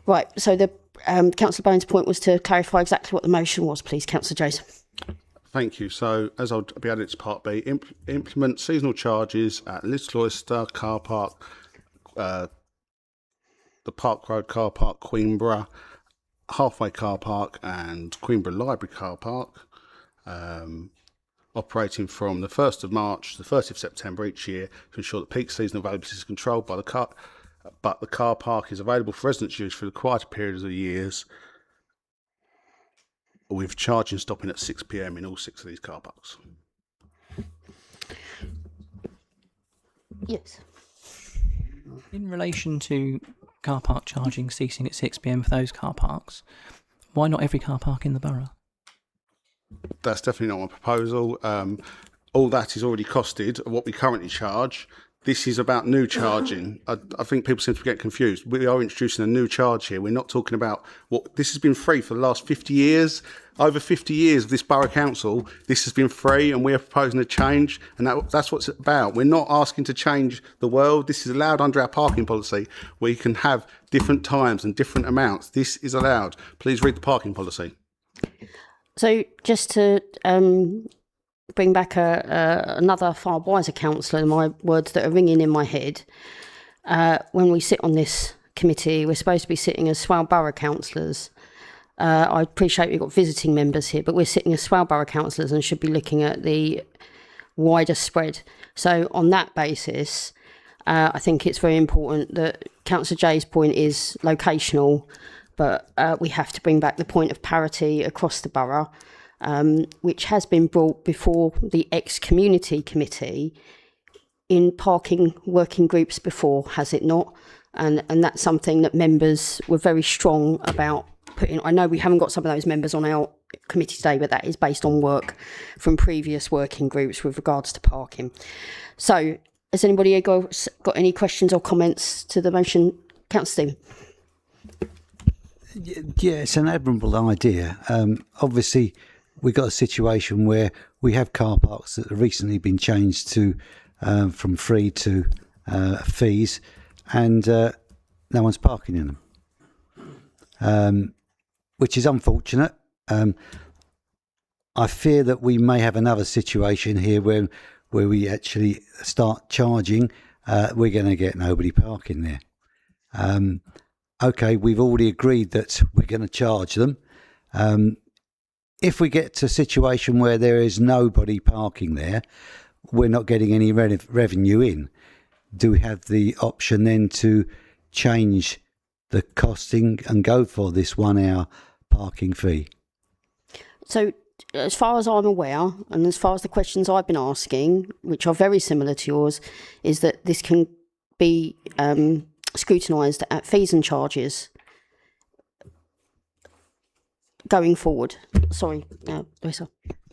Right, so the Councillor Bowen's point was to clarify exactly what the motion was, please, Councillor Joseph. Thank you. So, as I'll be added to Part B, implement seasonal charges at Little Oyster Car Park, the Park Road Car Park, Queenborough, Halfway Car Park and Queenborough Library Car Park, operating from the 1st of March to the 30th of September each year to ensure that peak seasonal availability is controlled by the car, but the car park is available for residents' use for the quieter periods of the years, with charging stopping at 6 p.m. in all 6 of these car parks. Yes. In relation to car park charging ceasing at 6 p.m. for those car parks, why not every car park in the borough? That's definitely not my proposal. All that is already costed, what we currently charge. This is about new charging. I think people seem to get confused. We are introducing a new charge here. We're not talking about what this has been free for the last 50 years. Over 50 years of this borough council, this has been free, and we are proposing a change, and that's what it's about. We're not asking to change the world. This is allowed under our parking policy, where you can have different times and different amounts. This is allowed. Please read the parking policy. So just to bring back another far wiser councillor, my words that are ringing in my head, when we sit on this committee, we're supposed to be sitting as Swale Borough councillors. I appreciate we've got visiting members here, but we're sitting as Swale Borough councillors and should be looking at the wider spread. So on that basis, I think it's very important that Councillor Jay's point is locational, but we have to bring back the point of parity across the borough, which has been brought before the ex-community committee in parking working groups before, has it not? And that's something that members were very strong about putting. I know we haven't got some of those members on our committee today, but that is based on work from previous working groups with regards to parking. So has anybody got any questions or comments to the motion? Councillor Stephen. Yeah, it's an admirable idea. Obviously, we've got a situation where we have car parks that have recently been changed to from free to fees, and no one's parking in them, which is unfortunate. I fear that we may have another situation here where we actually start charging. We're going to get nobody parking there. Okay, we've already agreed that we're going to charge them. If we get to a situation where there is nobody parking there, we're not getting any revenue in. Do we have the option then to change the costing and go for this 1 hour parking fee? So as far as I'm aware, and as far as the questions I've been asking, which are very similar to yours, is that this can be scrutinised at fees and charges going forward. Sorry, Lisa.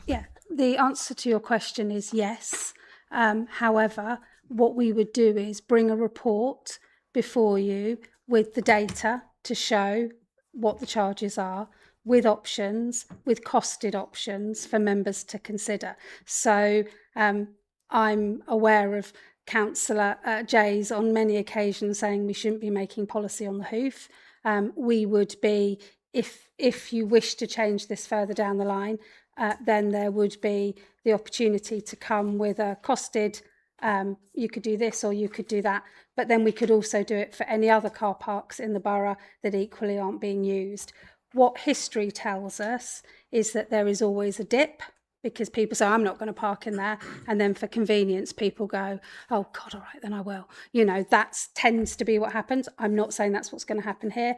Yeah, the answer to your question is yes. However, what we would do is bring a report before you with the data to show what the charges are, with options, with costed options for members to consider. So I'm aware of Councillor Jays on many occasions saying we shouldn't be making policy on the hoof. We would be, if you wish to change this further down the line, then there would be the opportunity to come with a costed, you could do this or you could do that, but then we could also do it for any other car parks in the borough that equally aren't being used. What history tells us is that there is always a dip, because people say, I'm not going to park in there. And then for convenience, people go, oh God, all right, then I will. You know, that tends to be what happens. I'm not saying that's what's going to happen here,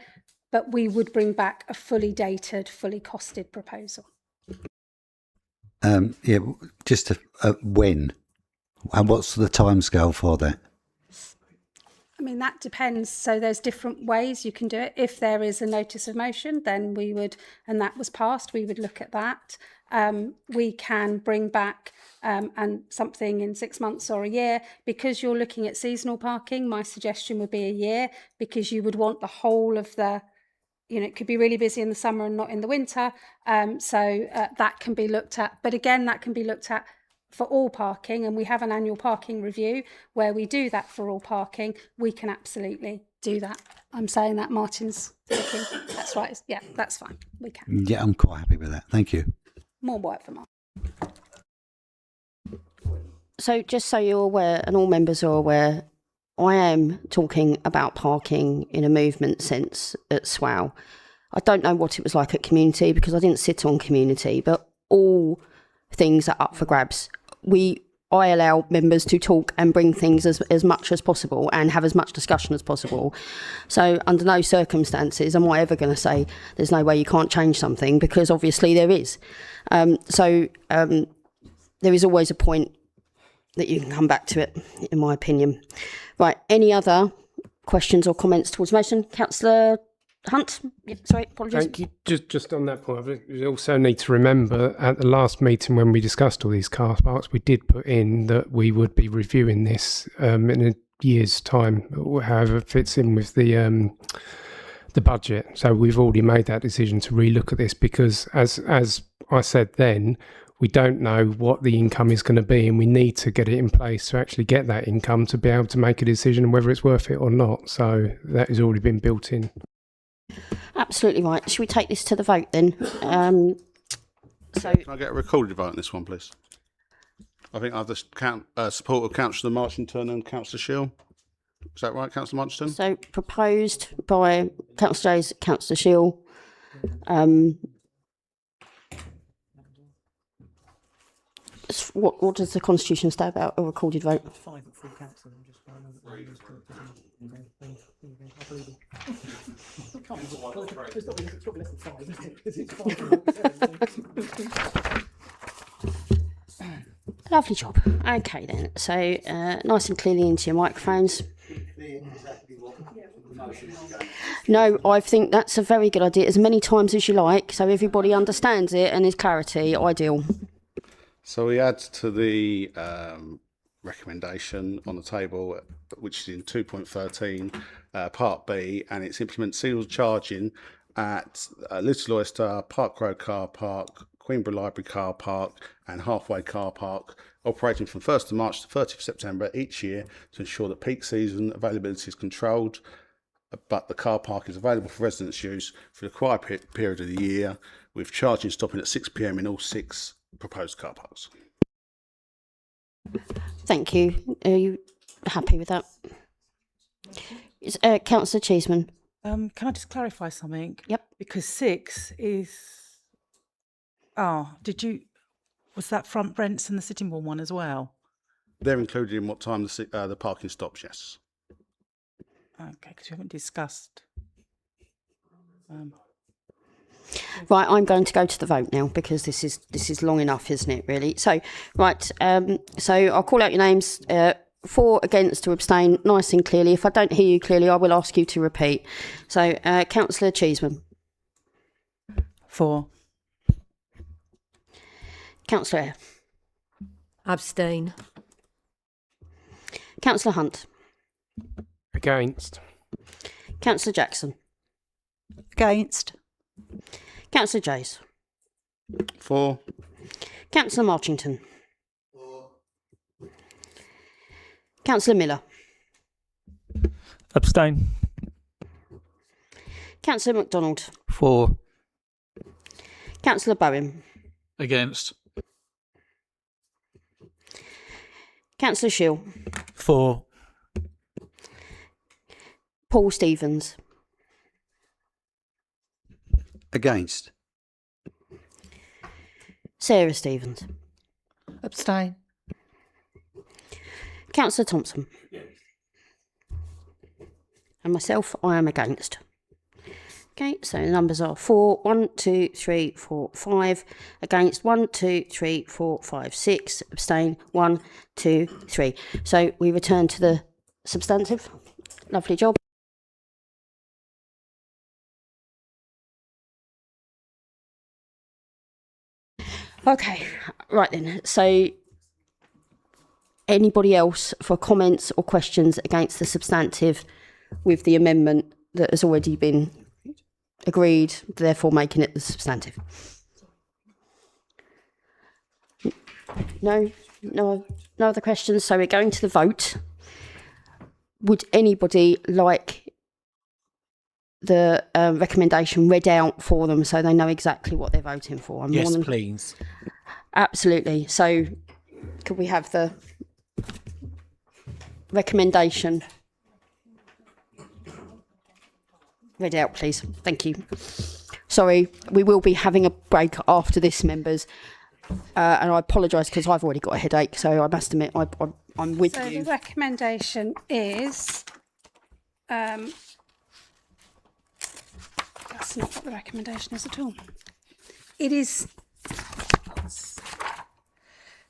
but we would bring back a fully dated, fully costed proposal. Yeah, just when? And what's the timescale for that? I mean, that depends. So there's different ways you can do it. If there is a notice of motion, then we would, and that was passed, we would look at that. We can bring back and something in 6 months or a year. Because you're looking at seasonal parking, my suggestion would be a year, because you would want the whole of the, you know, it could be really busy in the summer and not in the winter. So that can be looked at. But again, that can be looked at for all parking, and we have an annual parking review where we do that for all parking. We can absolutely do that. I'm saying that, Martin's thinking. That's right. Yeah, that's fine. We can. Yeah, I'm quite happy with that. Thank you. More work for Martin. So just so you're aware, and all members are aware, I am talking about parking in a movement sense at Swale. I don't know what it was like at Community because I didn't sit on Community, but all things are up for grabs. I allow members to talk and bring things as much as possible and have as much discussion as possible. So under no circumstances am I ever going to say there's no way you can't change something, because obviously there is. There is always a point that you can come back to it, in my opinion. Right, any other questions or comments towards the motion? Councillor Hunt? Yeah, sorry, apologies. Thank you. Just on that point, we also need to remember at the last meeting when we discussed all these car parks, we did put in that we would be reviewing this in a year's time, however it fits in with the budget. So we've already made that decision to relook at this, because as I said then, we don't know what the income is going to be, and we need to get it in place to actually get that income to be able to make a decision whether it's worth it or not. So that has already been built in. Absolutely right. Should we take this to the vote then? Can I get a recorded vote on this one, please? I think I have the support of Councillor Marchington and Councillor Shield. Is that right, Councillor Marchington? So proposed by Councillor Jays, Councillor Shield. What does the Constitution say about a recorded vote? Lovely job. Okay then, so nice and clearly into your microphones. No, I think that's a very good idea, as many times as you like, so everybody understands it and there's clarity. Ideal. So we add to the recommendation on the table, which is in 2.13, Part B, and it's implement single charging at Little Oyster, Park Road Car Park, Queenborough Library Car Park and Halfway Car Park, operating from 1st of March to 30th of September each year to ensure that peak season availability is controlled, but the car park is available for residents' use for the quiet period of the year, with charging stopping at 6 p.m. in all 6 proposed car parks. Thank you. Are you happy with that? Councillor Cheeseman. Can I just clarify something? Yep. Because 6 is. Oh, was that Front Brents and the Sittingbourne one as well? They're included in what time the parking stops, yes. Okay, because we haven't discussed. Right, I'm going to go to the vote now, because this is long enough, isn't it, really? So, right, so I'll call out your names. For, against, to abstain, nice and clearly. If I don't hear you clearly, I will ask you to repeat. So, Councillor Cheeseman. For. Councillor Eyre. Abstain. Councillor Hunt. Against. Councillor Jackson. Against. Councillor Jays. For. Councillor Marchington. Councillor Miller. Abstain. Councillor MacDonald. For. Councillor Bowen. Against. Councillor Shield. For. Paul Stevens. Against. Sarah Stevens. Abstain. Councillor Thompson. And myself, I am against. Okay, so the numbers are 4, 1, 2, 3, 4, 5. Against 1, 2, 3, 4, 5, 6. Abstain 1, 2, 3. So we return to the substantive. Lovely job. Okay, right then. So anybody else for comments or questions against the substantive with the amendment that has already been agreed, therefore making it the substantive? No other questions. So we're going to the vote. Would anybody like the recommendation read out for them so they know exactly what they're voting for? Yes, please. Absolutely. So could we have the recommendation read out, please? Thank you. Sorry, we will be having a break after this, members. And I apologise because I've already got a headache, so I must admit I'm with So you. the recommendation is, that's not what the recommendation is at all. It is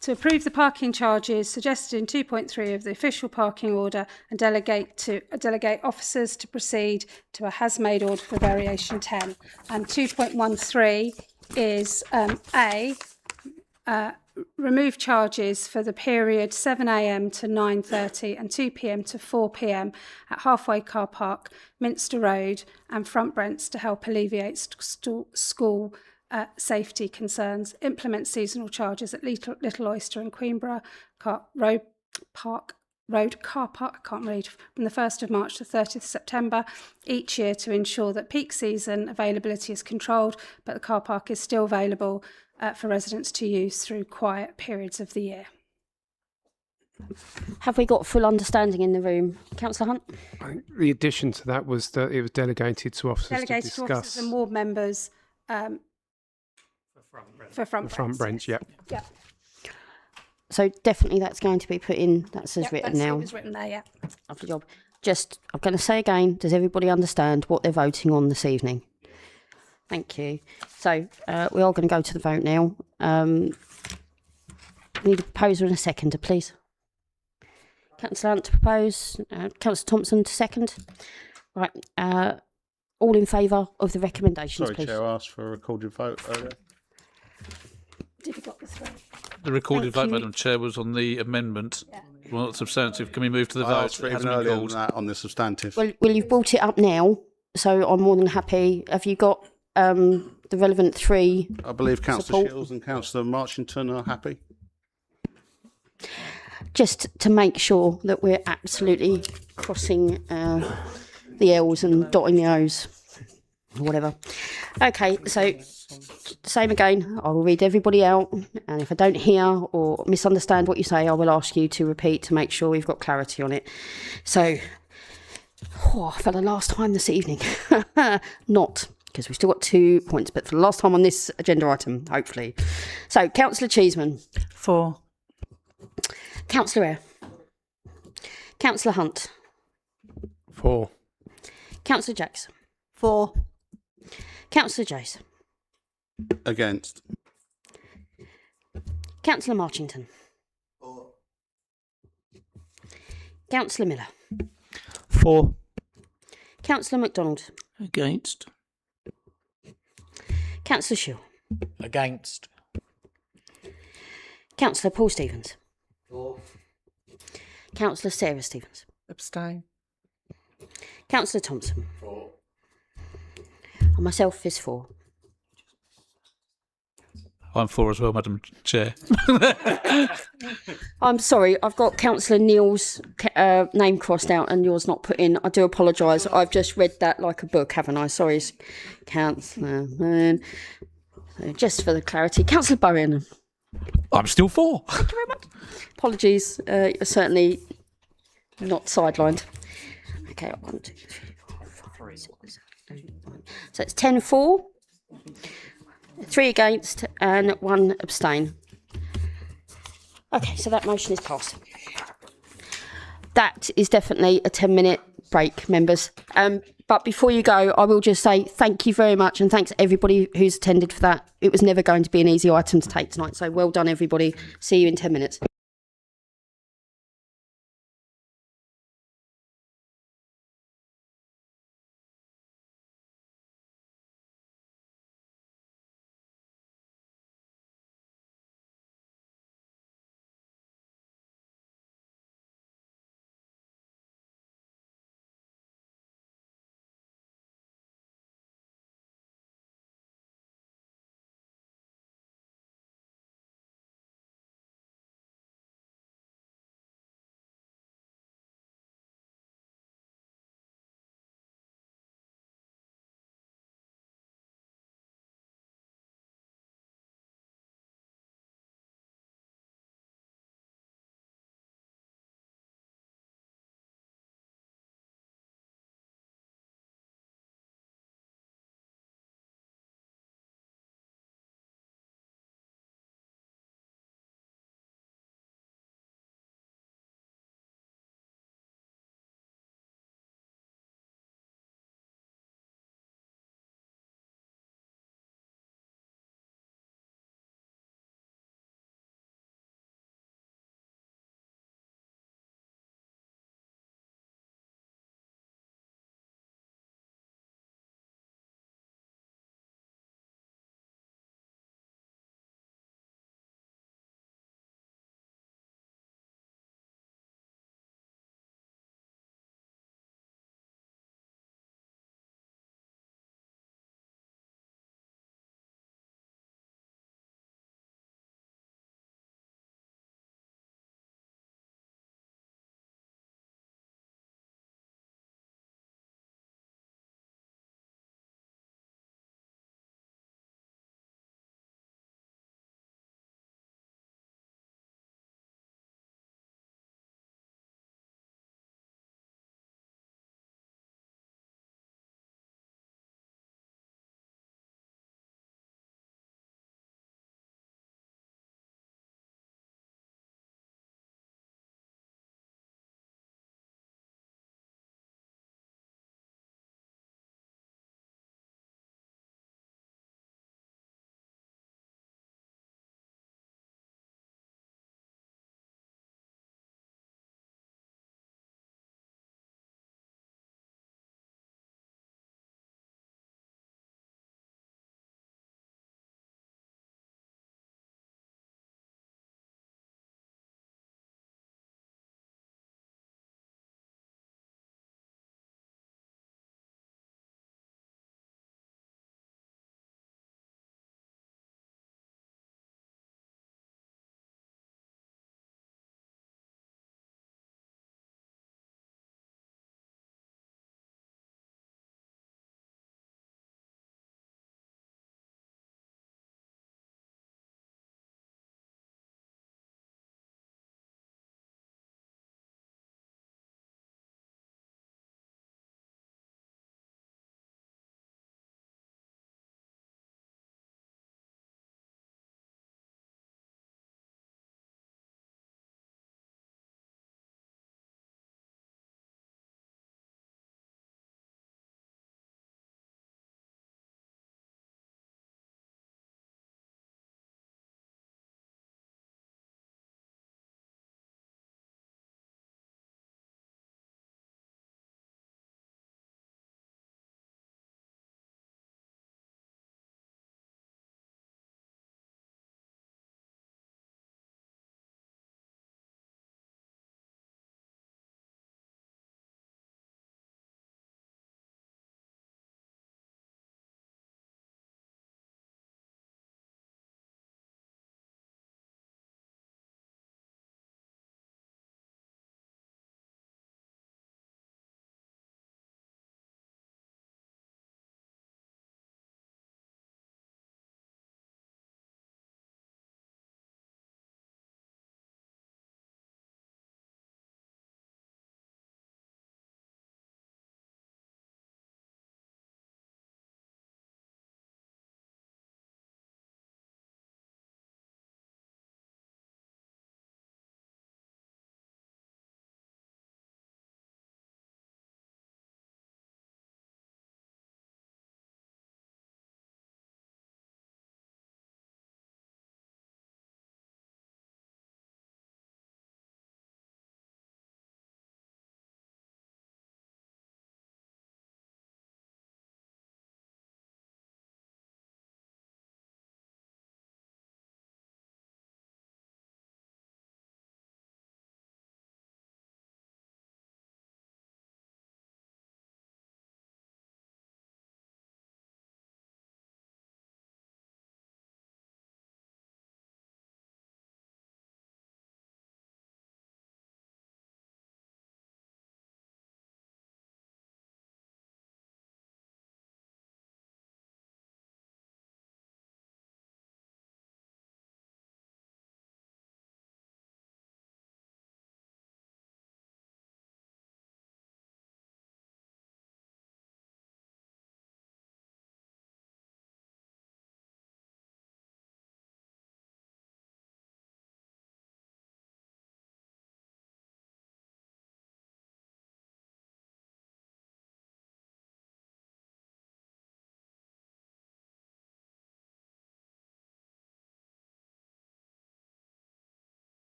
to approve the parking charges suggested in 2.3 of the official parking order and delegate officers to proceed to a has-made order for variation 10. And 2.13 is remove charges for the period 7 a.m. to 9:30 and 2 p.m. to 4 p.m. at Halfway Car Park, Minster Road and Front Brents to help alleviate school safety concerns. Implement seasonal charges at Little Oyster and Queenborough Road Car Park, I can't read, from the 1st of March to 30th September each year to ensure that peak season availability is controlled, but the car park is still available for residents to use through quiet periods of the year. Have we got full understanding in the room? Councillor Hunt? The addition to that was that it was delegated to officers Delegated to to discuss. officers and ward members for Front Front Brents, yep. Yeah. So definitely that's going to be put in, that's as written that's now. It's written there, yeah. Lovely job. Just, I'm going to say again, does everybody understand what they're voting on this evening? Thank you. So we are going to go to the vote now. Need a proposer and a seconder, please. Councillor Hunt to propose, Councillor Thompson to second. Right, all in favour of the recommendations, Sorry, please. Chair, I asked for a recorded vote earlier. Difficult to throw. The recorded Thank vote, you. Madam Chair, was on the amendment. Well, not substantive. Can we move to the I vote? asked for It even hasn't been earlier than called. that on the substantive. Well, you've brought it up now, so I'm more than happy. Have you got the relevant three? I believe Councillor support? Shields and Councillor Marchington are happy. Just to make sure that we're absolutely crossing the L's and dotting the O's, or whatever. Okay, so same again. I will read everybody out, and if I don't hear or misunderstand what you say, I will ask you to repeat to make sure we've got clarity on it. So, for the last time this evening, not because we've still got 2 points, but for the last time on this agenda item, hopefully. So, Councillor Cheeseman. For. Councillor Eyre. Councillor Hunt. For. Councillor Jackson. For. Councillor Jace. Against. Councillor Marchington. Councillor Miller. For. Councillor MacDonald. Against. Councillor Shield. Against. Councillor Paul Stevens. Councillor Sarah Stevens. Abstain. Councillor Thompson. And myself is for. I'm for as well, Madam Chair. I'm sorry, I've got Councillor Neil's name crossed out and yours not put in. I do apologise. I've just read that like a book, haven't I? Sorry, Councillor. So just for the clarity, Councillor Bowen. I'm still for. Thank you very much. Apologies, you're certainly not sidelined. Okay, 1, 2, 3, 4, 5, 6, 7, 8, 9. So it's 10-4, 3 against, and 1 abstain. Okay, so that motion is passed. That is definitely a 10-minute break, members. But before you go, I will just say thank you very much, and thanks everybody who's attended for that. It was never going to be an easy item to take tonight, so well done, everybody. See you in 10 minutes.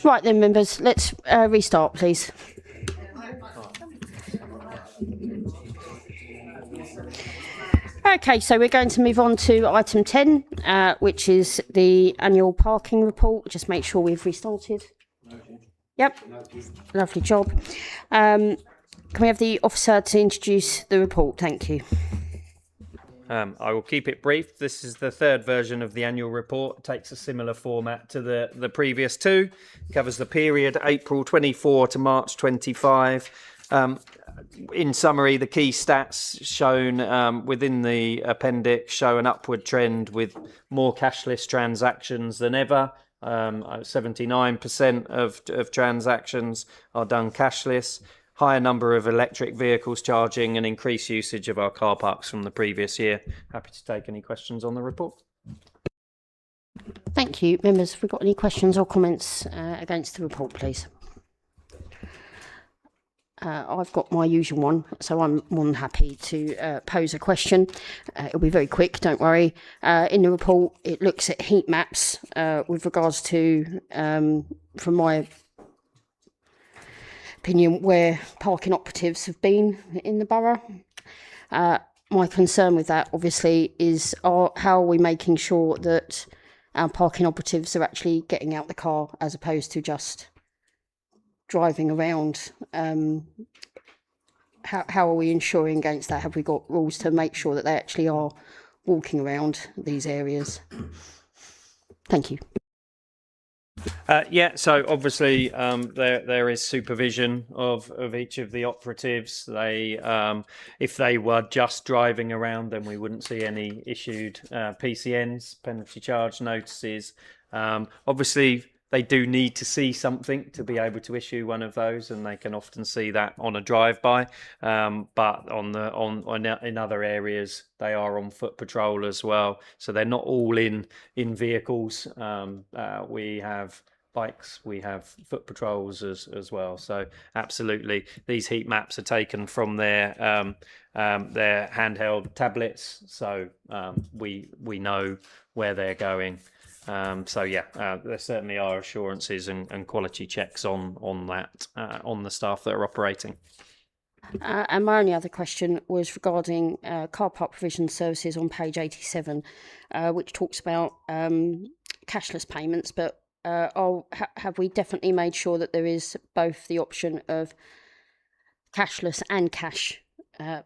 Right then, members, let's restart, please. Okay, so we're going to move on to item 10, which is the annual parking report. Just make sure we've restarted. Yep, lovely job. Can we have the officer to introduce the report? Thank you. I will keep it brief. This is the third version of the annual report. It takes a similar format to the previous two. It covers the period April 24 to March 25. In summary, the key stats shown within the appendix show an upward trend with more cashless transactions than ever. 79% of transactions are done cashless. Higher number of electric vehicles charging and increased usage of our car parks from the previous year. Happy to take any questions on the report. Thank you. Members, have we got any questions or comments against the report, please? I've got my usual one, so I'm more than happy to pose a question. It'll be very quick, don't worry. In the report, it looks at heat maps with regards to, from my opinion, where parking operatives have been in the borough. My concern with that, obviously, is how are we making sure that our parking operatives are actually getting out the car as opposed to just driving around? How are we ensuring against that? Have we got rules to make sure that they actually are walking around these areas? Thank you. Yeah, so obviously there is supervision of each of the operatives. They, if they were just driving around, then we wouldn't see any issued PCNs, penalty charge notices. Obviously, they do need to see something to be able to issue one of those, and they can often see that on a drive-by. But in other areas, they are on foot patrol as well. So they're not all in vehicles. We have bikes, we have foot patrols as well. So absolutely, these heat maps are taken from their handheld tablets. So we know where they're going. So yeah, there certainly are assurances and quality checks on that, on the staff that are operating. And my only other question was regarding car park provision services on page 87, which talks about cashless payments, but have we definitely made sure that there is both the option of cashless and cash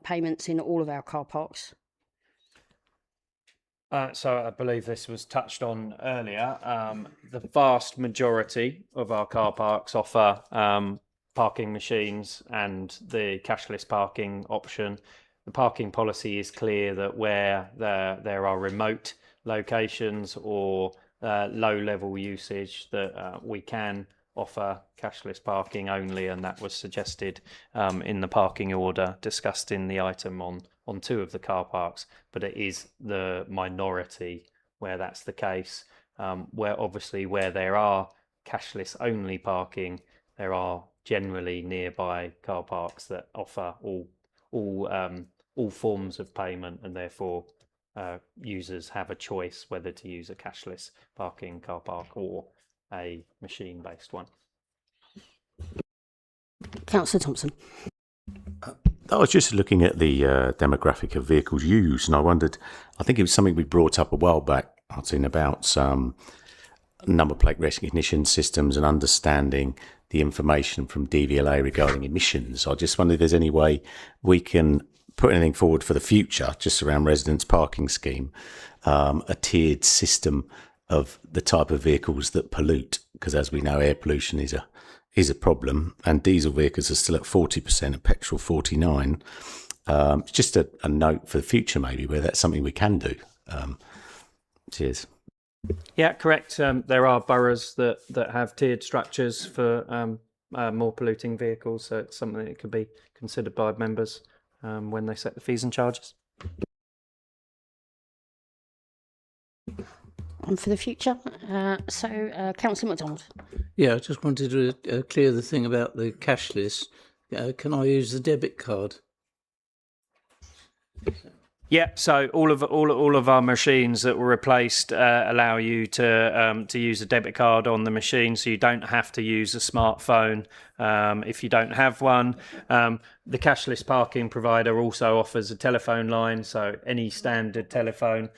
payments in all of our car parks? So I believe this was touched on earlier. The vast majority of our car parks offer parking machines and the cashless parking option. The parking policy is clear that where there are remote locations or low-level usage, that we can offer cashless parking only, and that was suggested in the parking order discussed in the item on two of the car parks, but it is the minority where that's the case. Where there are cashless only parking, there are generally nearby car parks that offer all forms of payment, and therefore users have a choice whether to use a cashless parking car park or a machine-based one. Councillor Thompson. I was just looking at the demographic of vehicles used, and I wondered, I think it was something we brought up a while back, I'd seen about some number plate recognition systems and understanding the information from DVLA regarding emissions. I just wondered if there's any way we can put anything forward for the future, just around residents' parking scheme, a tiered system of the type of vehicles that pollute, because as we know, air pollution is a problem, and diesel vehicles are still at 40% and petrol 49%. Just a note for the future, maybe, where that's something we can do. Cheers. Yeah, correct. There are boroughs that have tiered structures for more polluting vehicles, so it's something that could be considered by members when they set the fees and charges. On for the future. Councillor MacDonald. Yeah, I just wanted to clear the thing about the cashless. Can I use the debit card? Yeah, so all of our machines that were replaced allow you to use a debit card on the machine, so you don't have to use a smartphone if you don't have one. The cashless parking provider also offers a telephone line, so any standard telephone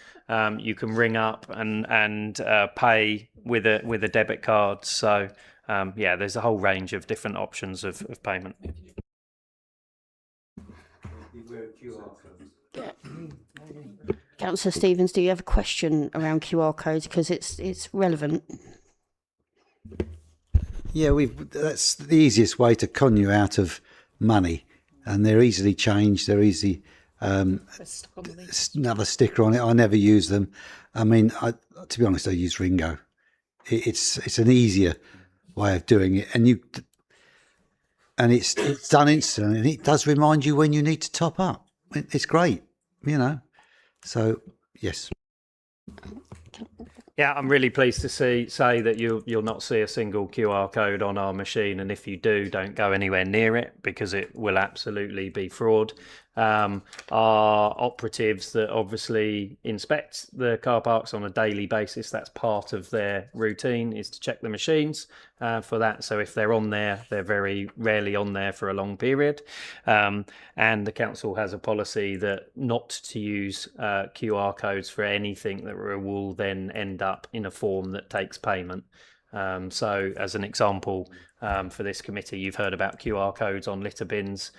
you can ring up and pay with a debit card. So yeah, there's a whole range of different options of payment. Councillor Stevens, do you have a question around QR codes, because it's relevant? Yeah, that's the easiest way to con you out of money, and they're easily changed. They're easy. Another sticker on it. I never use them. I mean, to be honest, I use Ringo. It's an easier way of doing it, and it's done instantly, and it does remind you when you need to top up. It's great, you know. So yes. Yeah, I'm really pleased to say that you'll not see a single QR code on our machine, and if you do, don't go anywhere near it, because it will absolutely be fraud. Our operatives that obviously inspect the car parks on a daily basis, that's part of their routine, is to check the machines for that. So if they're on there, they're very rarely on there for a long period. And the council has a policy that not to use QR codes for anything that will then end up in a form that takes payment. So as an example, for this committee, you've heard about QR codes on litter bins.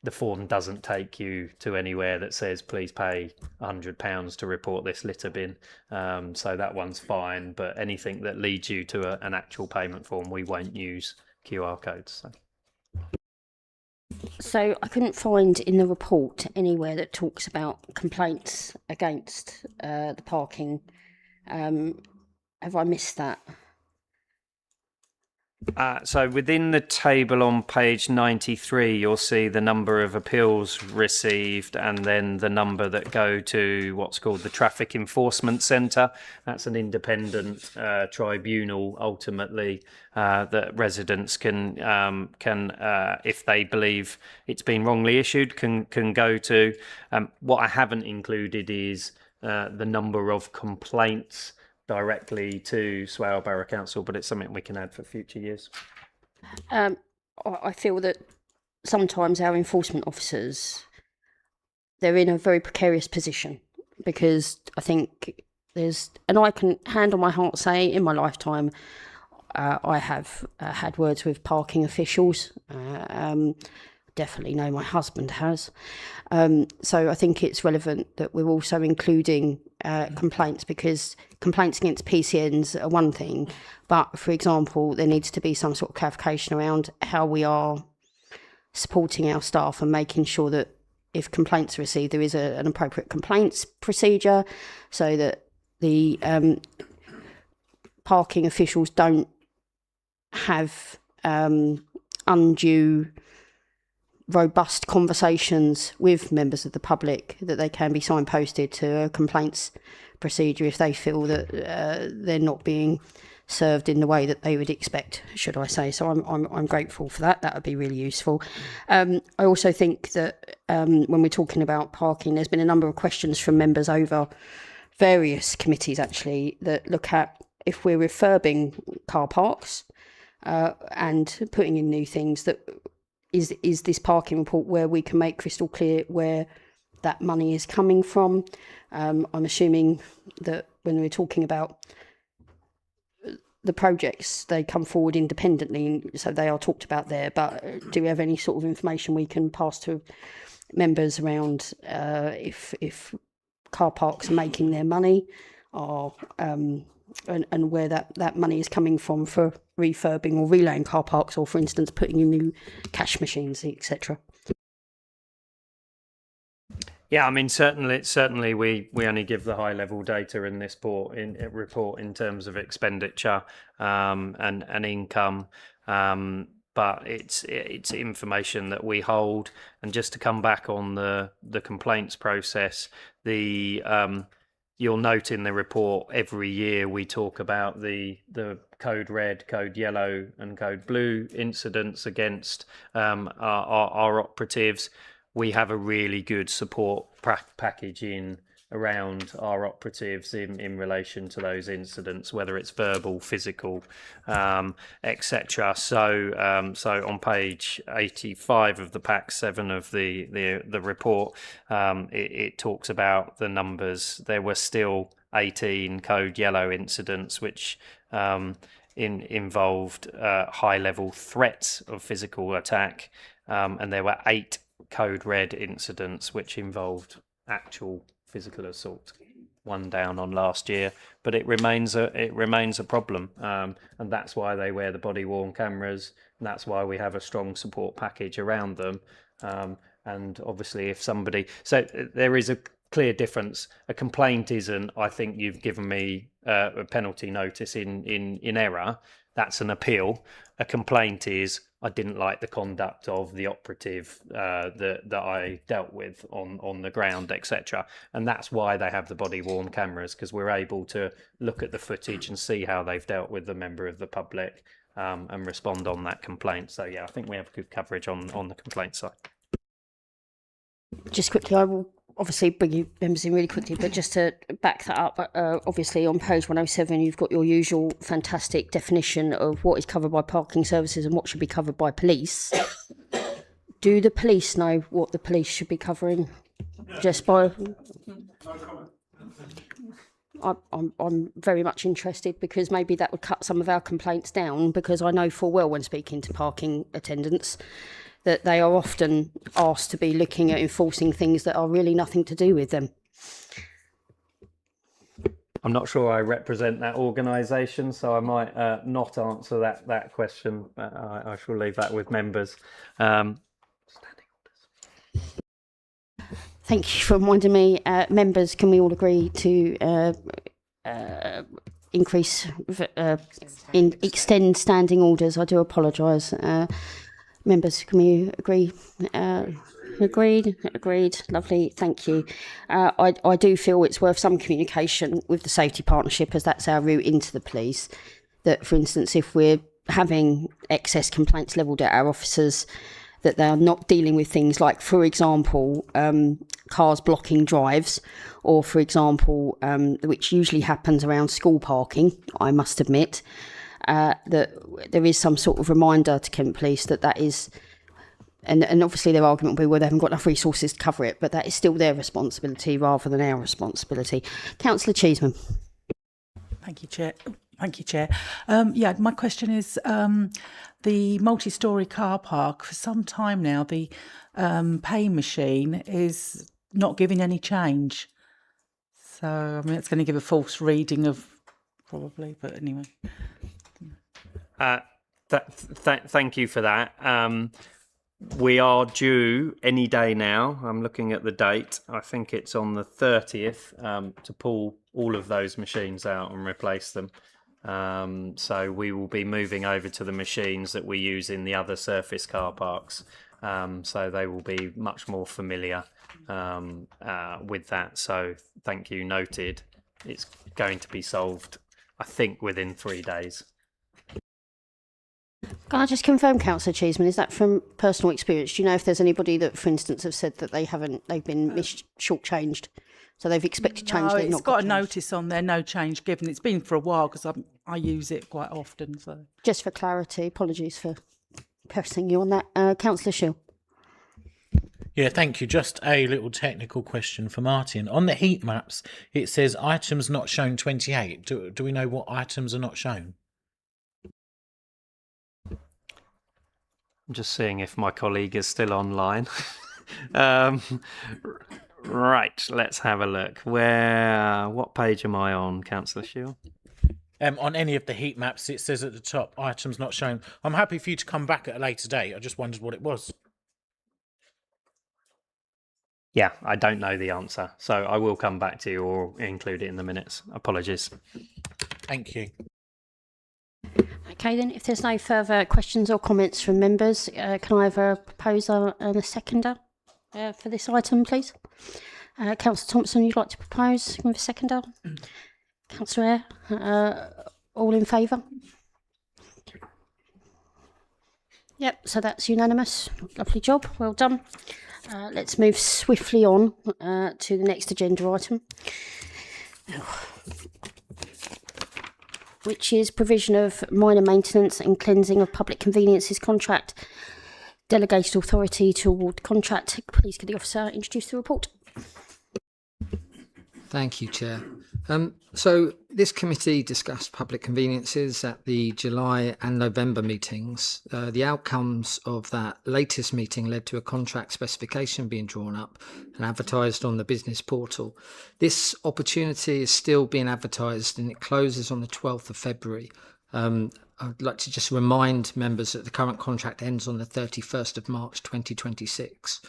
The form doesn't take you to anywhere that says, please pay £100 to report this litter bin. So that one's fine, but anything that leads you to an actual payment form, we won't use QR codes. So I couldn't find in the report anywhere that talks about complaints against the parking. Have I missed that? So within the table on page 93, you'll see the number of appeals received and then the number that go to what's called the Traffic Enforcement Centre. That's an independent tribunal, ultimately, that residents can if they believe it's been wrongly issued, can go to. What I haven't included is the number of complaints directly to Swale Borough Council, but it's something we can add for future years. I feel that sometimes our enforcement officers, they're in a very precarious position, because I think and I can hand on my heart say, in my lifetime, I have had words with parking officials. Definitely know my husband has. So I think it's relevant that we're also including complaints, because complaints against PCNs are one thing, but for example, there needs to be some sort of clarification around how we are supporting our staff and making sure that if complaints are received, there is an appropriate complaints procedure, so that the parking officials don't have undue robust conversations with members of the public, that they can be signposted to a complaints procedure if they feel that they're not being served in the way that they would expect, should I say. So I'm grateful for that. That would be really useful. I also think that when we're talking about parking, there's been a number of questions from members over various committees actually that look at if we're refurbing car parks and putting in new things, that is this parking report where we can make crystal clear where that money is coming from. I'm assuming that when we're talking about the projects, they come forward independently, so they are talked about there. But do we have any sort of information we can pass to members around if car parks are making their money, or and where that money is coming from for refurbing or relaying car parks, or for instance putting in new cash machines, etc. Yeah, I mean certainly we only give the high level data in this report in terms of expenditure and income, but it's information that we hold. And just to come back on the complaints process, you'll note in the report every year we talk about the code red, code yellow and code blue incidents against our operatives. we have a really good support package in around our operatives in relation to those incidents, whether it's verbal, physical, etc. So on page 85 of the pack 7 of the report, it talks about the numbers. There were still 18 code yellow incidents, which involved high-level threats of physical attack, and there were 8 code red incidents, which involved actual physical assault. One down on last year, but it remains a problem, and that's why they wear the body-worn cameras, and that's why we have a strong support package around them. And obviously, if somebody, so there is a clear difference. A complaint isn't, I think you've given me a penalty notice in error. That's an appeal. A complaint is, I didn't like the conduct of the operative that I dealt with on the ground, etc. And that's why they have the body-worn cameras, because we're able to look at the footage and see how they've dealt with the member of the public and respond on that complaint. So yeah, I think we have good coverage on the complaint side. Just quickly, I will obviously bring you members in really quickly, but just to back that up, obviously on page 107 you've got your usual fantastic definition of what is covered by parking services and what should be covered by police. Do the police know what the police should be covering? Just by... I'm very much interested, because maybe that would cut some of our complaints down, because I know full well when speaking to parking attendants that they are often asked to be looking at enforcing things that are really nothing to do with them. I'm not sure I represent that organisation, so I might not answer that question. I shall leave that with members. Thank you for reminding me. Members, can we all agree to extend standing orders? I do apologise. Members, can we agree? Agreed. Lovely, thank you. I do feel it's worth some communication with the safety partnership, as that's our route into the police. That, for instance, if we're having excess complaints levelled at our officers, that they are not dealing with things like, for example, cars blocking drives, or, for example, which usually happens around school parking, I must admit, that there is some sort of reminder to Kent Police that is, and obviously their argument will be, well, they haven't got enough resources to cover it, but that is still their responsibility rather than our responsibility. Councillor Cheeseman. Thank you, Chair. Yeah, my question is, the multi-storey car park, for some time now, the pay machine is not giving any change. So, I mean, it's going to give a false reading of probably, but anyway. Thank you for that. We are due any day now. I'm looking at the date. I think it's on the 30th to pull all of those machines out and replace them. So we will be moving over to the machines that we use in the other surface car parks. So they will be much more familiar with that. So thank you, noted. It's going to be solved, I think, within 3 days. Can I just confirm, Councillor Cheeseman, is that from personal experience? Do you know if there's anybody that, for instance, have said that they've been shortchanged? So they've expected change. No, they've it's not got a change. notice on there, no change given. It's been for a while because I use it quite often. So just for clarity, apologies for pressing you on that. Councillor Shill. Yeah, thank you. Just a little technical question for Martin. On the heat maps, it says items not shown 28. Do we know what items are not shown? I'm just seeing if my colleague is still online. Right, let's have a look. What page am I on, Councillor Shield? On any of the heat maps, it says at the top, items not shown. I'm happy for you to come back at a later date. I just wondered what it was. Yeah, I don't know the answer, so I will come back to you or include it in the minutes. Apologies. Thank you. Okay, then, if there's no further questions or comments from members, can I have a proposer and a seconder for this item, please? Councillor Thompson, you'd like to propose with a seconder? Councillor Eyre, all in favour? Yep, so that's unanimous. Lovely job, well done. Let's move swiftly on to the next agenda item, which is provision of minor maintenance and cleansing of public conveniences contract. Delegated authority to award contract. Please could the officer introduce the report? Thank you, Chair. So this committee discussed public conveniences at the July and November meetings. The outcomes of that latest meeting led to a contract specification being drawn up and advertised on the business portal. This opportunity is still being advertised and it closes on the 12th of February. I'd like to just remind members that the current contract ends on the 31st of March 2026.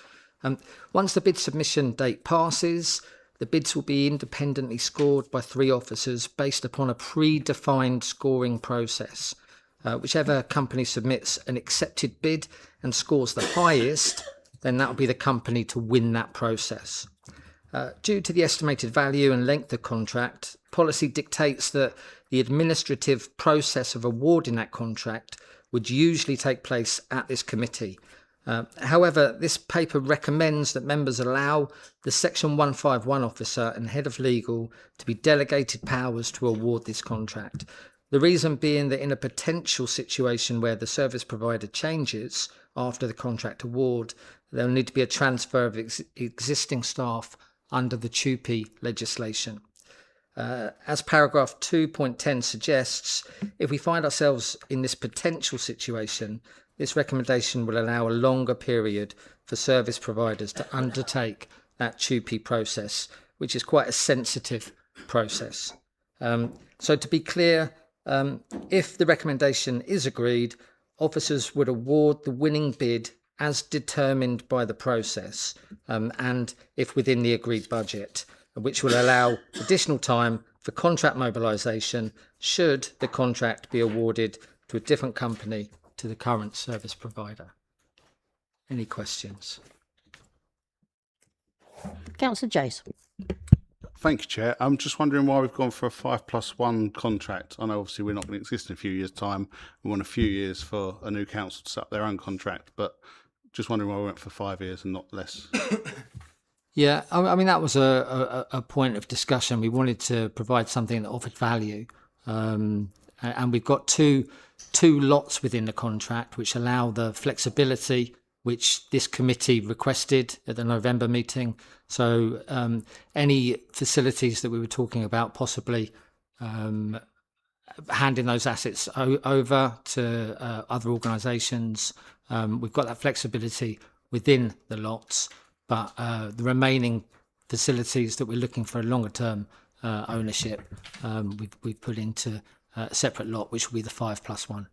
Once the bid submission date passes, the bids will be independently scored by 3 officers based upon a predefined scoring process. Whichever company submits an accepted bid and scores the highest, then that will be the company to win that process. Due to the estimated value and length of contract, policy dictates that the administrative process of awarding that contract would usually take place at this committee. However, this paper recommends that members allow the Section 151 officer and head of legal to be delegated powers to award this contract. The reason being that in a potential situation where the service provider changes after the contract award, there will need to be a transfer of existing staff under the TUPE legislation. As paragraph 2.10 suggests, if we find ourselves in this potential situation, this recommendation will allow a longer period for service providers to undertake that TUPE process, which is quite a sensitive process. So to be clear, if the recommendation is agreed, officers would award the winning bid as determined by the process, and if within the agreed budget, which will allow additional time for contract mobilisation should the contract be awarded to a different company to the current service provider. Any questions? Councillor Jace. Thank you, Chair. I'm just wondering why we've gone for a 5+1 contract. I know obviously we're not going to exist in a few years' time. We want a few years for a new council to set up their own contract, but just wondering why we went for 5 years and not less. Yeah, I mean, that was a point of discussion. We wanted to provide something that offered value. And we've got two lots within the contract which allow the flexibility which this committee requested at the November meeting. So any facilities that we were talking about possibly handing those assets over to other organisations, we've got that flexibility within the lots. But the remaining facilities that we're looking for a longer term ownership, we've put into a separate lot, which will be the 5+1.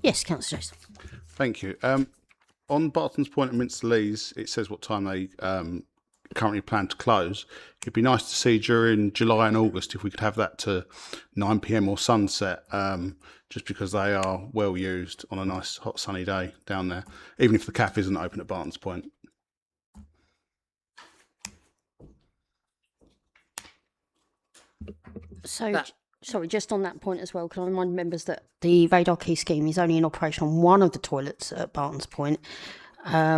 Yes, Councillor Jace. Thank you. On Barton's Point and Minster Lees, it says what time they currently plan to close. It'd be nice to see during July and August if we could have that to 9 PM or sunset, just because they are well used on a nice hot sunny day down there, even if the cafe isn't open at Barton's Point. So, sorry, just on that point as well, can I remind members that the radar key scheme is only in operation on one of the toilets at Barton's Point,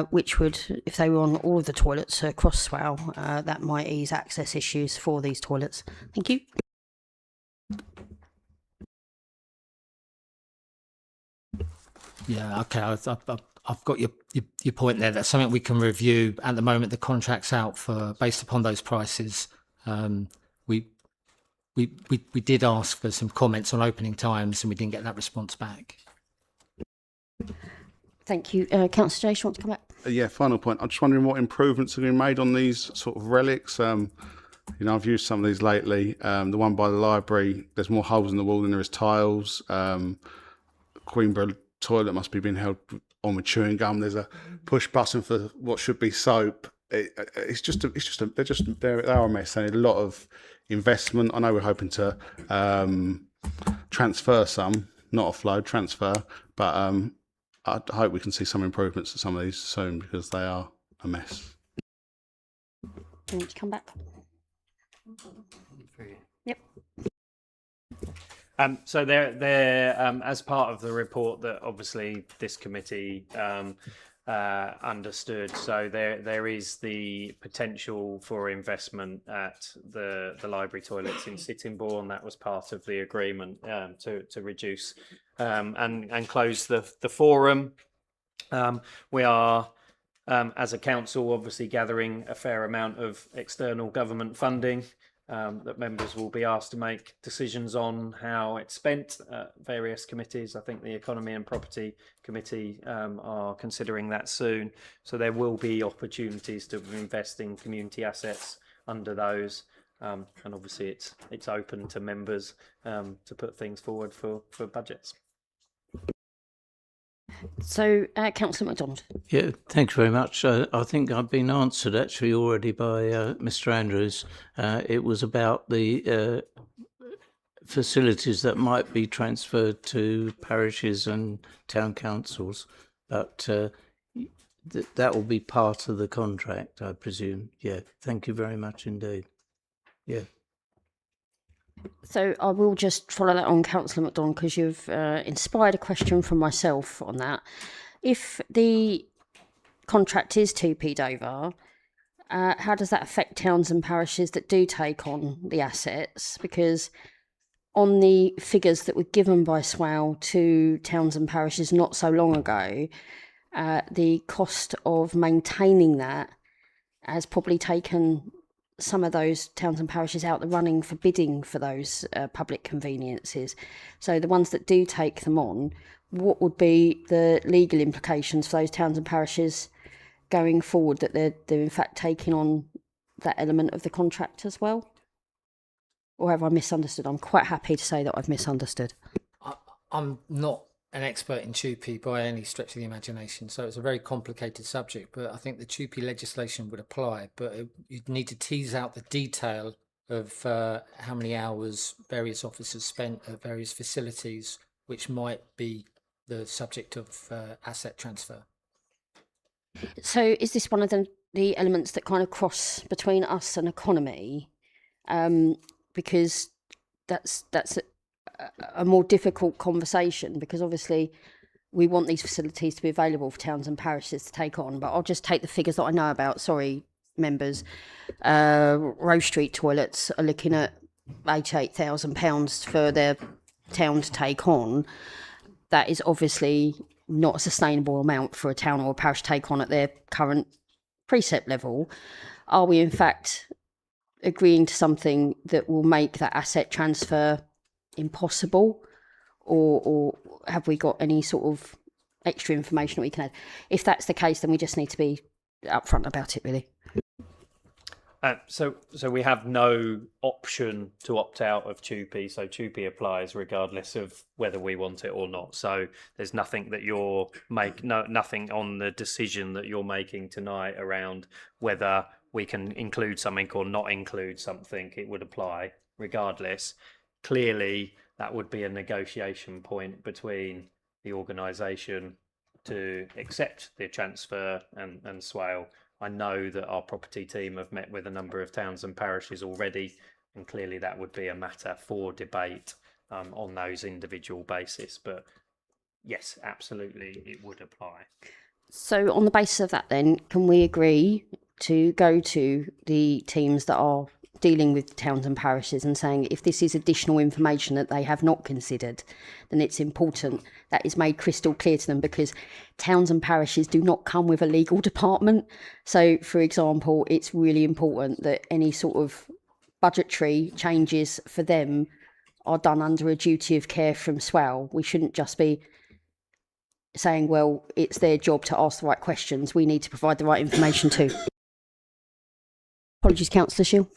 which would, if they were on all of the toilets across Swale, that might ease access issues for these toilets. Thank you. Yeah, okay. I've got your point there. That's something we can review. At the moment, the contract's out for based upon those prices. We did ask for some comments on opening times, and we didn't get that response back. Thank you, Councillor Jace. You want to come back? Yeah, final point. I'm just wondering what improvements are being made on these sort of relics. You know, I've used some of these lately. The one by the library, there's more holes in the wall than there is tiles. Queenborough toilet must be being held on with chewing gum. There's a push button for what should be soap. They are a mess. They need a lot of investment. I know we're hoping to transfer some, not offload, transfer, but I hope we can see some improvements to some of these soon because they are a mess. You want to come back? Yep. So there, as part of the report that obviously this committee understood, so there is the potential for investment at the library toilets in Sittingbourne. That was part of the agreement to reduce and close the forum. We are, as a council, obviously gathering a fair amount of external government funding that members will be asked to make decisions on how it's spent at various committees. I think the Economy and Property Committee are considering that soon. So there will be opportunities to invest in community assets under those. And obviously it's open to members to put things forward for budgets. So, Councillor MacDonald. Yeah, thanks very much. I think I've been answered actually already by Mr. Andrews. It was about the facilities that might be transferred to parishes and town councils, but that will be part of the contract, I presume. Yeah, thank you very much indeed. Yeah. So I will just follow that on, Councillor MacDonald, because you've inspired a question from myself on that. If the contract is 2p'd over, how does that affect towns and parishes that do take on the assets? Because on the figures that were given by Swale to towns and parishes not so long ago, the cost of maintaining that has probably taken some of those towns and parishes out the running for bidding for those public conveniences. So the ones that do take them on, what would be the legal implications for those towns and parishes going forward, that they're in fact taking on that element of the contract as well? Or have I misunderstood? I'm quite happy to say that I've misunderstood. I'm not an expert in TUPE by any stretch of the imagination, so it's a very complicated subject, but I think the TUPE legislation would apply, but you'd need to tease out the detail of how many hours various officers spent at various facilities, which might be the subject of asset transfer. So is this one of the elements that kind of cross between us and economy? Because that's a more difficult conversation, because obviously we want these facilities to be available for towns and parishes to take on, but I'll just take the figures that I know about. Sorry, members. Rose Street toilets are looking at £88,000 for their town to take on. That is obviously not a sustainable amount for a town or a parish to take on at their current precept level. Are we in fact agreeing to something that will make that asset transfer impossible, or have we got any sort of extra information that we can add? If that's the case, then we just need to be upfront about it, really. So we have no option to opt out of TUPE, so TUPE applies regardless of whether we want it or not. So there's nothing that nothing on the decision that you're making tonight around whether we can include something or not include something. It would apply regardless. Clearly, that would be a negotiation point between the organisation to accept the transfer and Swale. I know that our property team have met with a number of towns and parishes already, and clearly that would be a matter for debate on those individual basis. But yes, absolutely, it would apply. So on the basis of that, then, can we agree to go to the teams that are dealing with towns and parishes and saying if this is additional information that they have not considered, then it's important that is made crystal clear to them, because towns and parishes do not come with a legal department. So, for example, it's really important that any sort of budgetary changes for them are done under a duty of care from Swale. We shouldn't just be saying, well, it's their job to ask the right questions. We need to provide the right information too. Apologies, Councillor Shield.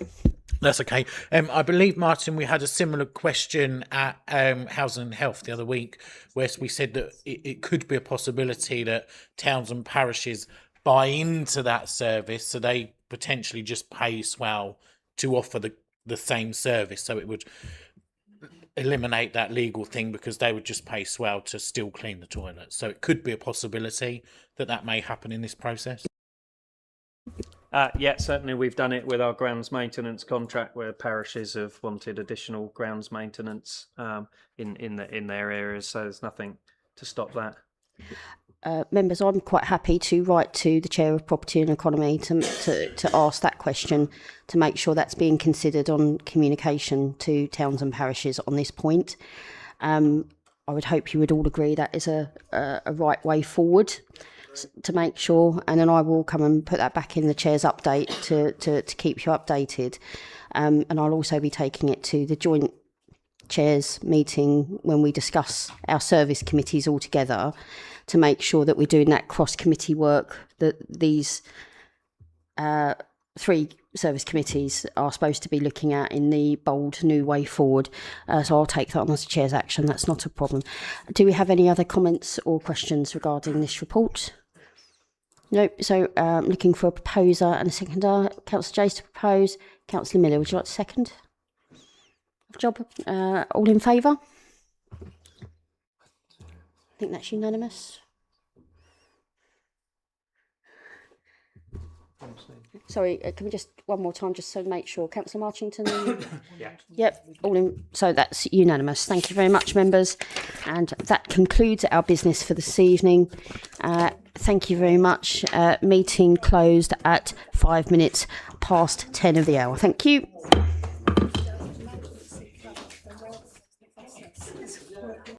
That's okay. I believe, Martin, we had a similar question at Housing and Health the other week, where we said that it could be a possibility that towns and parishes buy into that service, so they potentially just pay Swale to offer the same service. So it would eliminate that legal thing, because they would just pay Swale to still clean the toilet. So it could be a possibility that may happen in this process. Yeah, certainly we've done it with our grounds maintenance contract where parishes have wanted additional grounds maintenance in their areas, so there's nothing to stop that. Members, I'm quite happy to write to the Chair of Property and Economy to ask that question, to make sure that's being considered on communication to towns and parishes on this point. I would hope you would all agree that is a right way forward to make sure, and then I will come and put that back in the Chair's update to keep you updated. And I'll also be taking it to the joint Chairs meeting when we discuss our service committees all together, to make sure that we're doing that cross-committee work that these 3 service committees are supposed to be looking at in the bold new way forward. So I'll take that on as a Chair's action. That's not a problem. Do we have any other comments or questions regarding this report? No. So looking for a proposer and a seconder. Councillor Jace to propose. Councillor Miller, would you like to second? Job. All in favour? I think that's unanimous. Sorry, can we just one more time, just so make sure, Councillor Marchington? Yeah. Yep, all in. So that's unanimous. Thank you very much, members, and that concludes our business for this evening. Thank you very much. Meeting closed at 5 minutes past 10 of the hour. Thank you.